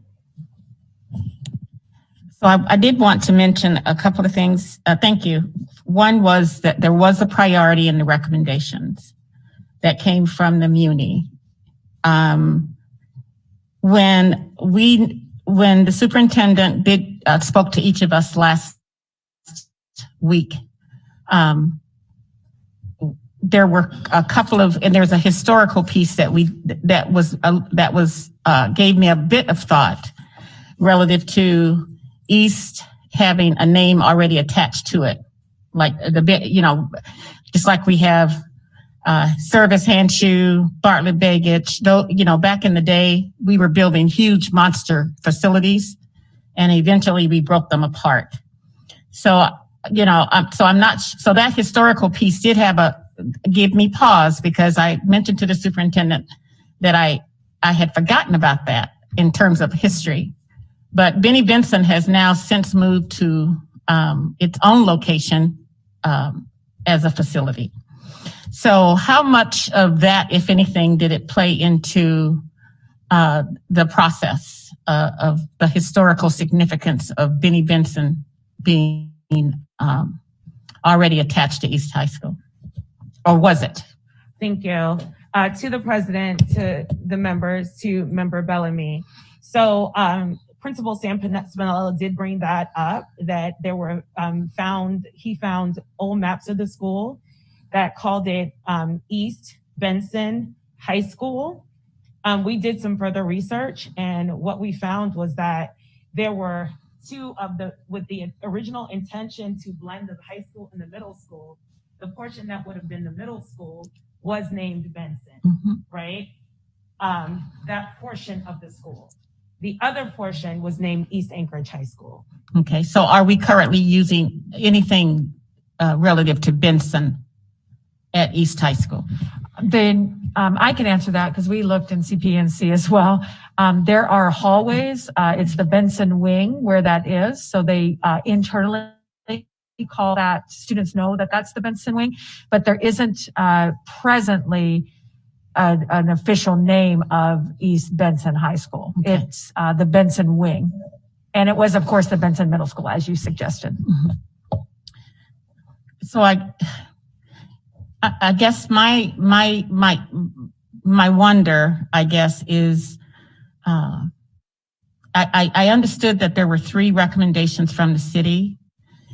So I did want to mention a couple of things. Thank you. One was that there was a priority in the recommendations that came from the Muni. When the superintendent spoke to each of us last week, there were a couple of, and there's a historical piece that gave me a bit of thought relative to East having a name already attached to it, like just like we have Service Handshoe, Bartlett Baggage. Though, back in the day, we were building huge monster facilities, and eventually we broke them apart. So, so that historical piece did give me pause, because I mentioned to the superintendent that I had forgotten about that in terms of history. But Benny Benson has now since moved to its own location as a facility. So how much of that, if anything, did it play into the process of the historical significance of Benny Benson being already attached to East High School? Or was it? Thank you. To the president, to the members, to Member Bellamy. So Principal Sam Spinella did bring that up, that there were he found old maps of the school that called it East Benson High School. We did some further research, and what we found was that there were with the original intention to blend the high school and the middle school, the portion that would have been the middle school was named Benson, right? That portion of the school. The other portion was named East Anchorage High School. Okay, so are we currently using anything relative to Benson at East High School? Then I can answer that, because we looked in CPNC as well. There are hallways. It's the Benson wing where that is. So they internally call that, students know that that's the Benson wing, but there isn't presently an official name of East Benson High School. Okay. It's the Benson wing. And it was, of course, the Benson Middle School, as you suggested. Mm-hmm. So I guess my wonder, I guess, is I understood that there were 3 recommendations from the city,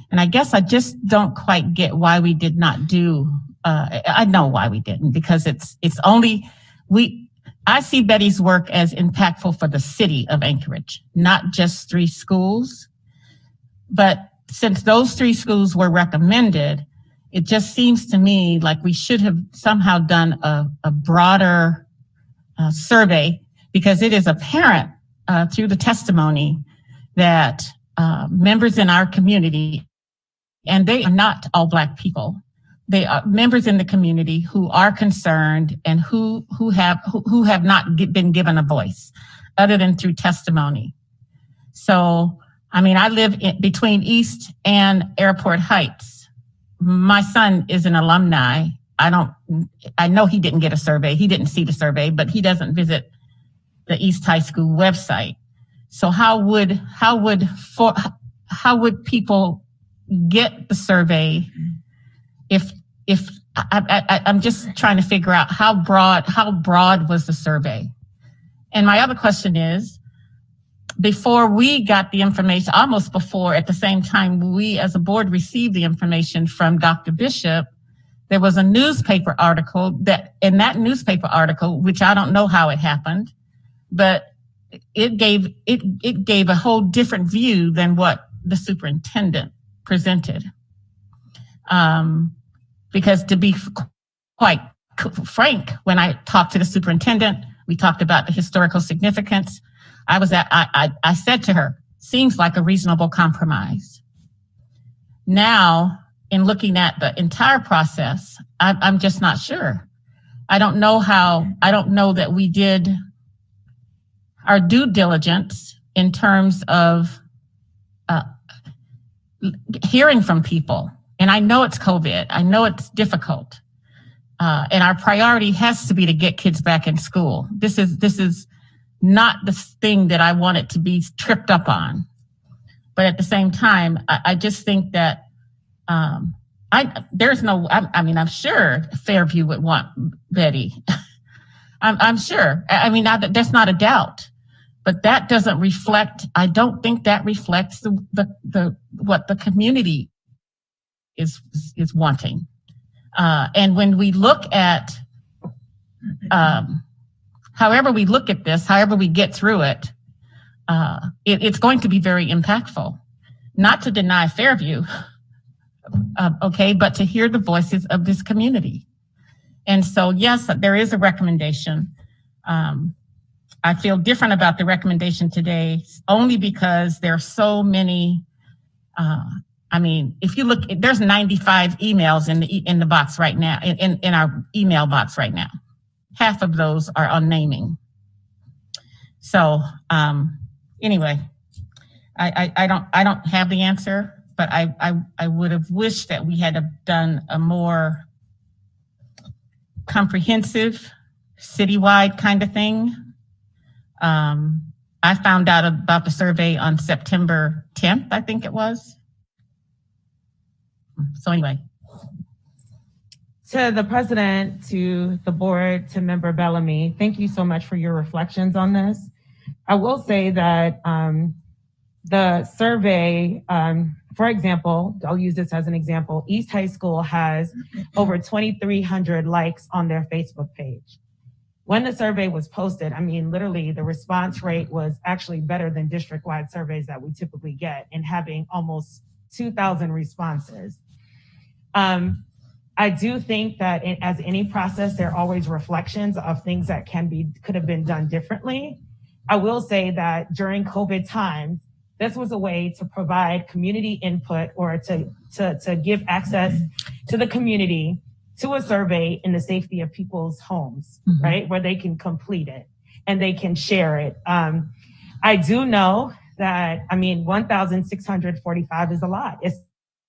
and I guess I just don't quite get why we did not do. I know why we didn't, because it's only I see Betty's work as impactful for the city of Anchorage, not just 3 schools. But since those 3 schools were recommended, it just seems to me like we should have somehow done a broader survey, because it is apparent through the testimony that members in our community and they are not all Black people. They are members in the community who are concerned and who have not been given a voice other than through testimony. So, I mean, I live between East and Airport Heights. My son is an alumni. I know he didn't get a survey. He didn't see the survey, but he doesn't visit the East High School website. So how would people get the survey if I'm just trying to figure out how broad was the survey? And my other question is, before we got the information, almost before, at the same time we as a board received the information from Dr. Bishop, there was a newspaper article which I don't know how it happened, but it gave a whole different view than what the superintendent presented. Because to be quite frank, when I talked to the superintendent, we talked about the historical significance. I said to her, seems like a reasonable compromise. Now, in looking at the entire process, I'm just not sure. I don't know that we did our due diligence in terms of hearing from people. And I know it's COVID. I know it's difficult. And our priority has to be to get kids back in school. This is not the thing that I want it to be tripped up on. But at the same time, I just think that I'm sure Fairview would want Betty. I'm sure. I mean, that's not a doubt. But that doesn't reflect, I don't think that reflects what the community is wanting. And when we look at, however we look at this, however we get through it, it's going to be very impactful. Not to deny Fairview, but to hear the voices of this community. And so, yes, there is a recommendation. I feel different about the recommendation today, only because there are so many. If you look, there's 95 emails in the box right now, in our email box right now. Half of those are on naming. So anyway, I don't have the answer, but I would have wished that we had done a more comprehensive citywide kind of thing. I found out about the survey on September 10th, I think it was. So anyway. To the president, to the board, to Member Bellamy, thank you so much for your reflections on this. I will say that the survey, for example, I'll use this as an example. East High School has over 2,300 likes on their Facebook page. When the survey was posted, literally the response rate was actually better than district-wide surveys that we typically get, and having almost 2,000 responses. I do think that as any process, there are always reflections of things that could have been done differently. I will say that during COVID times, this was a way to provide community input, or to give access to the community to a survey in the safety of people's homes, mm-hmm. right? Where they can complete it and they can share it. I do know that, 1,645 is a lot. It's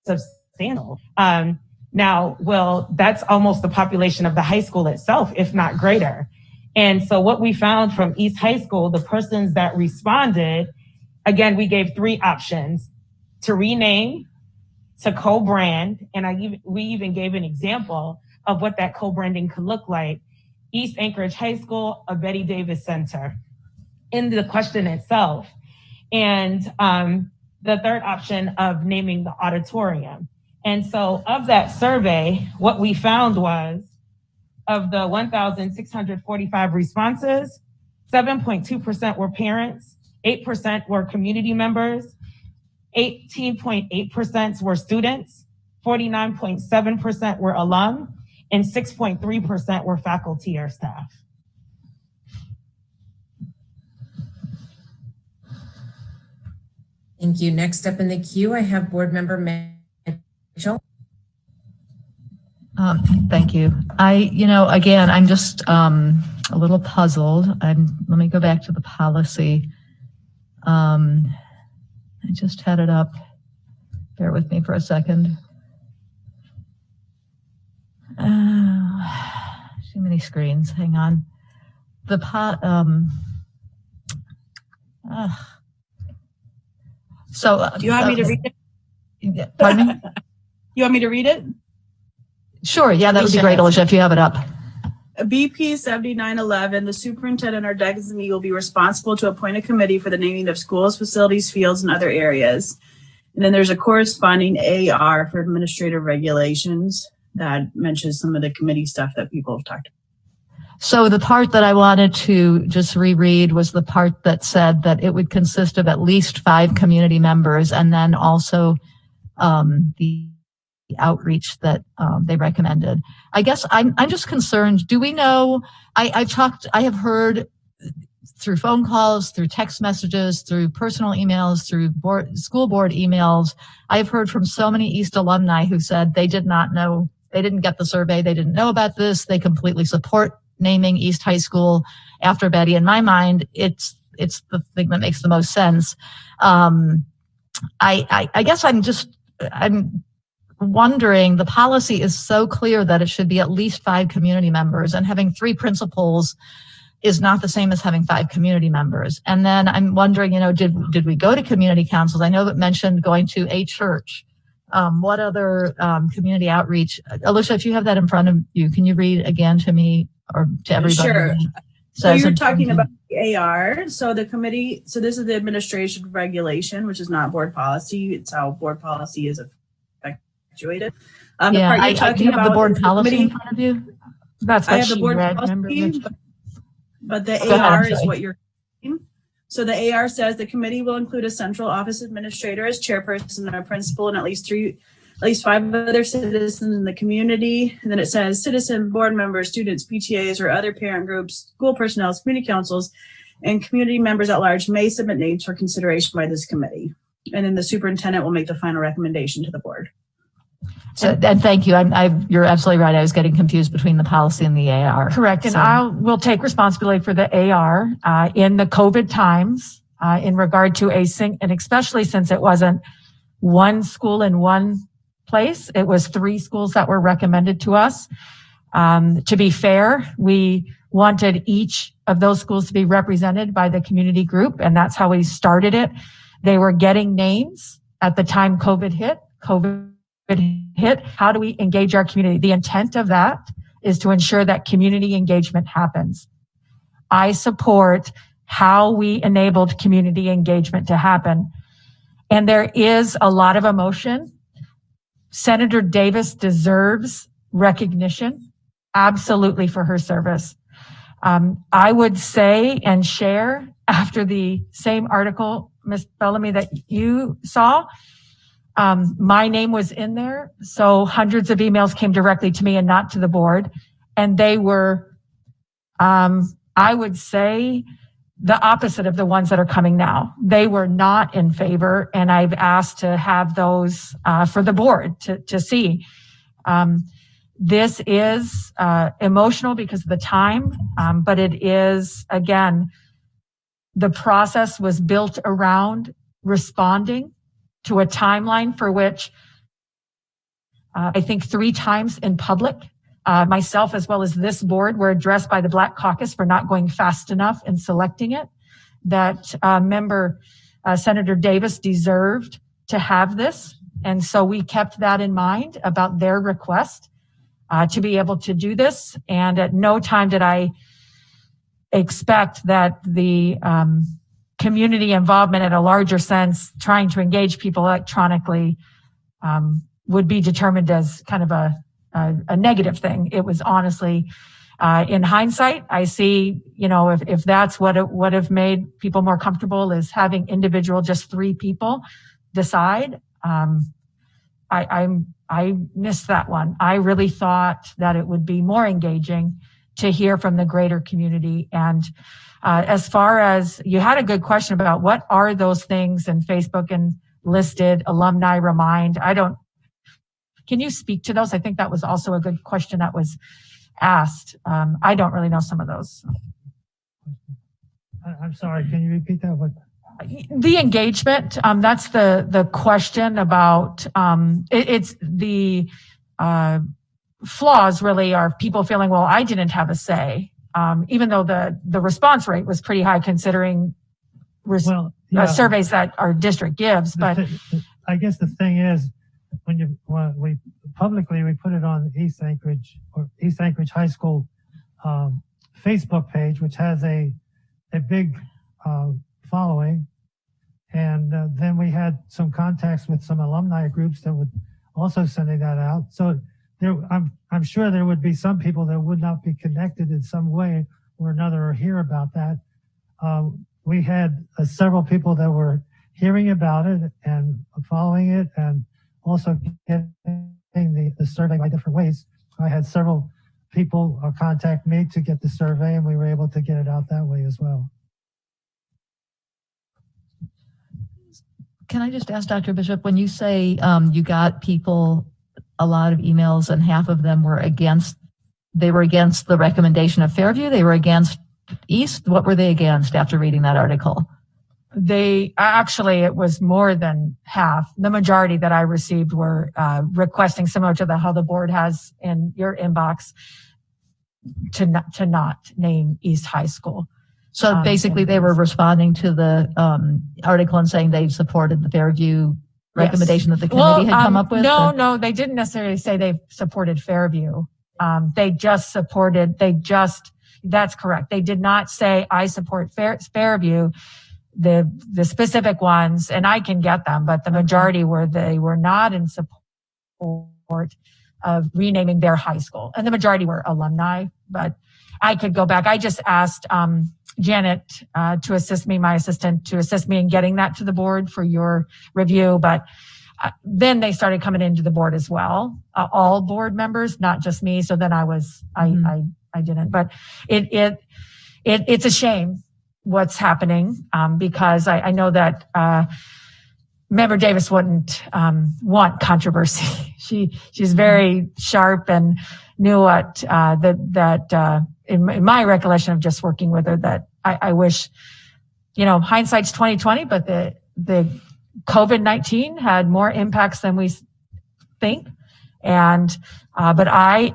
substantial. That's almost the population of the high school itself, if not greater. And so what we found from East High School, the persons that responded, again, we gave 3 options: to rename, to co-brand, and we even gave an example of what that co-branding could look like: East Anchorage High School, a Betty Davis Center, in the question itself. And the third option of naming the auditorium. And so of that survey, what we found was, of the 1,645 responses, 7.2% were parents, 8% were community members, 18.8% were students, 49.7% were alum, and 6.3% were faculty or staff. Thank you. Next up in the queue, I have Board Member Thank you. Again, I'm just a little puzzled. Let me go back to the policy. I just had it up. Bear with me for a second. Too many screens. Hang on. The do you want me to read it? Pardon me? You want me to read it? Sure. Yeah, that would be great, Alicia, if you have it up. BP 7911, the superintendent or designee will be responsible to appoint a committee for the naming of schools, facilities, fields, and other areas. And then there's a corresponding AR for administrative regulations that mentions some of the committee stuff that people have talked about. So the part that I wanted to just reread was the part that said that it would consist of at least 5 community members, and then also the outreach that they recommended. I guess I'm just concerned. Do we know? I have heard through phone calls, through text messages, through personal emails, through school board emails. I've heard from so many East alumni who said they did not know, they didn't get the survey, they didn't know about this. They completely support naming East High School after Betty. In my mind, it's the thing that makes the most sense. I guess I'm wondering, the policy is so clear that it should be at least 5 community members, and having 3 principals is not the same as having 5 community members. And then I'm wondering, did we go to community councils? I know it mentioned going to a church. What other community outreach? Alicia, if you have that in front of you, can you read again to me or to everybody? Sure. So you're talking about the AR. So the committee, so this is the administration regulation, which is not board policy. It's how board policy is effectuated. The part you're talking about, the board policy in front of you? That's what I have the board policy, but the AR is what you're saying. So the AR says the committee will include a central office administrator as chairperson and a principal and at least 5 other citizens in the community. And then it says citizen, board members, students, PTAs, or other parent groups, school personnel, community councils, and community members at large may submit names for consideration by this committee. And then the superintendent will make the final recommendation to the board. So, and thank you. You're absolutely right. I was getting confused between the policy and the AR. Correct. And we'll take responsibility for the AR in the COVID times in regard to and especially since it wasn't one school in one place. It was 3 schools that were recommended to us. To be fair, we wanted each of those schools to be represented by the community group, and that's how we started it. They were getting names at the time COVID hit. How do we engage our community? The intent of that is to ensure that community engagement happens. I support how we enabled community engagement to happen. And there is a lot of emotion. Senator Davis deserves recognition, absolutely, for her service. I would say and share, after the same article, Ms. Bellamy, that you saw, my name was in there. So hundreds of emails came directly to me and not to the board. And they were, I would say, the opposite of the ones that are coming now. They were not in favor. And I've asked to have those for the board to see. This is emotional because of the time, but it is, again, the process was built around responding to a timeline for which I think 3 times in public, myself as well as this board were addressed by the Black Caucus for not going fast enough in selecting it. That member, Senator Davis, deserved to have this. And so we kept that in mind about their request to be able to do this. And at no time did I expect that the community involvement in a larger sense, trying to engage people electronically, would be determined as kind of a negative thing. It was honestly, in hindsight, I see, if that's what it would have made people more comfortable is having individual, just 3 people decide. I missed that one. I really thought that it would be more engaging to hear from the greater community. And as far as you had a good question about what are those things in Facebook and listed alumni remind, I don't Can you speak to those? I think that was also a good question that was asked. I don't really know some of those. I'm sorry, can you repeat that? What? The engagement, that's the question about, it's the flaws really are people feeling, well, I didn't have a say, even though the response rate was pretty high considering surveys that our district gives. But I guess the thing is, when we publicly put it on East Anchorage High School Facebook page, which has a big following, and then we had some contacts with some alumni groups that would also sending that out. So I'm sure there would be some people that would not be connected in some way or another or hear about that. We had several people that were hearing about it and following it, and also getting the survey by different ways. I had several people contact me to get the survey, and we were able to get it out that way as well. Can I just ask Dr. Bishop, when you say you got people, a lot of emails, and half of them were against the recommendation of Fairview, they were against East, what were they against after reading that article? It was more than half. The majority that I received were requesting, similar to how the board has in your inbox, to not name East High School. So basically they were responding to the article and saying they supported the Fairview recommendation that the committee had come up with? No, they didn't necessarily say they supported Fairview. That's correct. They did not say, I support Fairview, the specific ones, and I can get them, but the majority they were not in support of renaming their high school. And the majority were alumni, but I could go back. I just asked Janet to assist me, my assistant, to assist me in getting that to the board for your review. But then they started coming into the board as well, all board members, not just me. So then I didn't. But it's a shame what's happening because I know that Member Davis wouldn't want controversy. She's very sharp and knew what in my recollection of just working with her, that I wish, hindsight's 2020, but the COVID-19 had more impacts than we think. And but I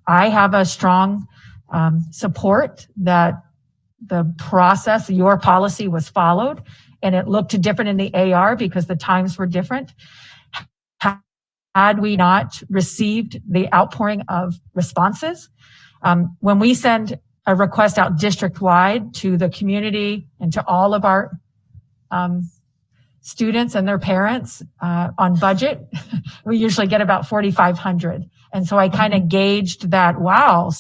have a strong support that the process, your policy was followed, and it looked different in the AR because the times were different. Had we not received the outpouring of responses, when we send a request out district-wide to the community and to all of our students and their parents on budget, we usually get about 4,500. And so I kind of gauged that, wow,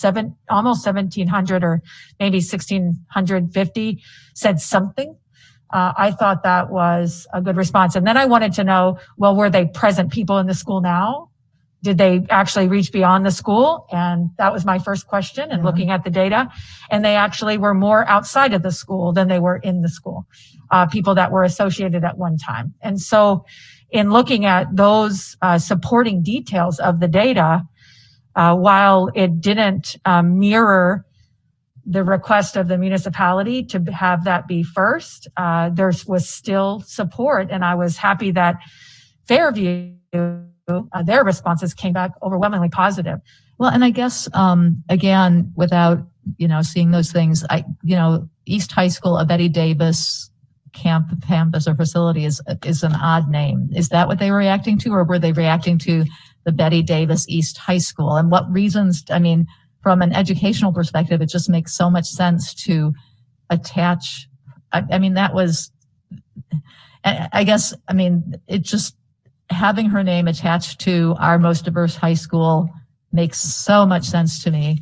almost 1,700 or maybe 1,650 said something. I thought that was a good response. And then I wanted to know, well, were they present people in the school now? Did they actually reach beyond the school? And that was my first question and looking at the data. And they actually were more outside of the school than they were in the school, people that were associated at one time. And so in looking at those supporting details of the data, while it didn't mirror the request of the municipality to have that be first, there was still support. And I was happy that Fairview, their responses came back overwhelmingly positive. Well, and I guess, again, without, seeing those things, East High School, a Betty Davis campus or facility is an odd name. Is that what they were reacting to, or were they reacting to the Betty Davis East High School? And what reasons, from an educational perspective, it just makes so much sense to attach. That was, it just, having her name attached to our most diverse high school makes so much sense to me.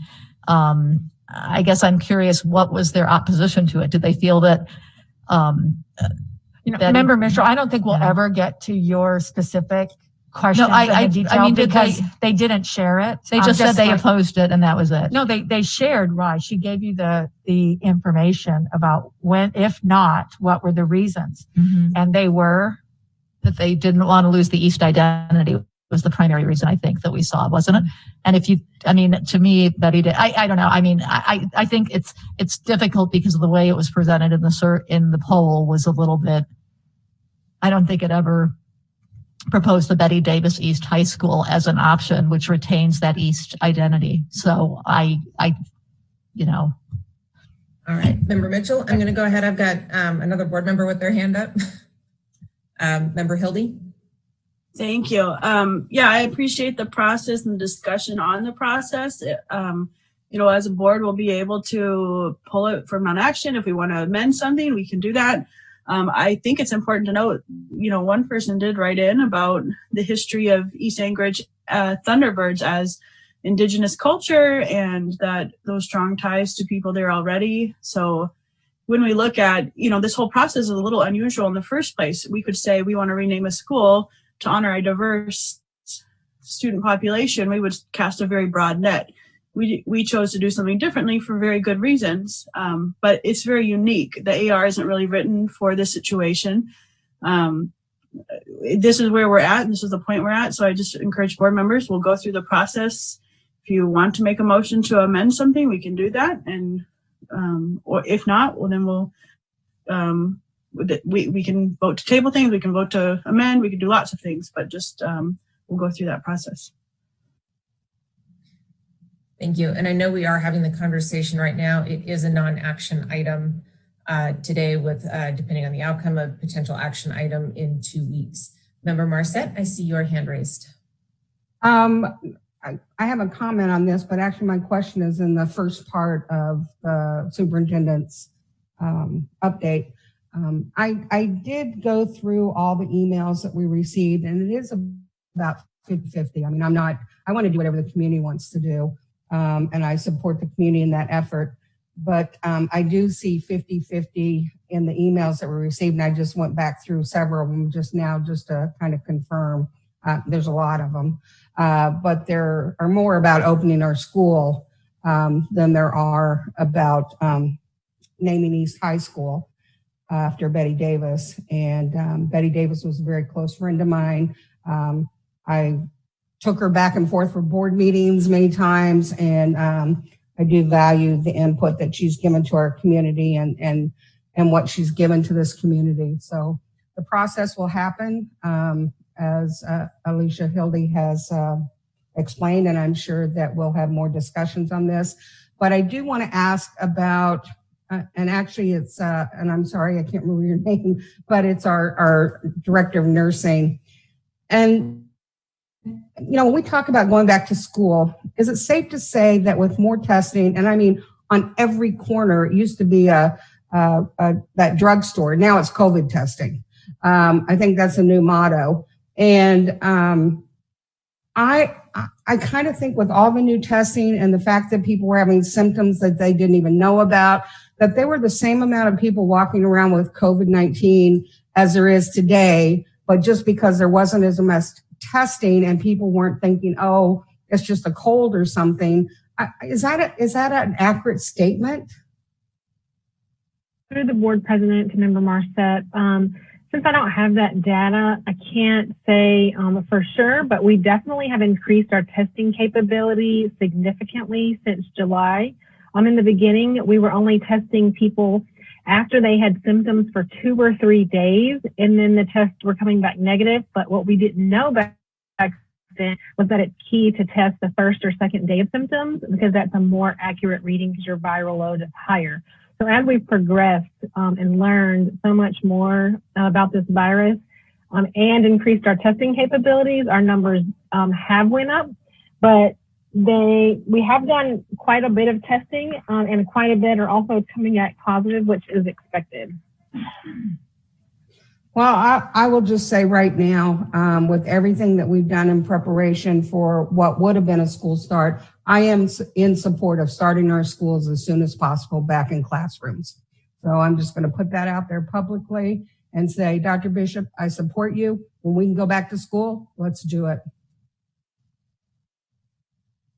I guess I'm curious, what was their opposition to it? Did they feel that, Member Mitchell, I don't think we'll ever get to your specific questions in detail because they didn't share it. They just said they opposed it and that was it. No, they shared, right. She gave you the information about when, if not, what were the reasons. Mm-hmm. And they were that they didn't want to lose the East identity. was the primary reason I think that we saw, wasn't it? And if you, I mean, to me, Betty did, I don't know. I mean, I think it's difficult because of the way it was presented in the poll was a little bit, I don't think it ever proposed the Betty Davis East High School as an option, which retains that East identity. So you know. All right, Member Mitchell, I'm going to go ahead. I've got another board member with their hand up. Member Hildy. Thank you. Yeah, I appreciate the process and discussion on the process. You know, as a board, we'll be able to pull it from non-action. If we want to amend something, we can do that. I think it's important to note, you know, one person did write in about the history of East Anchorage Thunderbirds as Indigenous culture and that those strong ties to people there already. So when we look at, you know, this whole process is a little unusual in the first place. We could say we want to rename a school to honor a diverse student population. We would cast a very broad net. We chose to do something differently for very good reasons, but it's very unique. The AR isn't really written for this situation. This is where we're at, and this is the point we're at. So I just encourage board members, we'll go through the process. If you want to make a motion to amend something, we can do that. And or if not, well, then we can vote to table things, we can vote to amend, we can do lots of things, but just we'll go through that process. Thank you. And I know we are having the conversation right now. It is a non-action item today with, depending on the outcome, a potential action item in 2 weeks. Member Marcette, I see your hand raised. I have a comment on this, but actually my question is in the first part of the superintendent's update. I did go through all the emails that we received, and it is about 50-50. I mean, I want to do whatever the community wants to do, and I support the community in that effort. But I do see 50-50 in the emails that were received, and I just went back through several of them just now just to kind of confirm. There's a lot of them. But there are more about opening our school than there are about naming East High School after Betty Davis. And Betty Davis was a very close friend of mine. I took her back and forth for board meetings many times, and I do value the input that she's given to our community and what she's given to this community. So the process will happen. As Alicia Hildy has explained, and I'm sure that we'll have more discussions on this. But I do want to ask about, and actually it's, and I'm sorry, I can't remember your name, but it's our director of nursing. And, you know, when we talk about going back to school, is it safe to say that with more testing, and I mean, on every corner, it used to be that drugstore, now it's COVID testing. I think that's a new motto. And I kind of think with all the new testing and the fact that people were having symptoms that they didn't even know about, that there were the same amount of people walking around with COVID-19 as there is today, but just because there wasn't as much testing and people weren't thinking, oh, it's just a cold or something. Is that an accurate statement? Through the board president to Member Marcette, since I don't have that data, I can't say for sure, but we definitely have increased our testing capability significantly since July. In the beginning, we were only testing people after they had symptoms for 2 or 3 days, and then the tests were coming back negative. But what we didn't know back then was that it's key to test the first or second day of symptoms, because that's a more accurate reading because your viral load is higher. So as we've progressed and learned so much more about this virus and increased our testing capabilities, our numbers have went up, but we have done quite a bit of testing and quite a bit are also coming back positive, which is expected. Well, I will just say right now, with everything that we've done in preparation for what would have been a school start, I am in support of starting our schools as soon as possible back in classrooms. So I'm just going to put that out there publicly and say, Dr. Bishop, I support you. When we can go back to school, let's do it.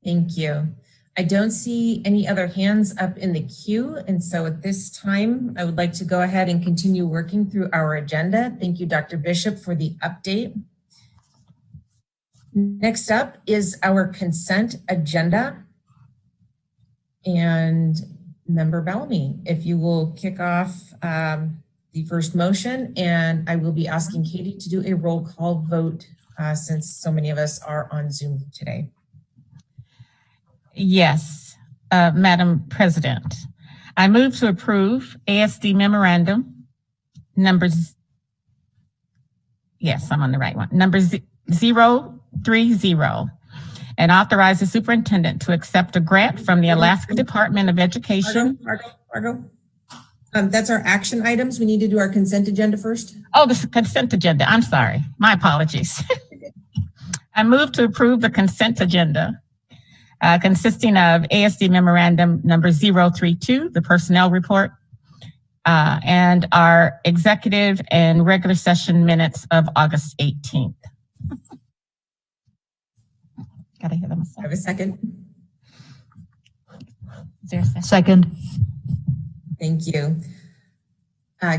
Thank you. I don't see any other hands up in the queue. And so at this time, I would like to go ahead and continue working through our agenda. Thank you, Dr. Bishop, for the update. Next up is our consent agenda. And Member Bellamy, if you will kick off the first motion, and I will be asking Katie to do a roll call vote since so many of us are on Zoom today. Yes, Madam President. I move to approve ASD memorandum numbers. Yes, I'm on the right one. Number 030, and authorize the superintendent to accept a grant from the Alaska Department of Education. Margo. That's our action items. We need to do our consent agenda first. Oh, the consent agenda. I'm sorry. My apologies. I move to approve the consent agenda consisting of ASD memorandum number 032, the personnel report, and our executive and regular session minutes of August 18th. Gotta hear them. Have a second. Is there a second? Second. Thank you.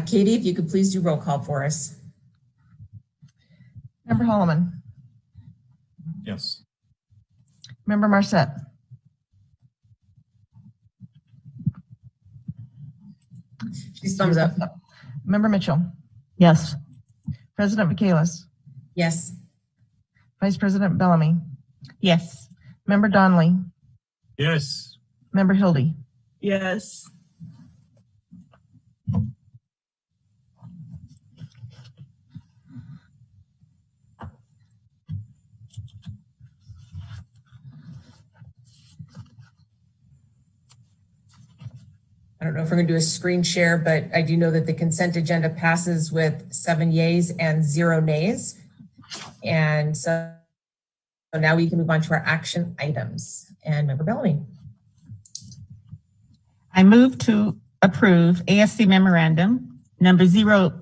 Katie, if you could please do roll call for us. Member Holloman. Yes. Member Marset. She's thumbs up. Member Mitchell. Yes. President Michaelis. Yes. Vice President Bellamy. Yes. Member Donnelly. Yes. Member Hildy. Yes. I don't know if we're going to do a screen share, but I do know that the consent agenda passes with 7 yeas and 0 nays. And so now we can move on to our action items. And Member Bellamy. I move to approve ASC memorandum number 030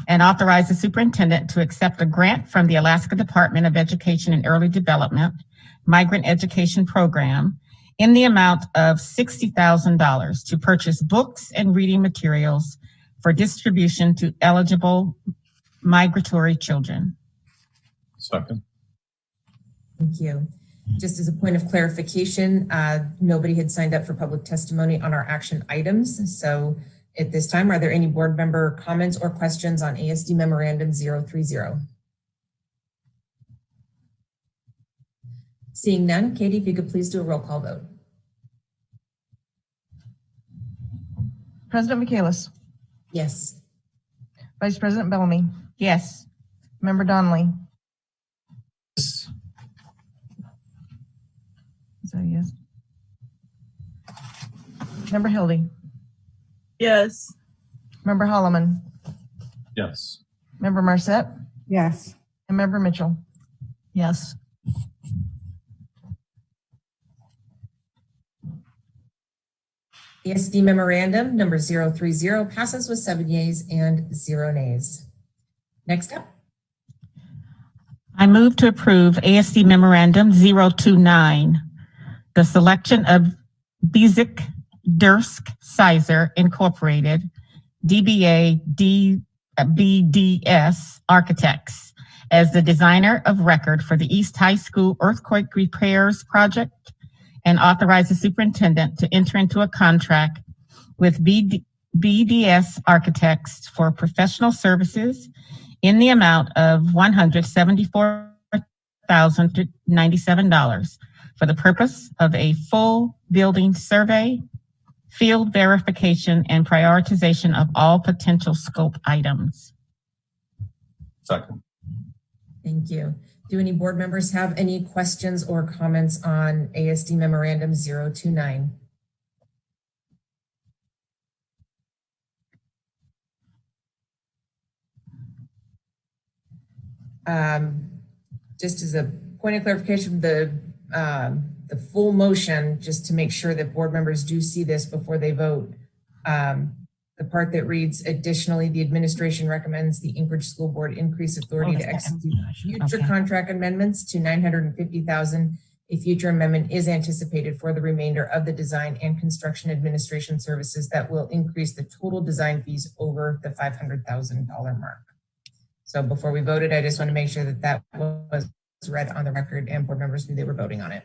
and authorize the superintendent to accept a grant from the Alaska Department of Education and Early Development Migrant Education Program in the amount of $60,000 to purchase books and reading materials for distribution to eligible migratory children. Second. Thank you. Just as a point of clarification, nobody had signed up for public testimony on our action items. So at this time, are there any board member comments or questions on ASD memorandum 030? Seeing none, Katie, if you could please do a roll call vote. President Michaelis. Yes. Vice President Bellamy. Yes. Member Donnelly. Yes. Is that a yes? Member Hildy. Yes. Member Holloman. Yes. Member Marset. Yes. And Member Mitchell. Yes. ASD memorandum number 030 passes with 7 yeas and 0 nays. Next up. I move to approve ASC memorandum 029, the selection of Bezic Dursk Sizer Incorporated, DBA BDS Architects as the designer of record for the East High School Earthquake Repairs Project, and authorize the superintendent to enter into a contract with BDS Architects for professional services in the amount of $174,097 for the purpose of a full building survey, field verification, and prioritization of all potential scope items. Second. Thank you. Do any board members have any questions or comments on ASD memorandum 029? Just as a point of clarification, the full motion, just to make sure that board members do see this before they vote, the part that reads, additionally, the administration recommends the Anchorage School Board increase authority to execute future contract amendments to $950,000. A future amendment is anticipated for the remainder of the design and construction administration services that will increase the total design fees over the $500,000 mark. So before we voted, I just want to make sure that that was read on the record and board members knew they were voting on it.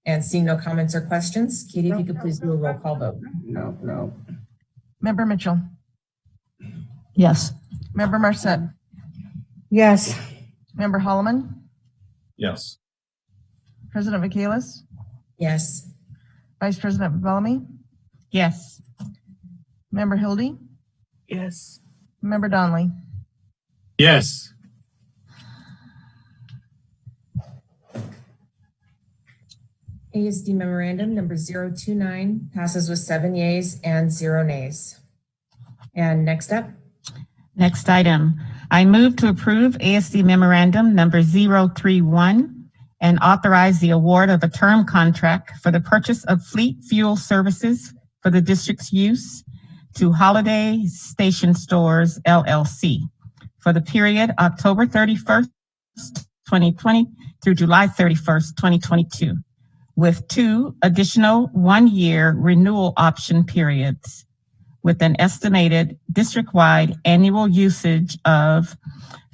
And seeing no comments or questions, Katie, if you could please do a roll call vote. No. Member Mitchell. Yes. Member Marset. Yes. Member Holloman. Yes. President Michaelis. Yes. Vice President Bellamy. Yes. Member Hildy. Yes. Member Donnelly. Yes. ASD memorandum number 029 passes with 7 yeas and 0 nays. And next up. Next item. I move to approve ASD memorandum number 031 and authorize the award of a term contract for the purchase of fleet fuel services for the district's use to Holiday Station Stores, LLC for the period October 31st, 2020 through July 31st, 2022, with 2 additional 1-year renewal option periods, with an estimated district-wide annual usage of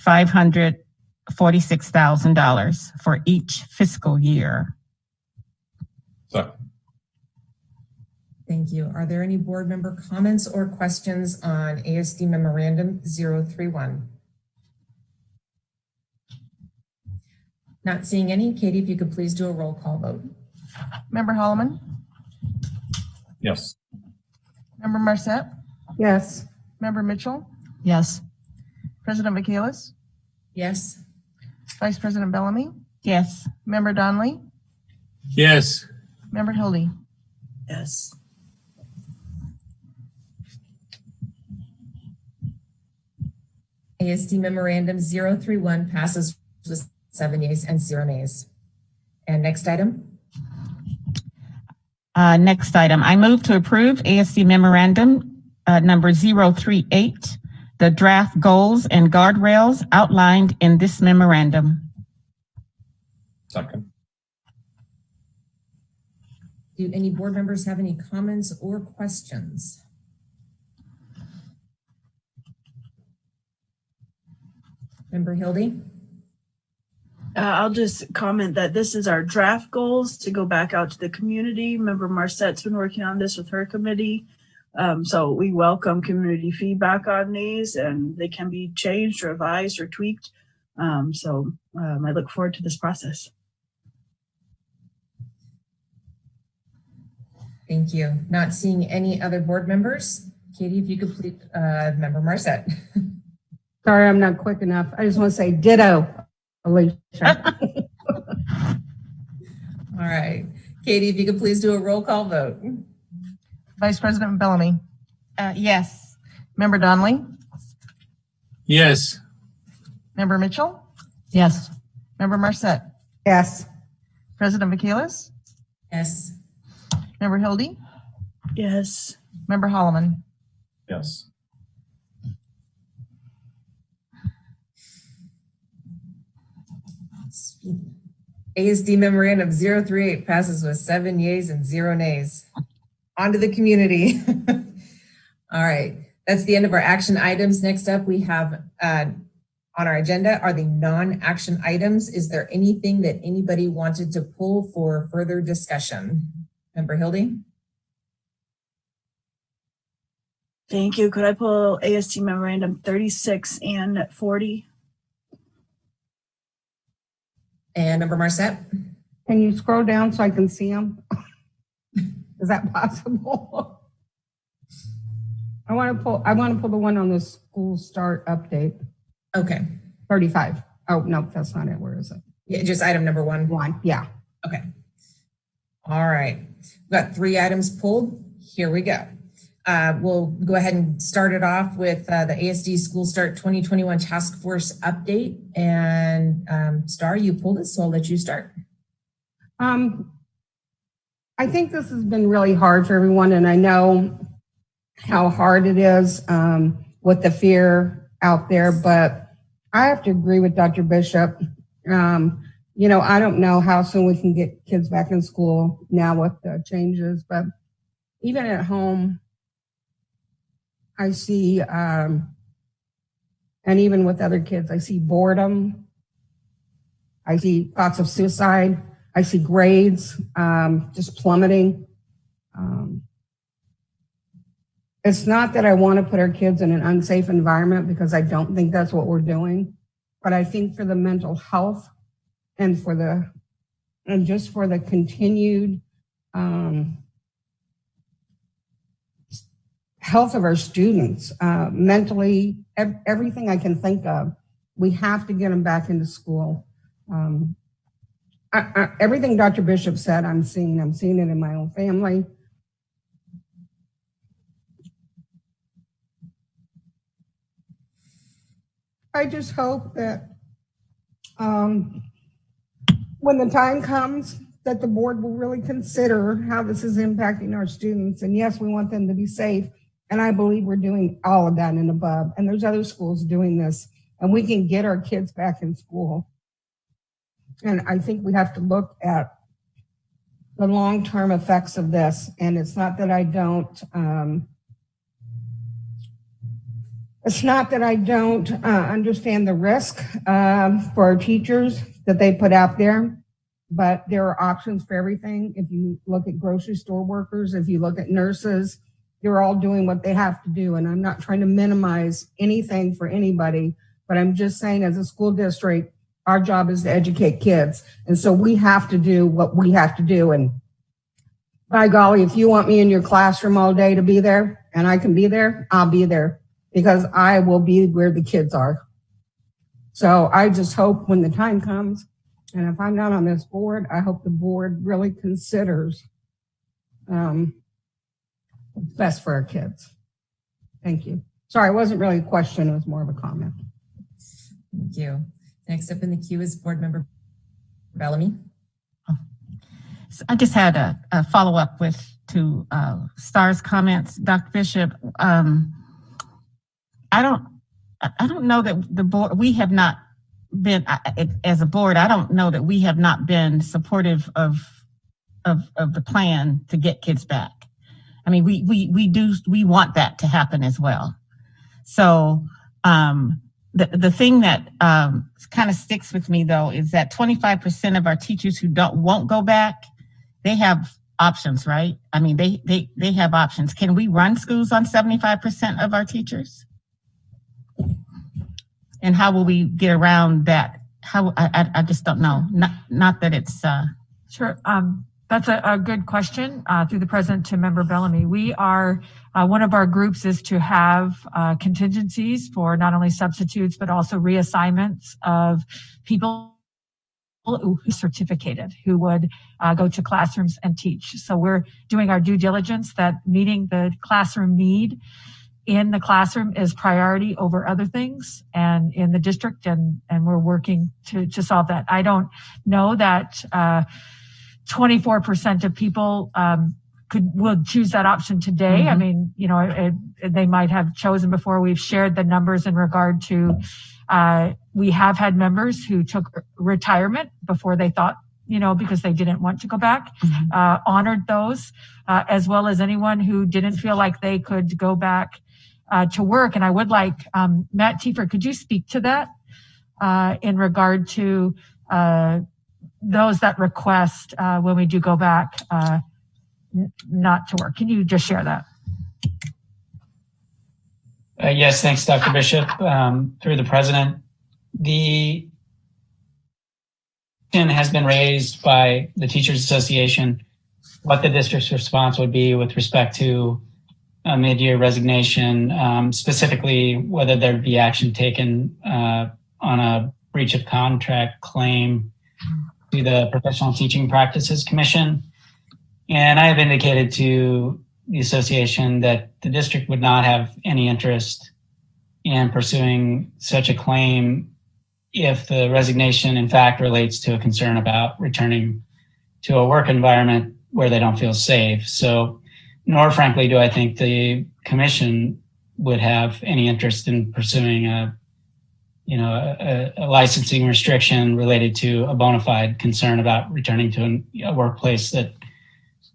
$546,000 for each fiscal year. Second. Thank you. Are there any board member comments or questions on ASD memorandum 031? Not seeing any. Katie, if you could please do a roll call vote. Member Holloman. Yes. Member Marset. Yes. Member Mitchell. Yes. President Michaelis. Yes. Vice President Bellamy. Yes. Member Donnelly. Yes. Member Hildy. Yes. ASD memorandum 031 passes with 7 yeas and 0 nays. And next item. Next item. I move to approve ASD memorandum number 038, the draft goals and guardrails outlined in this memorandum. Second. Do any board members have any comments or questions? Member Hildy? I'll just comment that this is our draft goals to go back out to the community. Member Marsette's been working on this with her committee. So we welcome community feedback on these, and they can be changed, revised, or tweaked. I look forward to this process. Thank you. Not seeing any other board members. Katie, if you could please, Member Marset. Sorry, I'm not quick enough. I just want to say ditto, Alicia. All right. Katie, if you could please do a roll call vote. Vice President Bellamy. Yes. Member Donnelly. Yes. Member Mitchell. Yes. Member Marset. Yes. President Michaelis. Yes. Member Hildy. Yes. Member Holloman. Yes. ASD memorandum 038 passes with 7 yeas and 0 nays. On to the community. All right. That's the end of our action items. Next up, we have on our agenda are the non-action items. Is there anything that anybody wanted to pull for further discussion? Member Hildy? Thank you. Could I pull AST memorandum 36 and 40? And Member Marset? Can you scroll down so I can see them? Is that possible? I want to pull the one on the school start update. Okay. 35. Oh, no, that's not it. Where is it? Yeah, just item number 1. 1. Yeah. Okay. All right. We've got 3 items pulled. Here we go. We'll go ahead and start it off with the ASD School Start 2021 Task Force update. And Star, you pulled it, so I'll let you start. I think this has been really hard for everyone, and I know how hard it is with the fear out there, but I have to agree with Dr. Bishop. I don't know how soon we can get kids back in school now with the changes, but even at home, I see And even with other kids, I see boredom. I see thoughts of suicide. I see grades just plummeting. It's not that I want to put our kids in an unsafe environment, because I don't think that's what we're doing. But I think for the mental health and just for the continued health of our students, mentally, everything I can think of, we have to get them back into school. Everything Dr. Bishop said, I'm seeing it in my own family. I just hope that when the time comes, that the board will really consider how this is impacting our students. And yes, we want them to be safe. And I believe we're doing all of that and above. And there's other schools doing this, and we can get our kids back in school. And I think we have to look at the long-term effects of this. And it's not that I don't, understand the risk for our teachers that they put out there, but there are options for everything. If you look at grocery store workers, if you look at nurses, they're all doing what they have to do. And I'm not trying to minimize anything for anybody, but I'm just saying, as a school district, our job is to educate kids. And so we have to do what we have to do. And by golly, if you want me in your classroom all day to be there, and I can be there, I'll be there, because I will be where the kids are. So I just hope when the time comes, and if I'm not on this board, I hope the board really considers what's best for our kids. Thank you. Sorry, it wasn't really a question, it was more of a comment. Thank you. Next up in the queue is Board Member Bellamy. So I just had a follow-up to Star's comments. Dr. Bishop, I don't know that the board, we have not been, as a board, I don't know that we have not been supportive of the plan to get kids back. I mean, we want that to happen as well. So the thing that kind of sticks with me, though, is that 25% of our teachers who won't go back, they have options, right? I mean, they have options. Can we run schools on 75% of our teachers? And how will we get around that? How I just don't know. Not that it's sure. That's a good question through the president to Member Bellamy. We are one of our groups is to have contingencies for not only substitutes but also reassignments of people who certificated who would go to classrooms and teach. So we're doing our due diligence that meeting the classroom need in the classroom is priority over other things and in the district, and we're working to solve that. I don't know that 24% of people will choose that option today. Mm-hmm. I mean, you know, they might have chosen before. We've shared the numbers in regard to we have had members who took retirement before they thought, you know, because they didn't want to go back, honored those, as well as anyone who didn't feel like they could go back to work. And I would like, Matt Tiefer, could you speak to that in regard to those that request when we do go back not to work? Can you just share that? Yes, thanks, Dr. Bishop. Through the president, the question has been raised by the Teachers Association what the district's response would be with respect to a mid-year resignation, specifically whether there'd be action taken on a breach of contract claim to the Professional Teaching Practices Commission. And I have indicated to the association that the district would not have any interest in pursuing such a claim if the resignation in fact relates to a concern about returning to a work environment where they don't feel safe. So, nor frankly do I think the commission would have any interest in pursuing a licensing restriction related to a bona fide concern about returning to a workplace that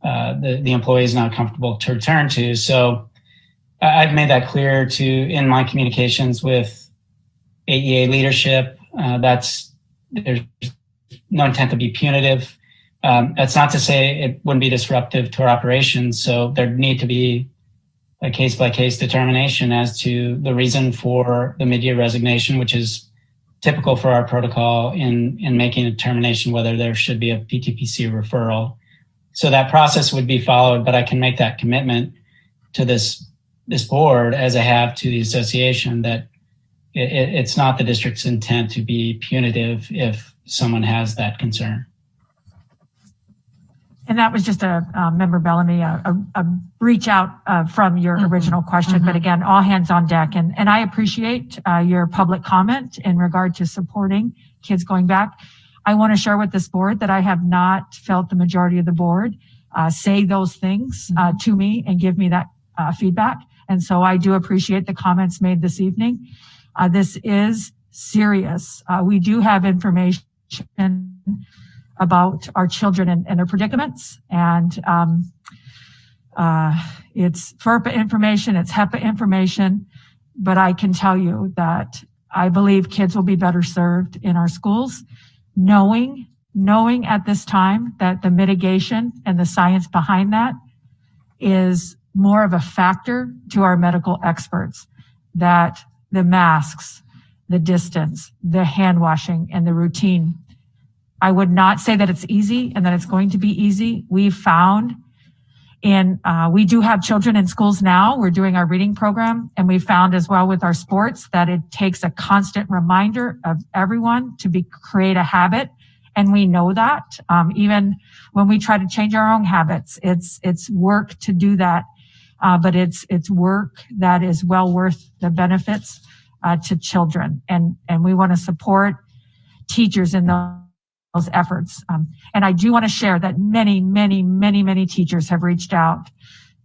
the employee is not comfortable to return to. So I've made that clear in my communications with AEA leadership. There's no intent to be punitive. That's not to say it wouldn't be disruptive to our operations. So there need to be a case-by-case determination as to the reason for the mid-year resignation, which is typical for our protocol in making a determination whether there should be a PTPC referral. So that process would be followed, but I can make that commitment to this board, as I have to the association, that it's not the district's intent to be punitive if someone has that concern. And that was just Member Bellamy, a reach out from your original question. But again, all hands on deck. And I appreciate your public comment in regard to supporting kids going back. I want to share with this board that I have not felt the majority of the board say those things to me and give me that feedback. And so I do appreciate the comments made this evening. This is serious. We do have information about our children and their predicaments. And it's FERPA information, it's HEPA information, but I can tell you that I believe kids will be better served in our schools, knowing at this time that the mitigation and the science behind that is more of a factor to our medical experts, that the masks, the distance, the hand washing, and the routine. I would not say that it's easy and that it's going to be easy. We've found, and we do have children in schools now. We're doing our reading program, and we found as well with our sports that it takes a constant reminder of everyone to create a habit. And we know that even when we try to change our own habits, it's work to do that. But it's work that is well worth the benefits to children. And we want to support teachers in those efforts. And I do want to share that many teachers have reached out,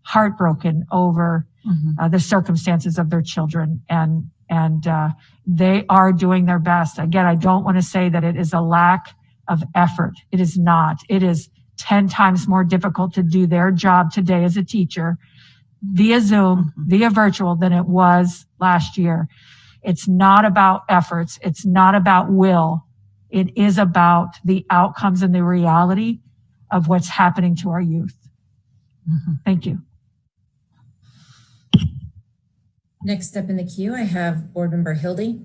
heartbroken over the circumstances of their children. And they are doing their best. Again, I don't want to say that it is a lack of effort. It is not. It is 10 times more difficult to do their job today as a teacher via Zoom, via virtual, than it was last year. It's not about efforts. It's not about will. It is about the outcomes and the reality of what's happening to our youth. Thank you. Next up in the queue, I have Board Member Hildy.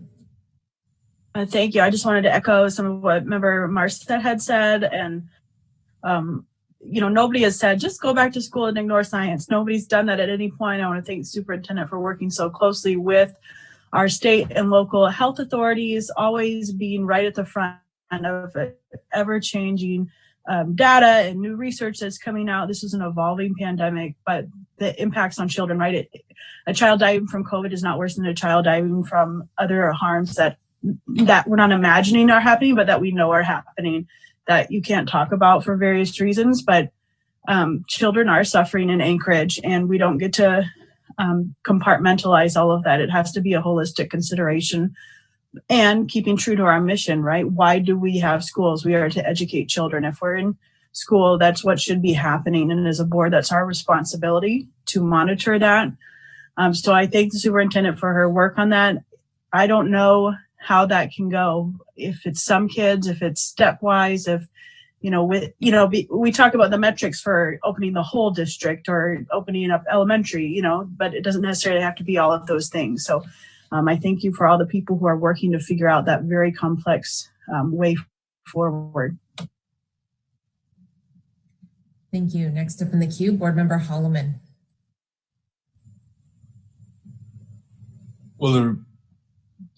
Thank you. I just wanted to echo some of what Member Marstad had said. And, nobody has said, just go back to school and ignore science. Nobody's done that at any point. I want to thank the superintendent for working so closely with our state and local health authorities, always being right at the front of ever-changing data and new research that's coming out. This is an evolving pandemic, but the impacts on children, right? A child dying from COVID is not worse than a child dying from other harms that we're not imagining are happening, but that we know are happening, that you can't talk about for various reasons. But children are suffering in Anchorage, and we don't get to compartmentalize all of that. It has to be a holistic consideration and keeping true to our mission, right? Why do we have schools? We are to educate children. If we're in school, that's what should be happening. And as a board, that's our responsibility to monitor that. So I thank the superintendent for her work on that. I don't know how that can go. If it's some kids, if it's stepwise, if, we talk about the metrics for opening the whole district or opening up elementary, but it doesn't necessarily have to be all of those things. So I thank you for all the people who are working to figure out that very complex way forward. Thank you. Next up in the queue, Board Member Holloman. Well,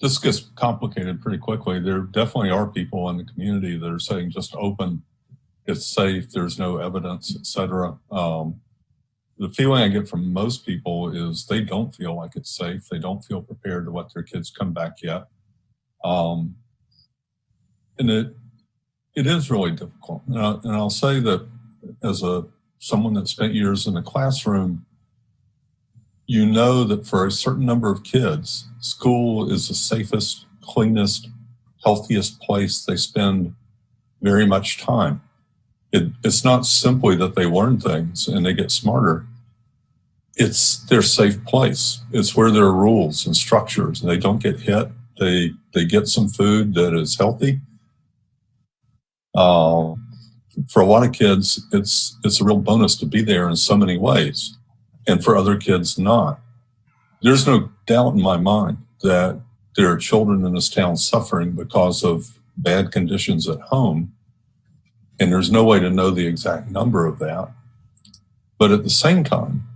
this gets complicated pretty quickly. There definitely are people in the community that are saying just open, it's safe, there's no evidence, etc. The feeling I get from most people is they don't feel like it's safe. They don't feel prepared to let their kids come back yet. And it is really difficult. And I'll say that as someone that spent years in the classroom, you know that for a certain number of kids, school is the safest, cleanest, healthiest place they spend very much time. It's not simply that they learn things and they get smarter. It's their safe place. It's where there are rules and structures and they don't get hit, they get some food that is healthy. For a lot of kids, it's a real bonus to be there in so many ways, and for other kids, not. There's no doubt in my mind that there are children in this town suffering because of bad conditions at home, and there's no way to know the exact number of that. But at the same time,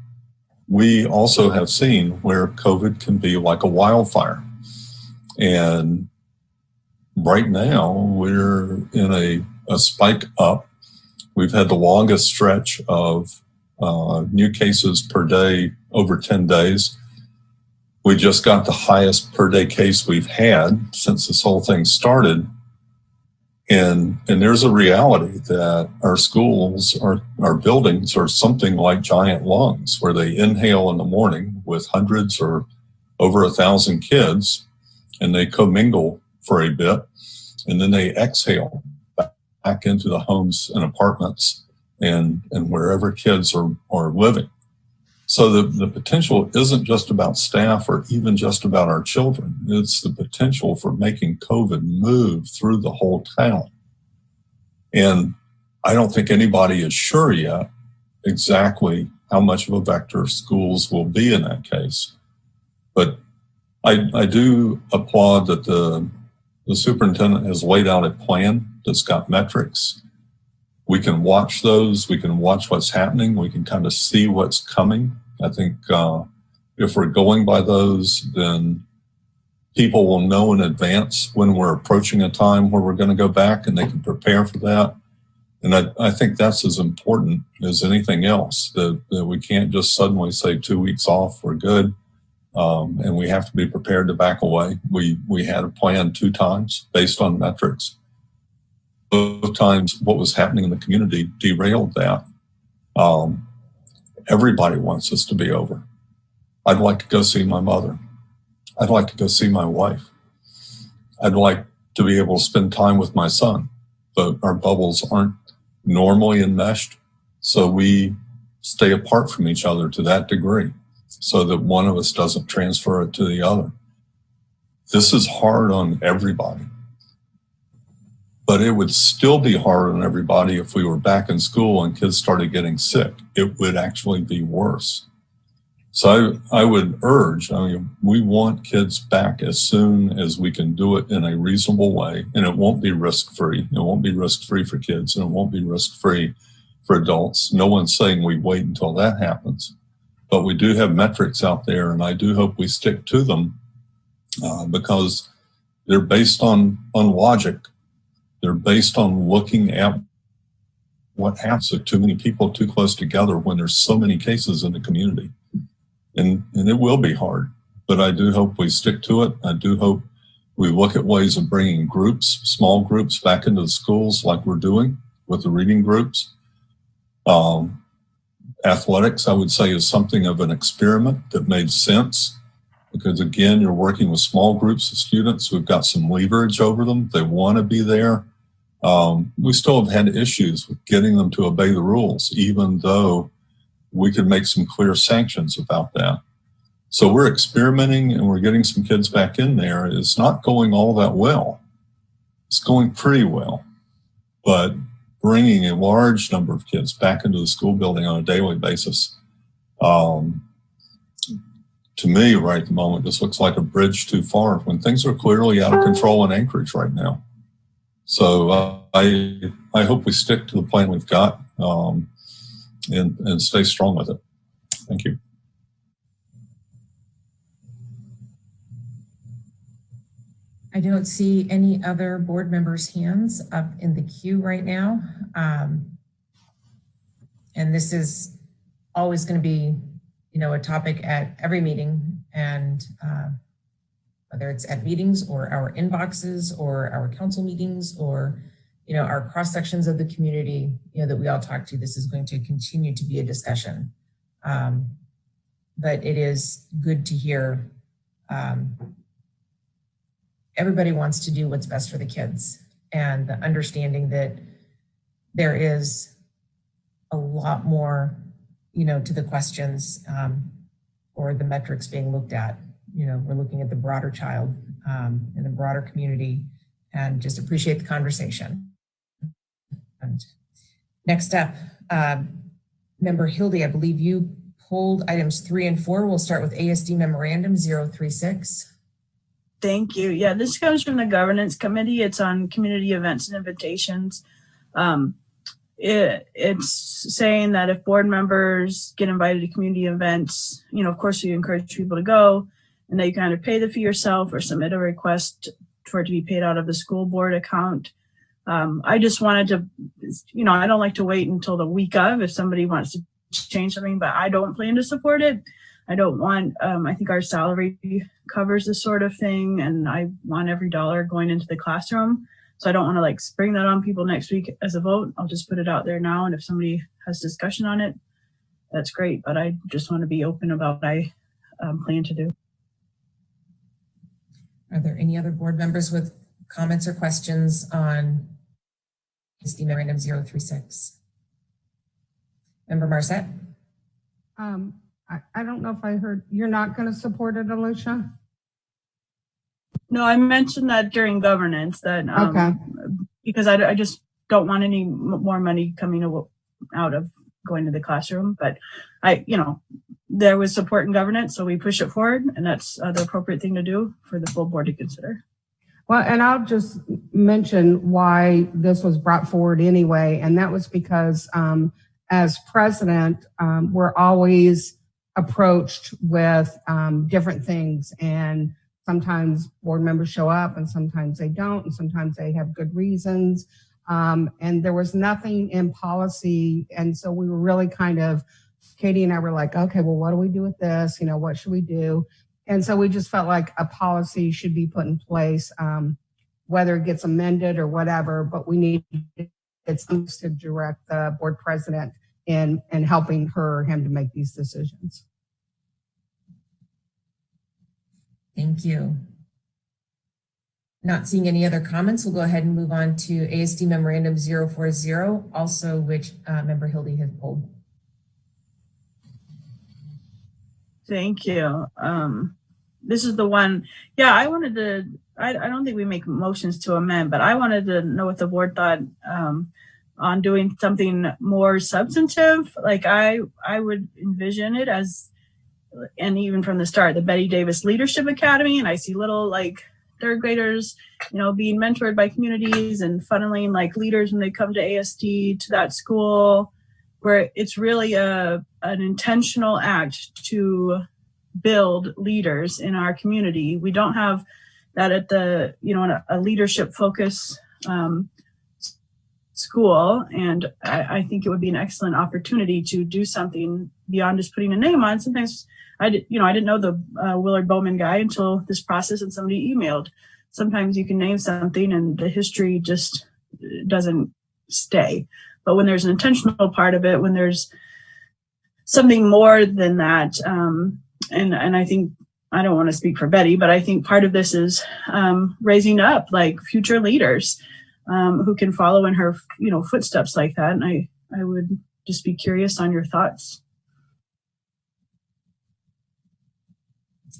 we also have seen where COVID can be like a wildfire. And right now, we're in a spike up. We've had the longest stretch of new cases per day over 10 days. We just got the highest per day case we've had since this whole thing started. And there's a reality that our schools, our buildings are something like giant lungs where they inhale in the morning with hundreds or over 1,000 kids, and they commingle for a bit, and then they exhale back into the homes and apartments and wherever kids are living. So the potential isn't just about staff or even just about our children. It's the potential for making COVID move through the whole town. And I don't think anybody is sure yet exactly how much of a vector schools will be in that case. But I do applaud that the superintendent has laid out a plan that's got metrics. We can watch those. We can watch what's happening. We can kind of see what's coming. I think if we're going by those, then people will know in advance when we're approaching a time where we're going to go back, and they can prepare for that. And I think that's as important as anything else, that we can't just suddenly say 2 weeks off, we're good, and we have to be prepared to back away. We had a plan 2 times based on metrics. Both times what was happening in the community derailed that. Everybody wants this to be over. I'd like to go see my mother. I'd like to go see my wife. I'd like to be able to spend time with my son, but our bubbles aren't normally enmeshed, so we stay apart from each other to that degree so that one of us doesn't transfer it to the other. This is hard on everybody, but it would still be hard on everybody if we were back in school and kids started getting sick. It would actually be worse. So I would urge, we want kids back as soon as we can do it in a reasonable way, and it won't be risk-free. It won't be risk-free for kids, and it won't be risk-free for adults. No one's saying we wait until that happens, but we do have metrics out there, and I do hope we stick to them because they're based on logic. They're based on looking at what happens to too many people too close together when there's so many cases in the community. And it will be hard, but I do hope we stick to it. I do hope we look at ways of bringing groups, small groups, back into the schools like we're doing with the reading groups. Athletics, I would say, is something of an experiment that made sense because, again, you're working with small groups of students. We've got some leverage over them. They want to be there. We still have had issues with getting them to obey the rules, even though we could make some clear sanctions about that. So we're experimenting and we're getting some kids back in there. It's not going all that well. It's going pretty well, but bringing a large number of kids back into the school building on a daily basis, to me right at the moment, this looks like a bridge too far when things are clearly out of control in Anchorage right now. So I hope we stick to the plan we've got. And stay strong with it. Thank you. I don't see any other board members' hands up in the queue right now. And this is always going to be, a topic at every meeting, and whether it's at meetings or our inboxes or our council meetings or our cross sections of the community, that we all talk to, this is going to continue to be a discussion. But it is good to hear everybody wants to do what's best for the kids, and the understanding that there is a lot more, to the questions or the metrics being looked at. We're looking at the broader child in the broader community, and just appreciate the conversation. And next up, Member Hildy, I believe you pulled items 3 and 4. We'll start with ASD Memorandum 036. Thank you. Yeah, this comes from the Governance Committee. It's on community events and invitations. It's saying that if board members get invited to community events, of course, you encourage people to go, and that you can either pay the fee yourself or submit a request for it to be paid out of the school board account. I just wanted to, I don't like to wait until the week of if somebody wants to change something, but I don't plan to support it. I don't want, I think our salary covers this sort of thing, and I want every dollar going into the classroom. So I don't want to spring that on people next week as a vote. I'll just put it out there now, and if somebody has discussion on it, that's great. But I just want to be open about what I plan to do. Are there any other board members with comments or questions on ASD Memorandum 036? Member Marset? I don't know if I heard, you're not going to support it, Alicia? No, I mentioned that during governance, that okay. Because I just don't want any more money coming out of going to the classroom. But there was support in governance, so we push it forward, and that's the appropriate thing to do for the full board to consider. Well, and I'll just mention why this was brought forward anyway, and that was because as president, we're always approached with different things, and sometimes board members show up and sometimes they don't, and sometimes they have good reasons. And there was nothing in policy. And so we were really Katie and I were like, okay, well, what do we do with this? What should we do? And so we just felt like a policy should be put in place, whether it gets amended or whatever, but we need to direct the board president in helping her or him to make these decisions. Thank you. Not seeing any other comments, we'll go ahead and move on to ASD Memorandum 040, also which Member Hildy has pulled. Thank you. This is the one, I wanted to, I don't think we make motions to amend, but I wanted to know what the board thought on doing something more substantive. I would envision it as, and even from the start, the Betty Davis Leadership Academy, and I see little third graders, being mentored by communities and funneling leaders when they come to ASD to that school, where it's really an intentional act to build leaders in our community. We don't have that at the, a leadership focus school. And I think it would be an excellent opportunity to do something beyond just putting a name on. Sometimes I didn't know the Willard Bowman guy until this process, and somebody emailed. Sometimes you can name something and the history just doesn't stay. But when there's an intentional part of it, when there's something more than that, and I think, I don't want to speak for Betty, but I think part of this is raising up future leaders who can follow in her footsteps like that. And I would just be curious on your thoughts.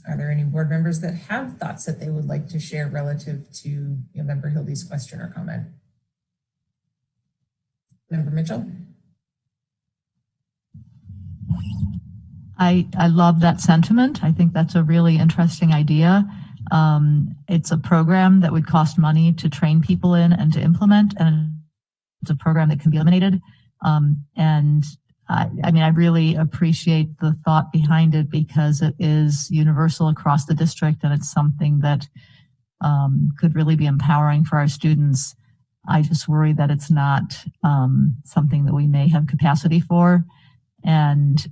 Are there any board members that have thoughts that they would like to share relative to Member Hildy's question or comment? Member Mitchell? I love that sentiment. I think that's a really interesting idea. It's a program that would cost money to train people in and to implement, and it's a program that can be eliminated. I really appreciate the thought behind it because it is universal across the district, and it's something that could really be empowering for our students. I just worry that it's not something that we may have capacity for. And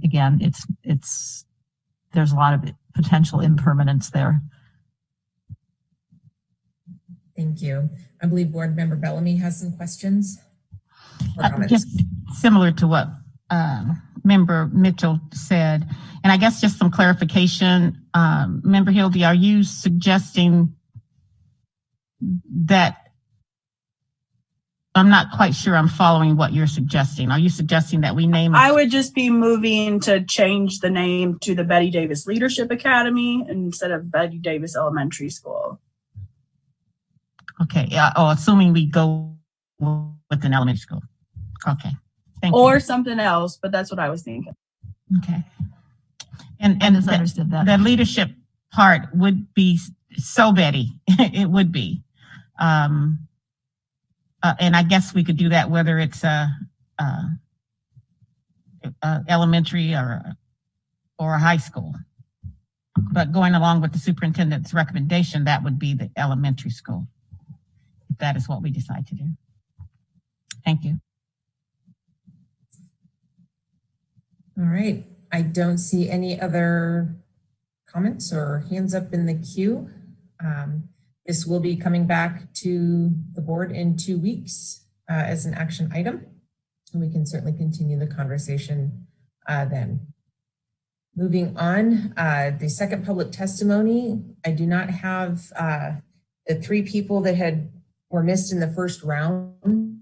again, there's a lot of potential impermanence there. Thank you. I believe Board Member Bellamy has some questions or comments. Just similar to what Member Mitchell said, and I guess just some clarification. Member Hildy, are you suggesting that I'm not quite sure I'm following what you're suggesting. Are you suggesting that we name? I would just be moving to change the name to the Betty Davis Leadership Academy instead of Betty Davis Elementary School. Okay. Assuming we go with an elementary school. Okay. Thank you. Or something else, but that's what I was thinking. Okay. And misunderstood that. The leadership part would be so Betty. It would be. And I guess we could do that whether it's elementary or a high school. But going along with the superintendent's recommendation, that would be the elementary school, if that is what we decide to do. Thank you. All right. I don't see any other comments or hands up in the queue. This will be coming back to the board in 2 weeks as an action item. And we can certainly continue the conversation then. Moving on, the second public testimony, I do not have the 3 people that were missed in the first round.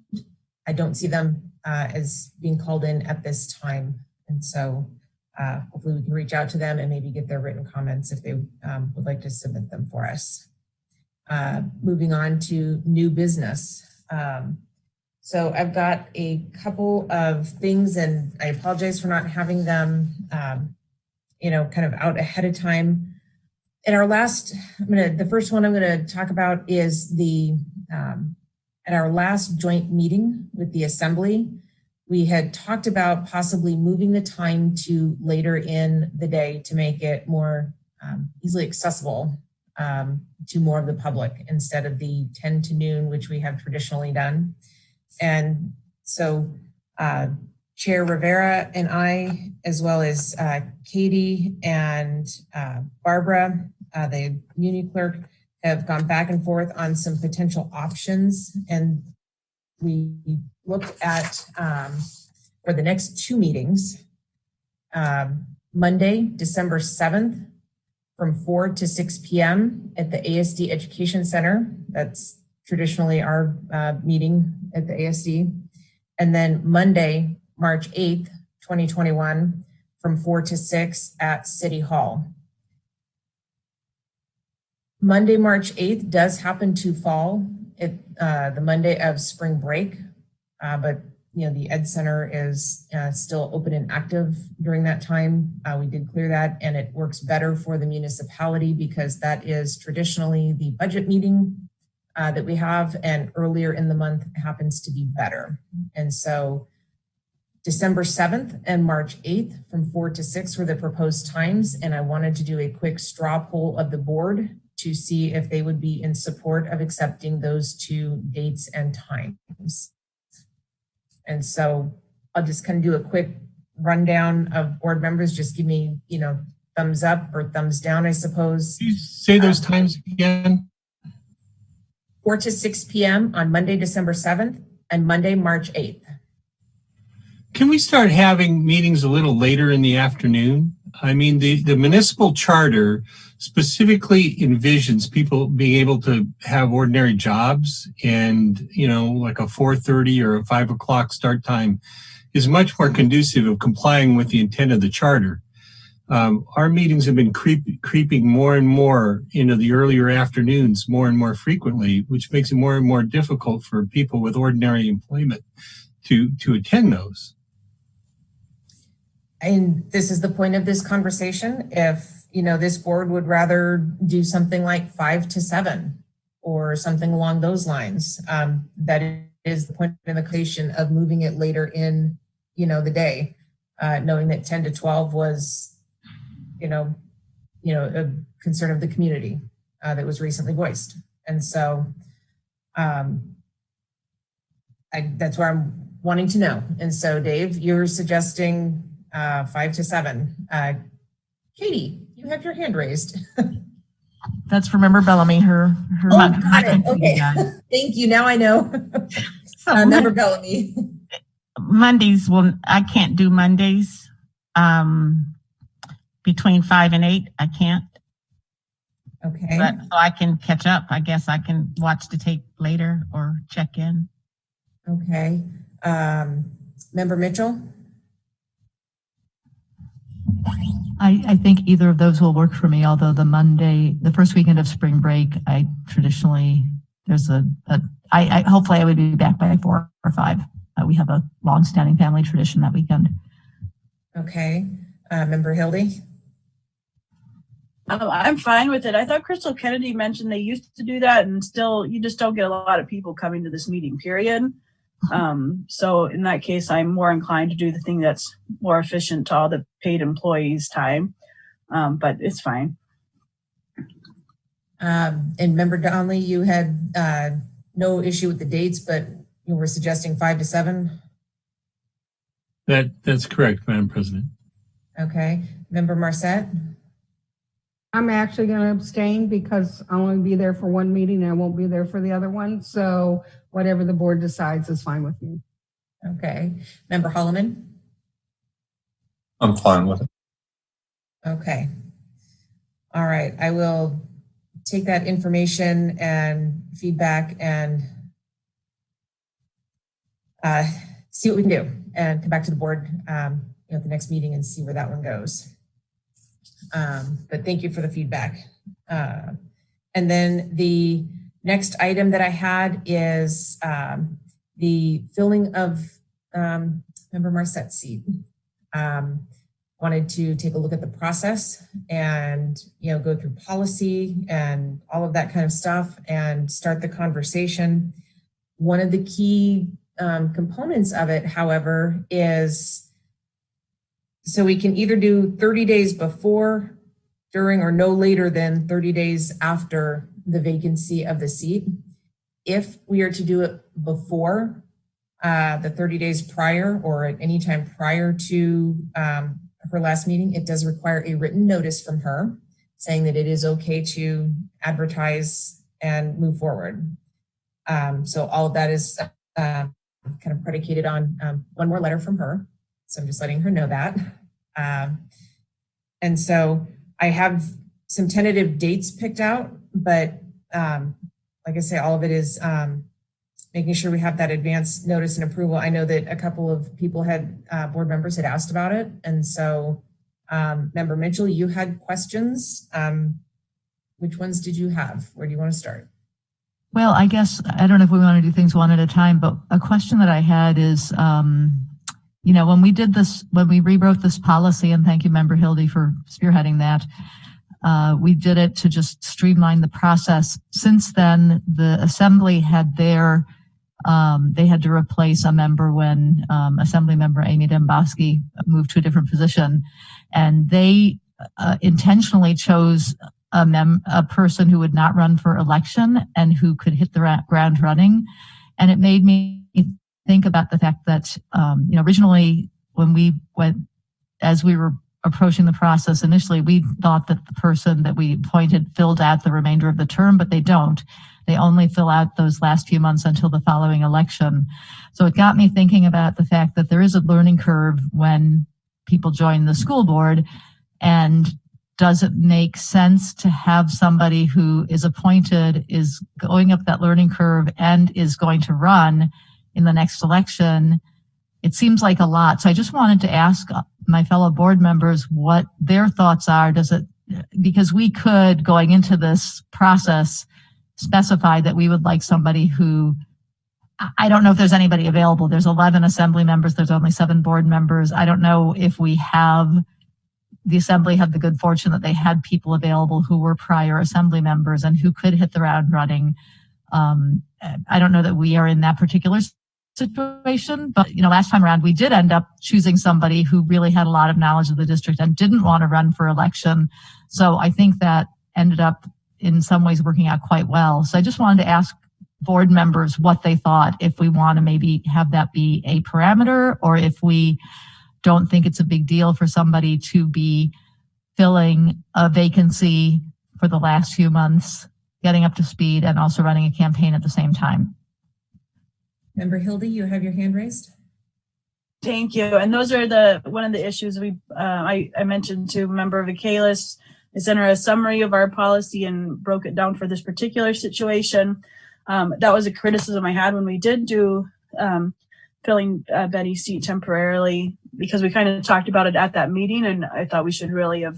I don't see them as being called in at this time. And so hopefully we can reach out to them and maybe get their written comments if they would like to submit them for us. Moving on to new business. So I've got a couple of things, and I apologize for not having them, kind of out ahead of time. In our last, the first one I'm going to talk about is at our last joint meeting with the Assembly, we had talked about possibly moving the time to later in the day to make it more easily accessible to more of the public instead of the 10 to noon, which we have traditionally done. And so Chair Rivera and I, as well as Katie and Barbara, the Muni Clerk, have gone back and forth on some potential options. And we looked at, for the next 2 meetings, Monday, December 7th, from 4 to 6 p.m. at the ASD Education Center. That's traditionally our meeting at the ASD. And then Monday, March 8th, 2021, from 4 to 6 at City Hall. Monday, March 8th does happen to fall at the Monday of spring break, but the Ed Center is still open and active during that time. We did clear that, and it works better for the municipality because that is traditionally the budget meeting that we have, and earlier in the month happens to be better. And so December 7th and March 8th from 4 to 6 were the proposed times, and I wanted to do a quick straw poll of the board to see if they would be in support of accepting those 2 dates and times. And so I'll just kind of do a quick rundown of board members. Just give me, thumbs up or thumbs down, I suppose. Can you say those times again? 4 to 6 p.m. on Monday, December 7th and Monday, March 8th. Can we start having meetings a little later in the afternoon? I mean, the municipal charter specifically envisions people being able to have ordinary jobs, and, like a 4:30 or a 5 o'clock start time is much more conducive of complying with the intent of the charter. Our meetings have been creeping more and more into the earlier afternoons more and more frequently, which makes it more and more difficult for people with ordinary employment to attend those. And this is the point of this conversation. If, this board would rather do something like 5 to 7 or something along those lines, that is the point of the conversation of moving it later in, the day, knowing that 10 to 12 was, a concern of the community that was recently voiced. And so that's where I'm wanting to know. And so Dave, you're suggesting 5 to 7. Katie, you have your hand raised. That's for Member Bellamy. Her got it. Okay. Thank you. Now I know. Member Bellamy. Mondays, I can't do Mondays. Between 5 and 8, I can't. Okay. But so I can catch up. I guess I can watch the tape later or check in. Okay. Member Mitchell? I think either of those will work for me, although the first weekend of spring break, I traditionally, hopefully I would be back by 4 or 5. We have a long-standing family tradition that weekend. Okay. Member Hildy? I'm fine with it. I thought Crystal Kennedy mentioned they used to do that, and still you just don't get a lot of people coming to this meeting, period. So in that case, I'm more inclined to do the thing that's more efficient to all the paid employees' time, but it's fine. And Member Donnelly, you had no issue with the dates, but you were suggesting 5 to 7? That's correct, Madam President. Okay. Member Marset? I'm actually going to abstain because I'll only be there for one meeting and I won't be there for the other one. So whatever the board decides is fine with me. Okay. Member Holloman? I'm fine with it. Okay. All right. I will take that information and feedback and see what we can do and come back to the board at the next meeting and see where that one goes. But thank you for the feedback. And then the next item that I had is the filling of Member Marset's seat. Wanted to take a look at the process and go through policy and all of that kind of stuff and start the conversation. One of the key components of it, however, is so we can either do 30 days before, during, or no later than 30 days after the vacancy of the seat. If we are to do it before the 30 days prior or at any time prior to her last meeting, it does require a written notice from her saying that it is okay to advertise and move forward. So all of that is kind of predicated on one more letter from her. So I'm just letting her know that. And so I have some tentative dates picked out, but like I say, all of it is making sure we have that advance notice and approval. I know that a couple of people board members had asked about it. And so Member Mitchell, you had questions. Which ones did you have? Where do you want to start? Well, I guess, I don't know if we want to do things one at a time, but a question that I had is, when we rewrote this policy, and thank you, Member Hildy, for spearheading that, we did it to just streamline the process. Since then, the Assembly had they had to replace a member when Assembly Member Amy Demboski moved to a different position, and they intentionally chose a person who would not run for election and who could hit the ground running. And it made me think about the fact that, originally as we were approaching the process initially, we thought that the person that we appointed filled out the remainder of the term, but they don't. They only fill out those last few months until the following election. So it got me thinking about the fact that there is a learning curve when people join the school board. And does it make sense to have somebody who is appointed, is going up that learning curve, and is going to run in the next election? It seems like a lot. So I just wanted to ask my fellow board members what their thoughts are. Because we could, going into this process, specify that we would like somebody who, I don't know if there's anybody available. There's 11 Assembly members. There's only 7 board members. I don't know if the Assembly had the good fortune that they had people available who were prior Assembly members and who could hit the ground running. I don't know that we are in that particular situation, but last time around we did end up choosing somebody who really had a lot of knowledge of the district and didn't want to run for election. So I think that ended up in some ways working out quite well. So I just wanted to ask board members what they thought, if we want to maybe have that be a parameter, or if we don't think it's a big deal for somebody to be filling a vacancy for the last few months, getting up to speed, and also running a campaign at the same time. Member Hildy, you have your hand raised. Thank you. And those are one of the issues I mentioned to Member Vacalis. I sent her a summary of our policy and broke it down for this particular situation. That was a criticism I had when we did do filling Betty's seat temporarily, because we kind of talked about it at that meeting, and I thought we should really have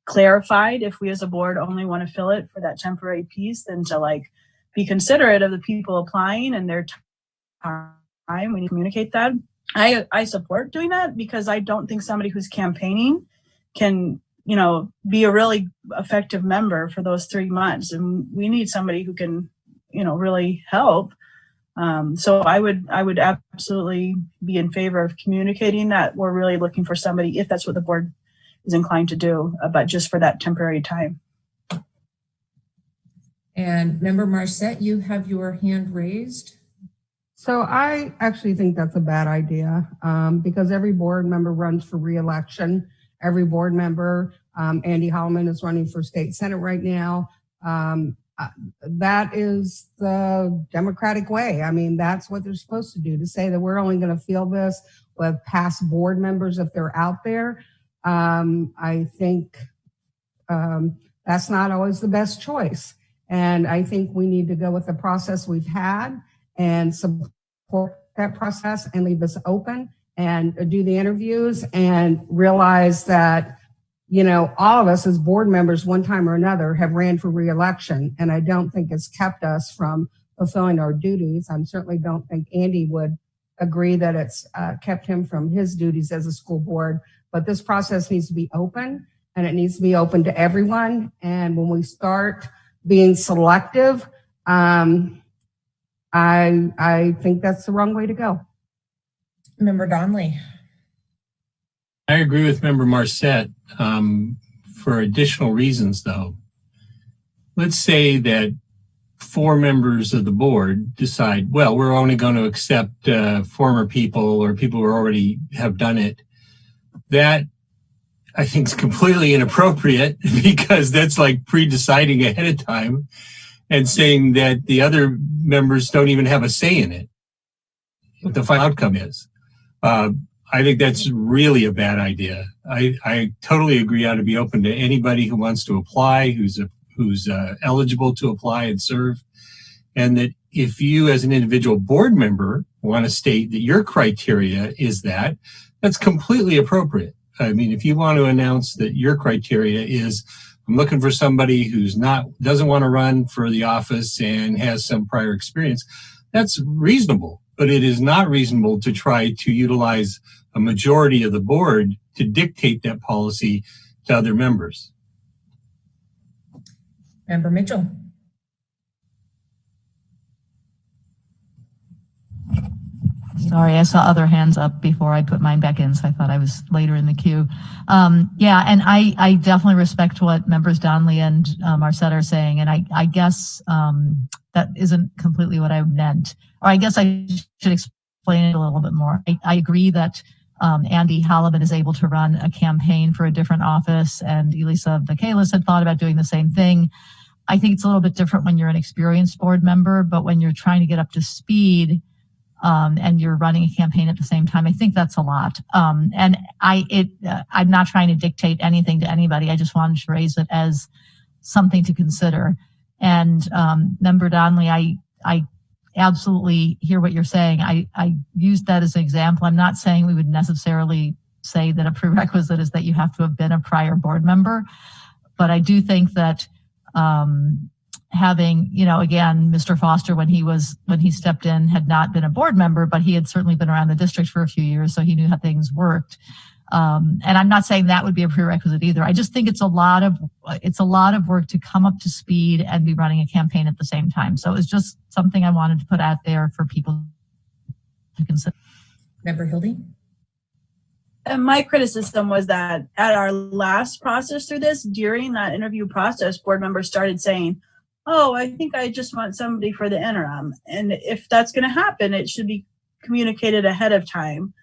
clarified if we as a board only want to fill it for that temporary piece, than to like be considerate of the people applying and their time when you communicate that. I support doing that, because I don't think somebody who's campaigning can, you know, be a really effective member for those 3 months. And we need somebody who can, you know, really help. So I would absolutely be in favor of communicating that we're really looking for somebody, if that's what the board is inclined to do, but just for that temporary time. And Member Marcette, you have your hand raised. So I actually think that's a bad idea, because every board member runs for re-election. Every board member, Andy Holloman is running for state senate right now. That is the democratic way. I mean, that's what they're supposed to do. To say that we're only going to fill this with past board members if they're out there, I think that's not always the best choice. And I think we need to go with the process we've had and support that process and leave this open and do the interviews and realize that, you know, all of us as board members, one time or another, have ran for re-election. And I don't think it's kept us from fulfilling our duties. I certainly don't think Andy would agree that it's kept him from his duties as a school board. But this process needs to be open, and it needs to be open to everyone. And when we start being selective, I think that's the wrong way to go. Member Donnelly. I agree with Member Marcette for additional reasons, though. Let's say that 4 members of the board decide, well, we're only going to accept former people or people who already have done it. That, I think, is completely inappropriate, because that's like pre-deciding ahead of time and saying that the other members don't even have a say in it, what the final outcome is. I think that's really a bad idea. I totally agree on to be open to anybody who wants to apply, who's eligible to apply and serve. And that if you as an individual board member want to state that your criteria is that, that's completely appropriate. I mean, if you want to announce that your criteria is, I'm looking for somebody who's doesn't want to run for the office and has some prior experience, that's reasonable. But it is not reasonable to try to utilize a majority of the board to dictate that policy to other members. Member Mitchell. Sorry, I saw other hands up before I put mine back in, so I thought I was later in the queue. Yeah, and I definitely respect what members Donnelly and Marcette are saying, and I guess that isn't completely what I meant. Or I guess I should explain it a little bit more. I agree that Andy Holloman is able to run a campaign for a different office, and Elisa Michaelis had thought about doing the same thing. I think it's a little bit different when you're an experienced board member, but when you're trying to get up to speed, and you're running a campaign at the same time, I think that's a lot. And I'm not trying to dictate anything to anybody. I just wanted to raise it as something to consider. And Member Donnelly, I absolutely hear what you're saying. I used that as an example. I'm not saying we would necessarily say that a prerequisite is that you have to have been a prior board member, but I do think that having, again, Mr. Foster, when he stepped in, had not been a board member, but he had certainly been around the district for a few years, so he knew how things worked. And I'm not saying that would be a prerequisite either. I just think it's a lot of work to come up to speed and be running a campaign at the same time. So it's just something I wanted to put out there for people to consider. Member Hildy? And my criticism was that at our last process through this, during that interview process, board members started saying, oh, I think I just want somebody for the interim. And if that's going to happen, it should be communicated ahead of time.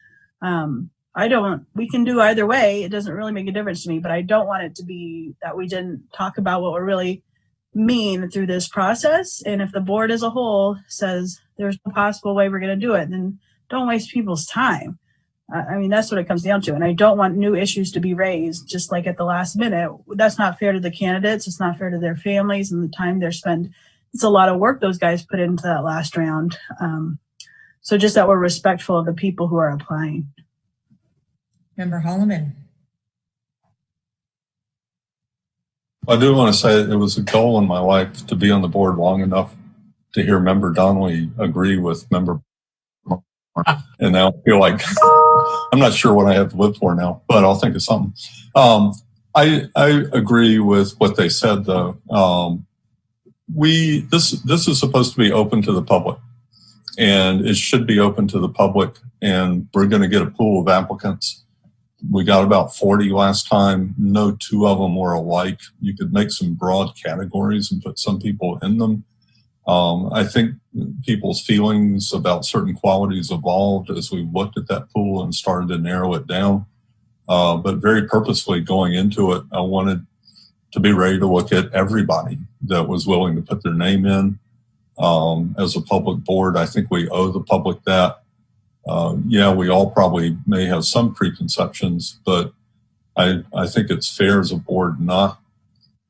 We can do either way. It doesn't really make a difference to me, but I don't want it to be that we didn't talk about what we really mean through this process. And if the board as a whole says there's no possible way we're going to do it, then don't waste people's time. I mean, that's what it comes down to. And I don't want new issues to be raised just like at the last minute. That's not fair to the candidates. It's not fair to their families and the time they're spent. It's a lot of work those guys put into that last round. So just that we're respectful of the people who are applying. Member Holloman. I do want to say it was a goal in my life to be on the board long enough to hear Member Donnelly agree with Member, and now I feel like I'm not sure what I have to live for now, but I'll think of something. I agree with what they said though. This is supposed to be open to the public, and it should be open to the public, and we're going to get a pool of applicants. We got about 40 last time. No two of them were alike. You could make some broad categories and put some people in them. I think people's feelings about certain qualities evolved as we looked at that pool and started to narrow it down. But very purposefully going into it, I wanted to be ready to look at everybody that was willing to put their name in. As a public board, I think we owe the public that. Yeah, we all probably may have some preconceptions, but I think it's fair as a board not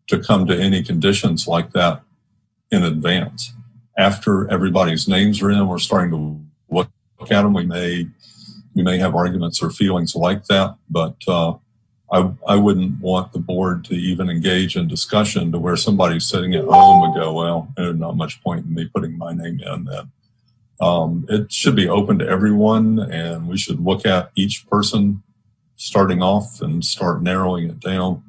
to come to any conditions like that in advance. After everybody's names are in, we're starting to look at them. We may have arguments or feelings like that, but I wouldn't want the board to even engage in discussion to where somebody's sitting at home and go, well, there's not much point in me putting my name in then. It should be open to everyone, and we should look at each person starting off and start narrowing it down.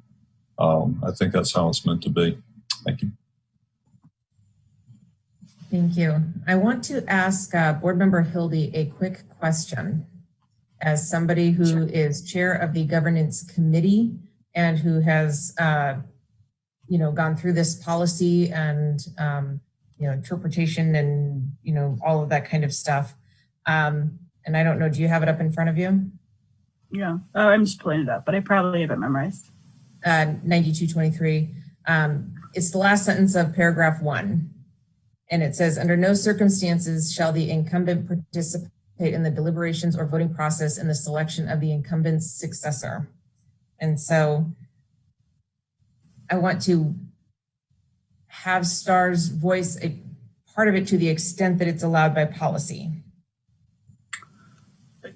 I think that's how it's meant to be. Thank you. Thank you. I want to ask Board Member Hildy a quick question. As somebody who is chair of the governance committee and who has, gone through this policy and, interpretation and, all of that kind of stuff. And I don't know, do you have it up in front of you? Yeah, I'm just pulling it up, but I probably have it memorized. 9223. It's the last sentence of paragraph 1. And it says, under no circumstances shall the incumbent participate in the deliberations or voting process in the selection of the incumbent's successor. And so I want to have STAR's voice a part of it to the extent that it's allowed by policy.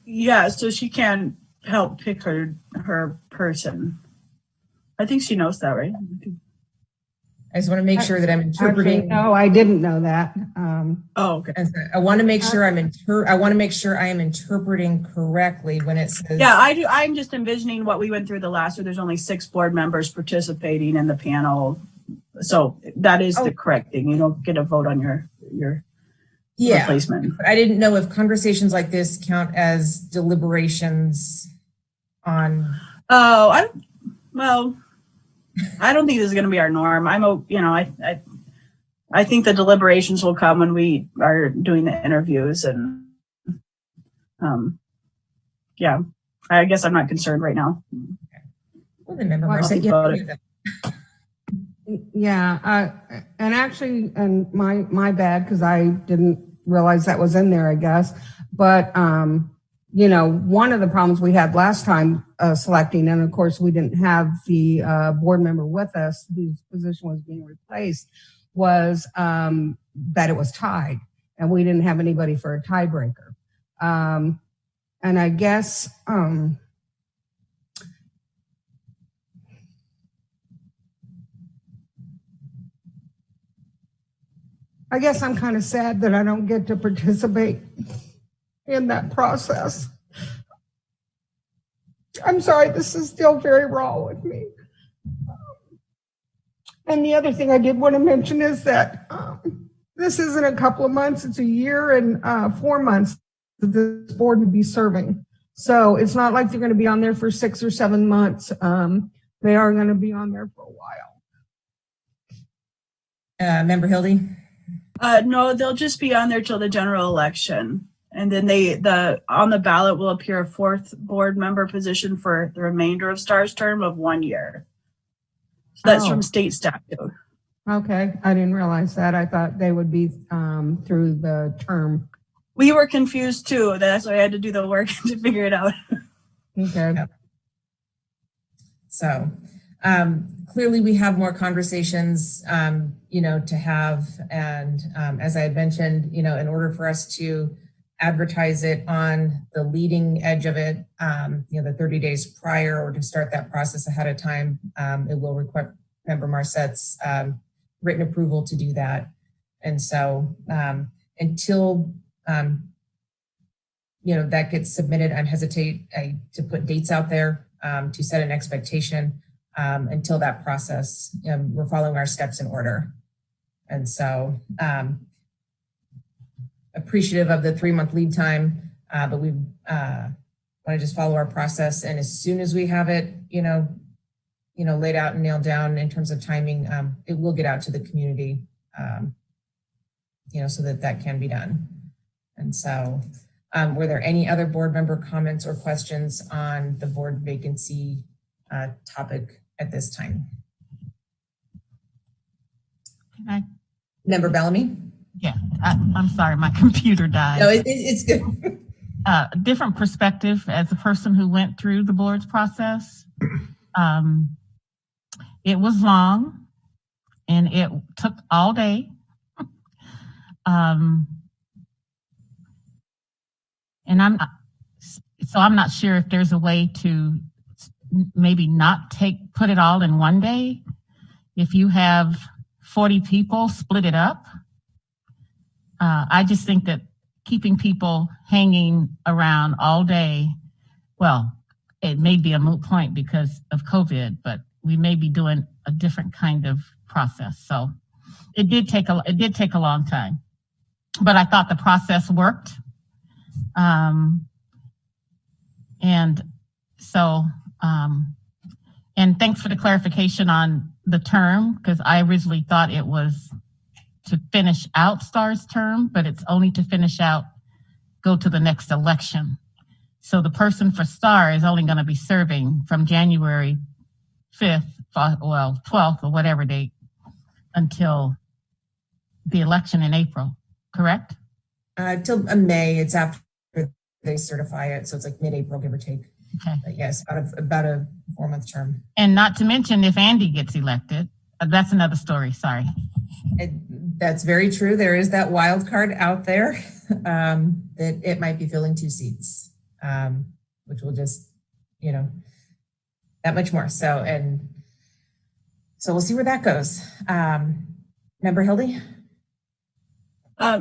Yeah, so she can help pick her person. I think she knows that, right? I just want to make sure that I'm interpreting. Actually, no, I didn't know that. Okay. I want to make sure I want to make sure I am interpreting correctly when it says. Yeah, I do. I'm just envisioning what we went through the last year. There's only 6 board members participating in the panel, so that is the correct thing. You don't get a vote on your replacement. But I didn't know if conversations like this count as deliberations on. I don't think this is going to be our norm. I think the deliberations will come when we are doing the interviews, and I guess I'm not concerned right now. Well, then, Member and actually, and my bad, because I didn't realize that was in there, I guess. But one of the problems we had last time selecting, and of course we didn't have the board member with us whose position was being replaced, was that it was tied, and we didn't have anybody for a tiebreaker. And I guess I'm kind of sad that I don't get to participate in that process. I'm sorry, this is still very raw with me. And the other thing I did want to mention is that this isn't a couple of months, it's a year and 4 months that this board would be serving. So it's not like they're going to be on there for 6 or 7 months. They are going to be on there for a while. Member Hildy? No, they'll just be on there till the general election. And then on the ballot will appear a 4th board member position for the remainder of STAR's term of 1 year. So that's from state statute. Okay, I didn't realize that. I thought they would be through the term. We were confused too. That's why I had to do the work to figure it out. Okay. Yep. So clearly we have more conversations, to have. And as I had mentioned, in order for us to advertise it on the leading edge of it, the 30 days prior, or to start that process ahead of time. It will require Member Marsette's written approval to do that. And so until that gets submitted, I hesitate to put dates out there to set an expectation until that process, we're following our steps in order. And so appreciative of the 3-month lead time, but we want to just follow our process. And as soon as we have it, laid out and nailed down in terms of timing, it will get out to the community, so that can be done. And so were there any other board member comments or questions on the board vacancy topic at this time? Member Bellamy? Yeah, I'm sorry, my computer died. No, it's good. Different perspective as a person who went through the board's process. It was long and it took all day. And I'm not sure if there's a way to maybe not put it all in one day. If you have 40 people, split it up. I just think that keeping people hanging around all day, well, it may be a moot point because of COVID, but we may be doing a different kind of process. So it did take a long time, but I thought the process worked. And thanks for the clarification on the term, because I originally thought it was to finish out STAR's term, but it's only to finish out, go to the next election. So the person for STAR is only going to be serving from January 5th, 12th or whatever date until the election in April, correct? Till May, it's after they certify it. So it's like mid-April, give or take. Okay. But yes, about a 4-month term. And not to mention if Andy gets elected, that's another story, sorry. That's very true. There is that wild card out there that it might be filling 2 seats, which will just, that much more. So we'll see where that goes. Member Hildy?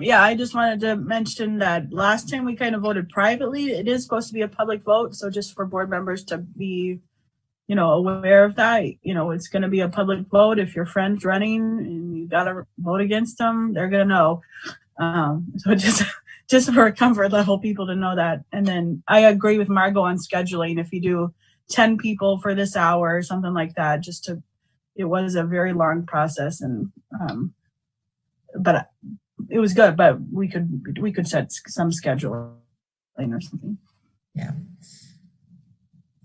Yeah, I just wanted to mention that last time we kind of voted privately. It is supposed to be a public vote. So just for board members to be, aware of that, it's going to be a public vote. If your friend's running and you got to vote against them, they're going to know. So just for a comfort level, people to know that. And then I agree with Margot on scheduling. If you do 10 people for this hour or something like that, it was a very long process but it was good, but we could set some scheduling or something. Yeah.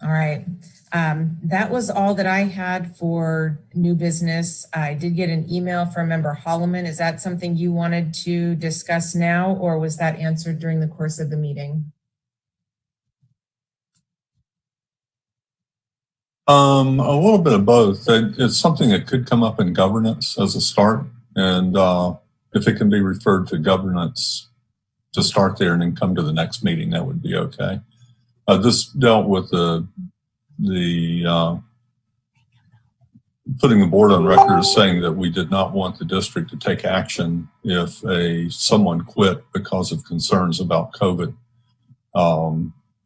All right. That was all that I had for new business. I did get an email from Member Holloman. Is that something you wanted to discuss now, or was that answered during the course of the meeting? A little bit of both. It's something that could come up in governance as a start, and if it can be referred to governance to start there and then come to the next meeting, that would be okay. This dealt with the putting the board on record as saying that we did not want the district to take action if someone quit because of concerns about COVID.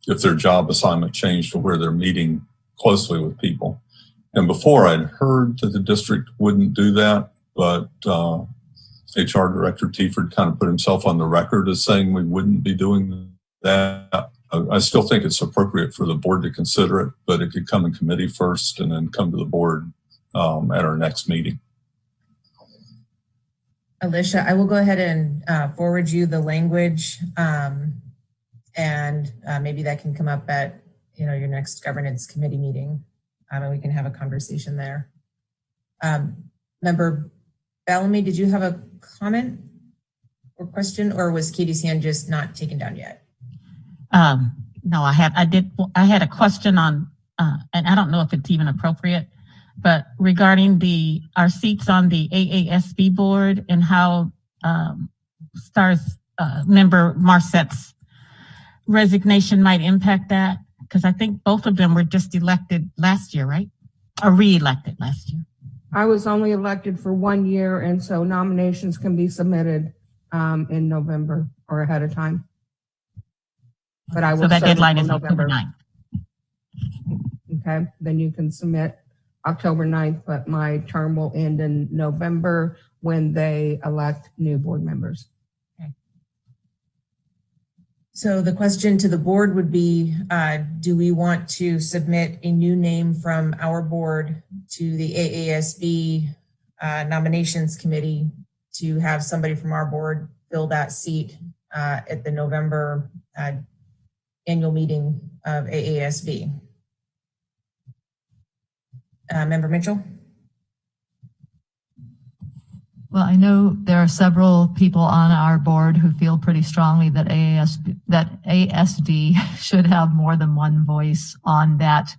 If their job assignment changed to where they're meeting closely with people. And before I'd heard that the district wouldn't do that, but HR Director Tieford kind of put himself on the record as saying we wouldn't be doing that. I still think it's appropriate for the board to consider it, but it could come in committee first and then come to the board at our next meeting. Alicia, I will go ahead and forward you the language, and maybe that can come up at your next governance committee meeting, and we can have a conversation there. Member Bellamy, did you have a comment or question, or was Katie's hand just not taken down yet? No, I had a question on, and I don't know if it's even appropriate, but regarding our seats on the AASB board and how STAR's member Marsette's resignation might impact that? Because I think both of them were just elected last year, right? Or re-elected last year. I was only elected for 1 year, and so nominations can be submitted in November or ahead of time. But I will. So that serve deadline is until October November. 9th. Okay, then you can submit October 9th, but my term will end in November when they elect new board members. So the question to the board would be, do we want to submit a new name from our board to the AASB nominations committee to have somebody from our board fill that seat at the November annual meeting of AASB? Member Mitchell? Well, I know there are several people on our board who feel pretty strongly that ASD should have more than one voice on that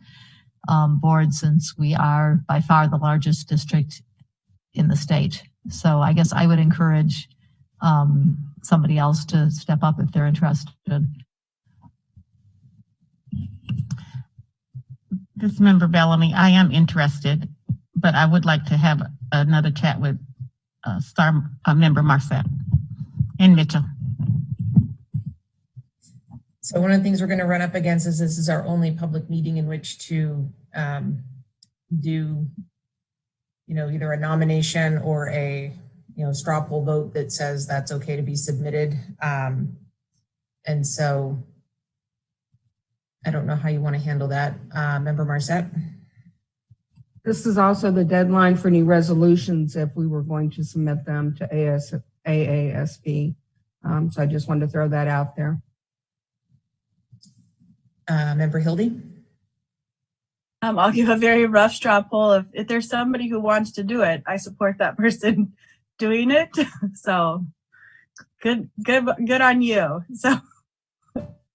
board, since we are by far the largest district in the state. So I guess I would encourage somebody else to step up if they're interested. This member Bellamy, I am interested, but I would like to have another chat with member Marcet and Mitchell. So one of the things we're going to run up against is this is our only public meeting in which to do, either a nomination or a, straw poll vote that says that's okay to be submitted. And so I don't know how you want to handle that. Member Marcet? This is also the deadline for any resolutions if we were going to submit them to AASB. So I just wanted to throw that out there. Member Hildy? I'll give a very rough straw poll. If there's somebody who wants to do it, I support that person doing it. So good on you. So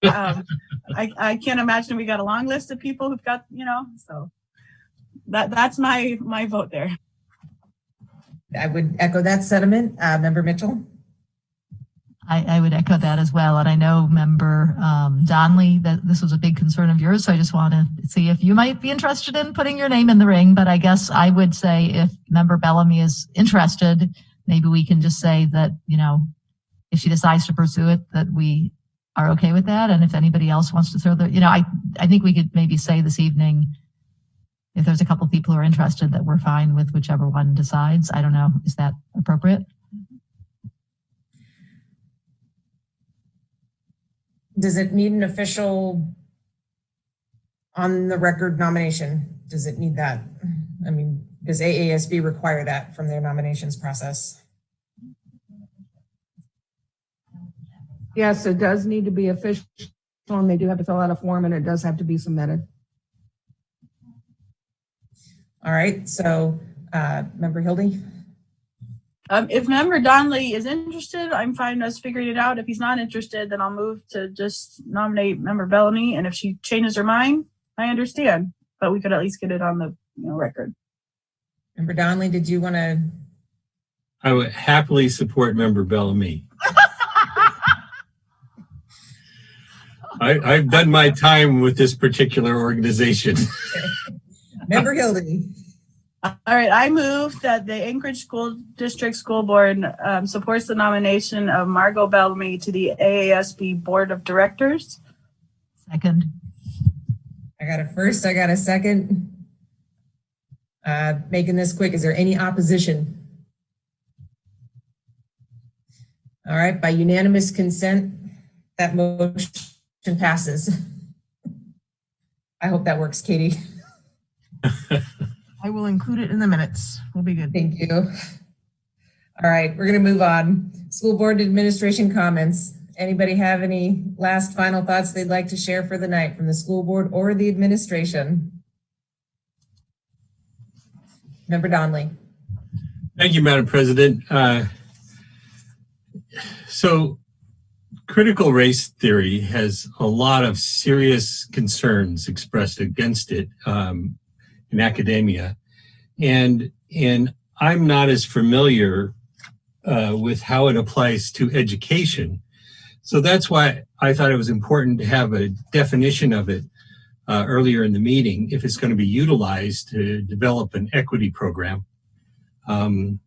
I can't imagine we got a long list of people who've got, so that's my vote there. I would echo that sentiment. Member Mitchell? I would echo that as well. And I know Member Donnelly, that this was a big concern of yours. So I just want to see if you might be interested in putting your name in the ring. But I guess I would say if Member Bellamy is interested, maybe we can just say that, if she decides to pursue it, that we are okay with that. And if anybody else wants to throw I think we could maybe say this evening, if there's a couple people who are interested, that we're fine with whichever one decides. I don't know. Is that appropriate? Does it need an official on the record nomination? Does it need that? I mean, does AASB require that from their nominations process? Yes, it does need to be official, and they do have to fill out a form, and it does have to be submitted. All right, so Member Hildy? If Member Donnelly is interested, I'm fine us figuring it out. If he's not interested, then I'll move to just nominate Member Bellamy. And if she changes her mind, I understand. But we could at least get it on the record. Member Donnelly, did you want to? I would happily support Member Bellamy. I've done my time with this particular organization. Member Hildy. All right, I move that the Anchorage School District School Board supports the nomination of Margot Bellamy to the AASB Board of Directors. Second. I got a first, I got a second. Making this quick, is there any opposition? All right, by unanimous consent, that motion passes. I hope that works, Katie. I will include it in the minutes. We'll be good. Thank you. All right, we're going to move on. School board administration comments. Anybody have any last final thoughts they'd like to share for the night from the school board or the administration? Member Donnelly. Thank you, Madam President. So critical race theory has a lot of serious concerns expressed against it in academia. And I'm not as familiar with how it applies to education. So that's why I thought it was important to have a definition of it earlier in the meeting if it's going to be utilized to develop an equity program. And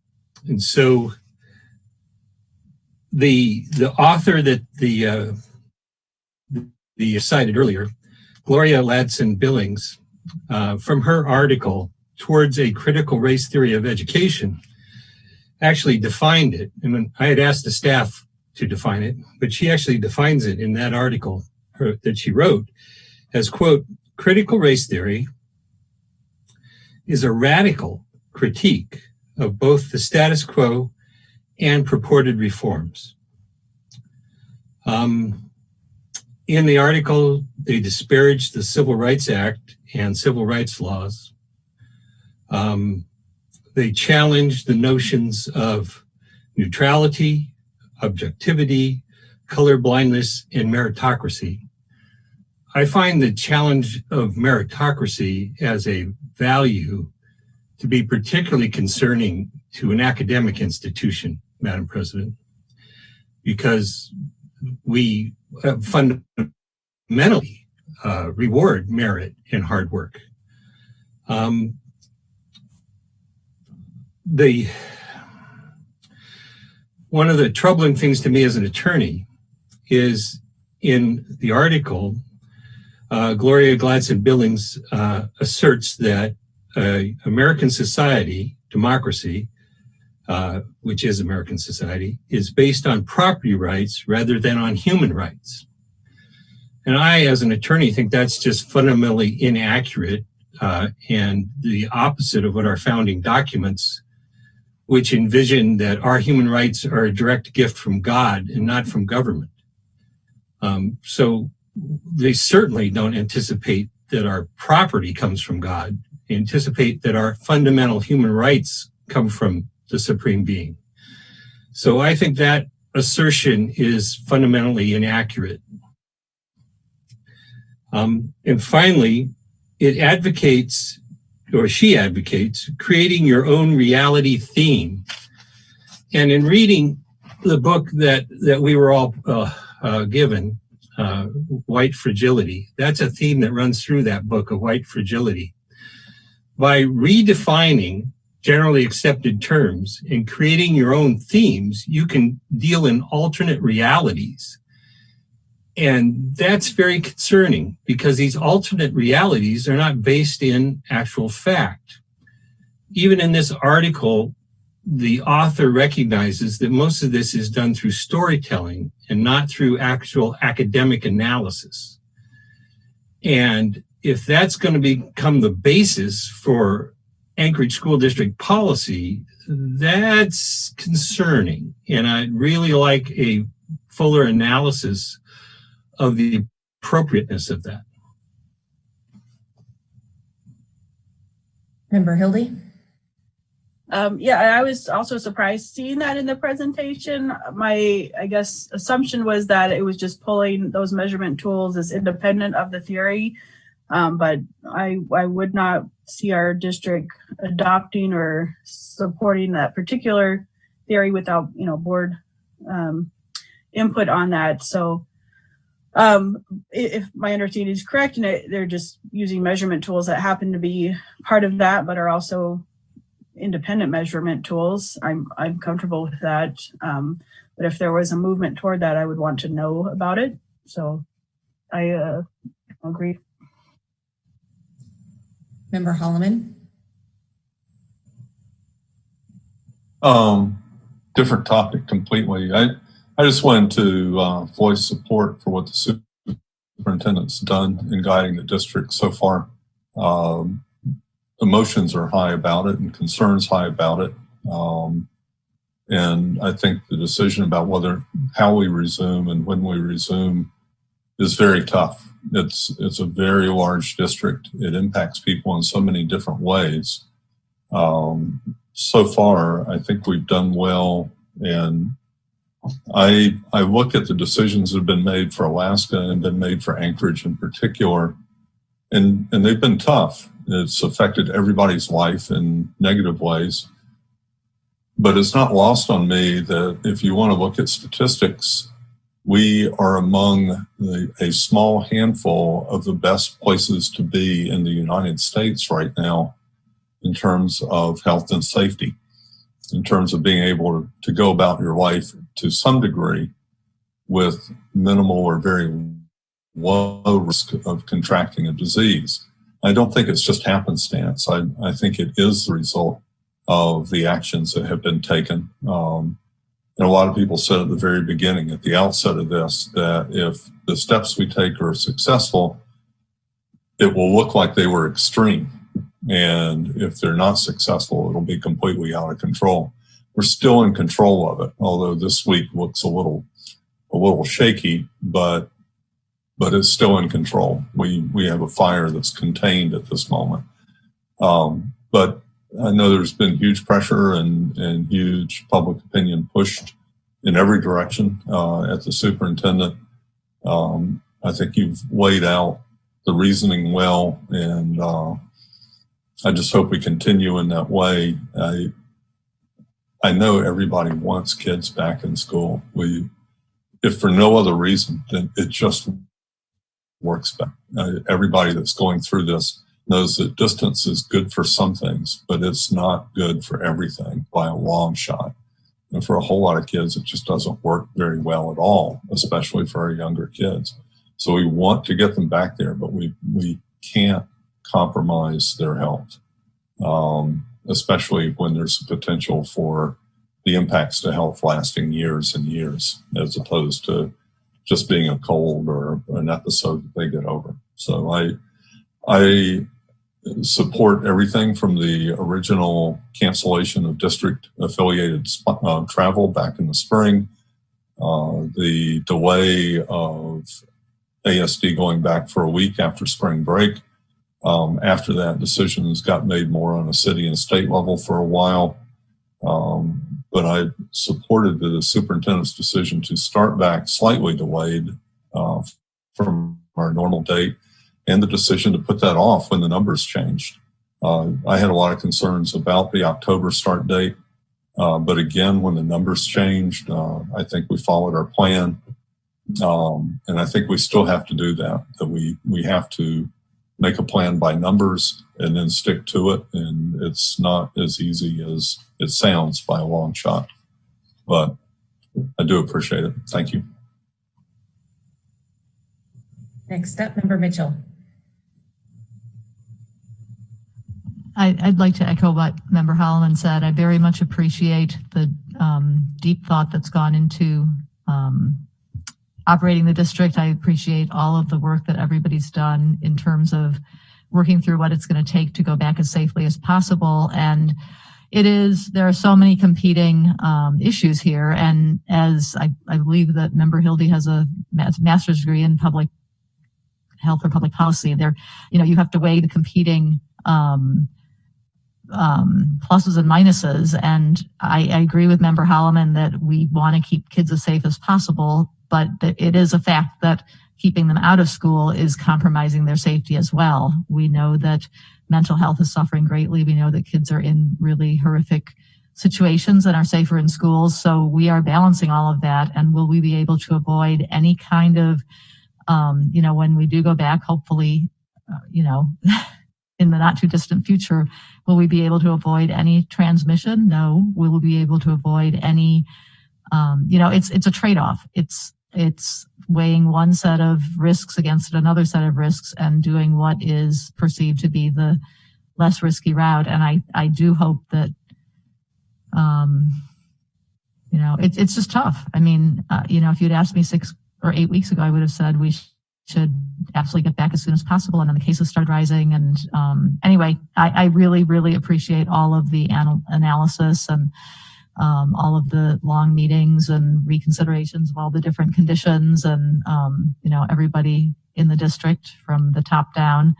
so the author that the cited earlier, Gloria Ladson-Billings, from her article, Towards a Critical Race Theory of Education, actually defined it. And I had asked the staff to define it, but she actually defines it in that article that she wrote as, quote, critical race theory is a radical critique of both the status quo and purported reforms. In the article, they disparaged the Civil Rights Act and civil rights laws. They challenged the notions of neutrality, objectivity, colorblindness, and meritocracy. I find the challenge of meritocracy as a value to be particularly concerning to an academic institution, Madam President, because we fundamentally reward merit and hard work. One of the troubling things to me as an attorney is in the article, Gloria Ladson-Billings asserts that American society, democracy, which is American society, is based on property rights rather than on human rights. And I, as an attorney, think that's just fundamentally inaccurate and the opposite of what our founding documents, which envision that our human rights are a direct gift from God and not from government. So they certainly don't anticipate that our property comes from God. They anticipate that our fundamental human rights come from the Supreme Being. So I think that assertion is fundamentally inaccurate. And finally, it advocates, or she advocates, creating your own reality theme. And in reading the book that we were all given, White Fragility, that's a theme that runs through that book of white fragility. By redefining generally accepted terms and creating your own themes, you can deal in alternate realities. And that's very concerning because these alternate realities are not based in actual fact. Even in this article, the author recognizes that most of this is done through storytelling and not through actual academic analysis. And if that's going to become the basis for Anchorage School District policy, that's concerning. And I'd really like a fuller analysis of the appropriateness of that. Member Hildy? Yeah, I was also surprised seeing that in the presentation. My, I guess, assumption was that it was just pulling those measurement tools as independent of the theory. But I would not see our district adopting or supporting that particular theory without, board input on that. So if my understanding is correct, and they're just using measurement tools that happen to be part of that, but are also independent measurement tools, I'm comfortable with that. But if there was a movement toward that, I would want to know about it. So I agree. Member Holloman? Different topic completely. I just wanted to voice support for what the superintendent's done in guiding the district so far. Emotions are high about it and concerns high about it. And I think the decision about how we resume and when we resume is very tough. It's a very large district. It impacts people in so many different ways. So far, I think we've done well. And I look at the decisions that have been made for Alaska and been made for Anchorage in particular, and they've been tough. It's affected everybody's life in negative ways. But it's not lost on me that if you want to look at statistics, we are among a small handful of the best places to be in the United States right now in terms of health and safety, in terms of being able to go about your life to some degree with minimal or very low risk of contracting a disease. I don't think it's just happenstance. I think it is the result of the actions that have been taken. And a lot of people said at the very beginning, at the outset of this, that if the steps we take are successful, it will look like they were extreme. And if they're not successful, it'll be completely out of control. We're still in control of it, although this week looks a little shaky, but it's still in control. We have a fire that's contained at this moment. But I know there's been huge pressure and huge public opinion pushed in every direction at the superintendent. I think you've laid out the reasoning well, and I just hope we continue in that way. I know everybody wants kids back in school. If for no other reason, then it just works better. Everybody that's going through this knows that distance is good for some things, but it's not good for everything by a long shot. And for a whole lot of kids, it just doesn't work very well at all, especially for our younger kids. So we want to get them back there, but we can't compromise their health, especially when there's a potential for the impacts to health lasting years and years, as opposed to just being a cold or an episode that they get over. So I support everything from the original cancellation of district affiliated travel back in the spring, the delay of ASD going back for a week after spring break. After that, decisions got made more on a city and state level for a while. But I supported the superintendent's decision to start back slightly delayed from our normal date, and the decision to put that off when the numbers changed. I had a lot of concerns about the October start date, but again, when the numbers changed, I think we followed our plan, and I think we still have to do that we have to make a plan by numbers and then stick to it, and it's not as easy as it sounds by a long shot, but I do appreciate it. Thank you. Next up, Member Mitchell. I'd like to echo what Member Holloman said. I very much appreciate the deep thought that's gone into operating the district. I appreciate all of the work that everybody's done in terms of working through what it's going to take to go back as safely as possible. And there are so many competing issues here. And as I believe that Member Hildy has a master's degree in public health or public policy, you have to weigh the competing pluses and minuses. And I agree with Member Holloman that we want to keep kids as safe as possible, but it is a fact that keeping them out of school is compromising their safety as well. We know that mental health is suffering greatly. We know that kids are in really horrific situations and are safer in schools. So we are balancing all of that. And will we be able to avoid any kind of, when we do go back, hopefully, in the not too distant future, will we be able to avoid any transmission? No. Will we be able to avoid any, it's a trade-off. It's weighing one set of risks against another set of risks and doing what is perceived to be the less risky route. And I do hope that, it's just tough. I mean, if you'd asked me 6 or 8 weeks ago, I would have said we should absolutely get back as soon as possible. And then the cases started rising. And anyway, I really, really appreciate all of the analysis and all of the long meetings and reconsiderations of all the different conditions and, everybody in the district from the top down.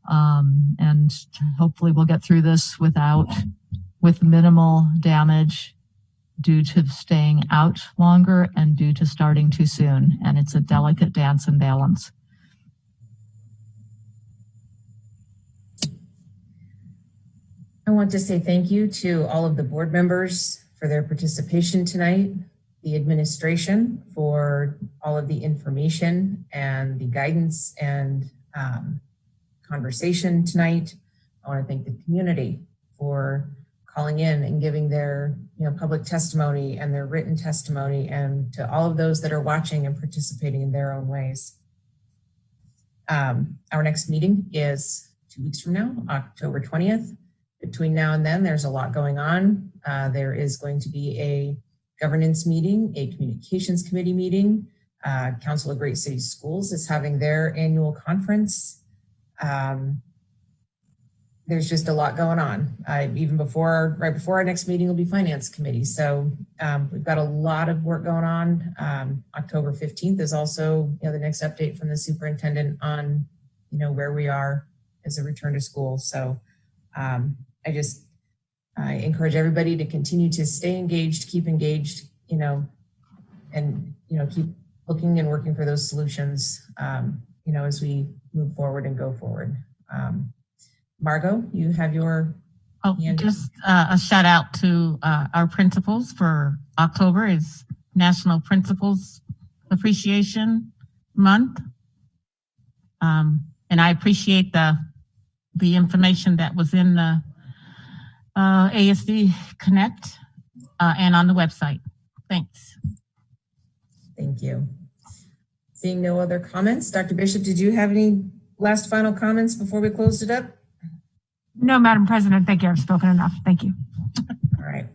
And hopefully we'll get through this with minimal damage due to staying out longer and due to starting too soon. And it's a delicate dance and balance. I want to say thank you to all of the board members for their participation tonight. the administration for all of the information and the guidance and conversation tonight. I want to thank the community for calling in and giving their public testimony and their written testimony, and to all of those that are watching and participating in their own ways. Our next meeting is 2 weeks from now, October 20th. Between now and then, there's a lot going on. There is going to be a governance meeting, a communications committee meeting. Council of Great Cities Schools is having their annual conference. There's just a lot going on. Right before our next meeting will be finance committee. So we've got a lot of work going on. October 15th is also the next update from the superintendent on where we are as a return to school. So I encourage everybody to continue to stay engaged, keep engaged, and keep looking and working for those solutions, as we move forward and go forward. Margot, you have your hand. Just a shout out to our principals for October is National Principals Appreciation Month. And I appreciate the information that was in the ASD Connect and on the website. Thanks. Thank you. Seeing no other comments, Dr. Bishop, did you have any last final comments before we closed it up? No, Madam President, thank you. I've spoken enough. Thank you. All right.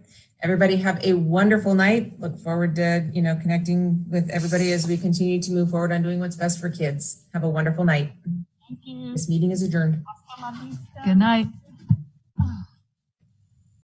Everybody have a wonderful night. Look forward to, connecting with everybody as we continue to move forward on doing what's best for kids. Have a wonderful night. Thank you. This meeting is adjourned. Good night.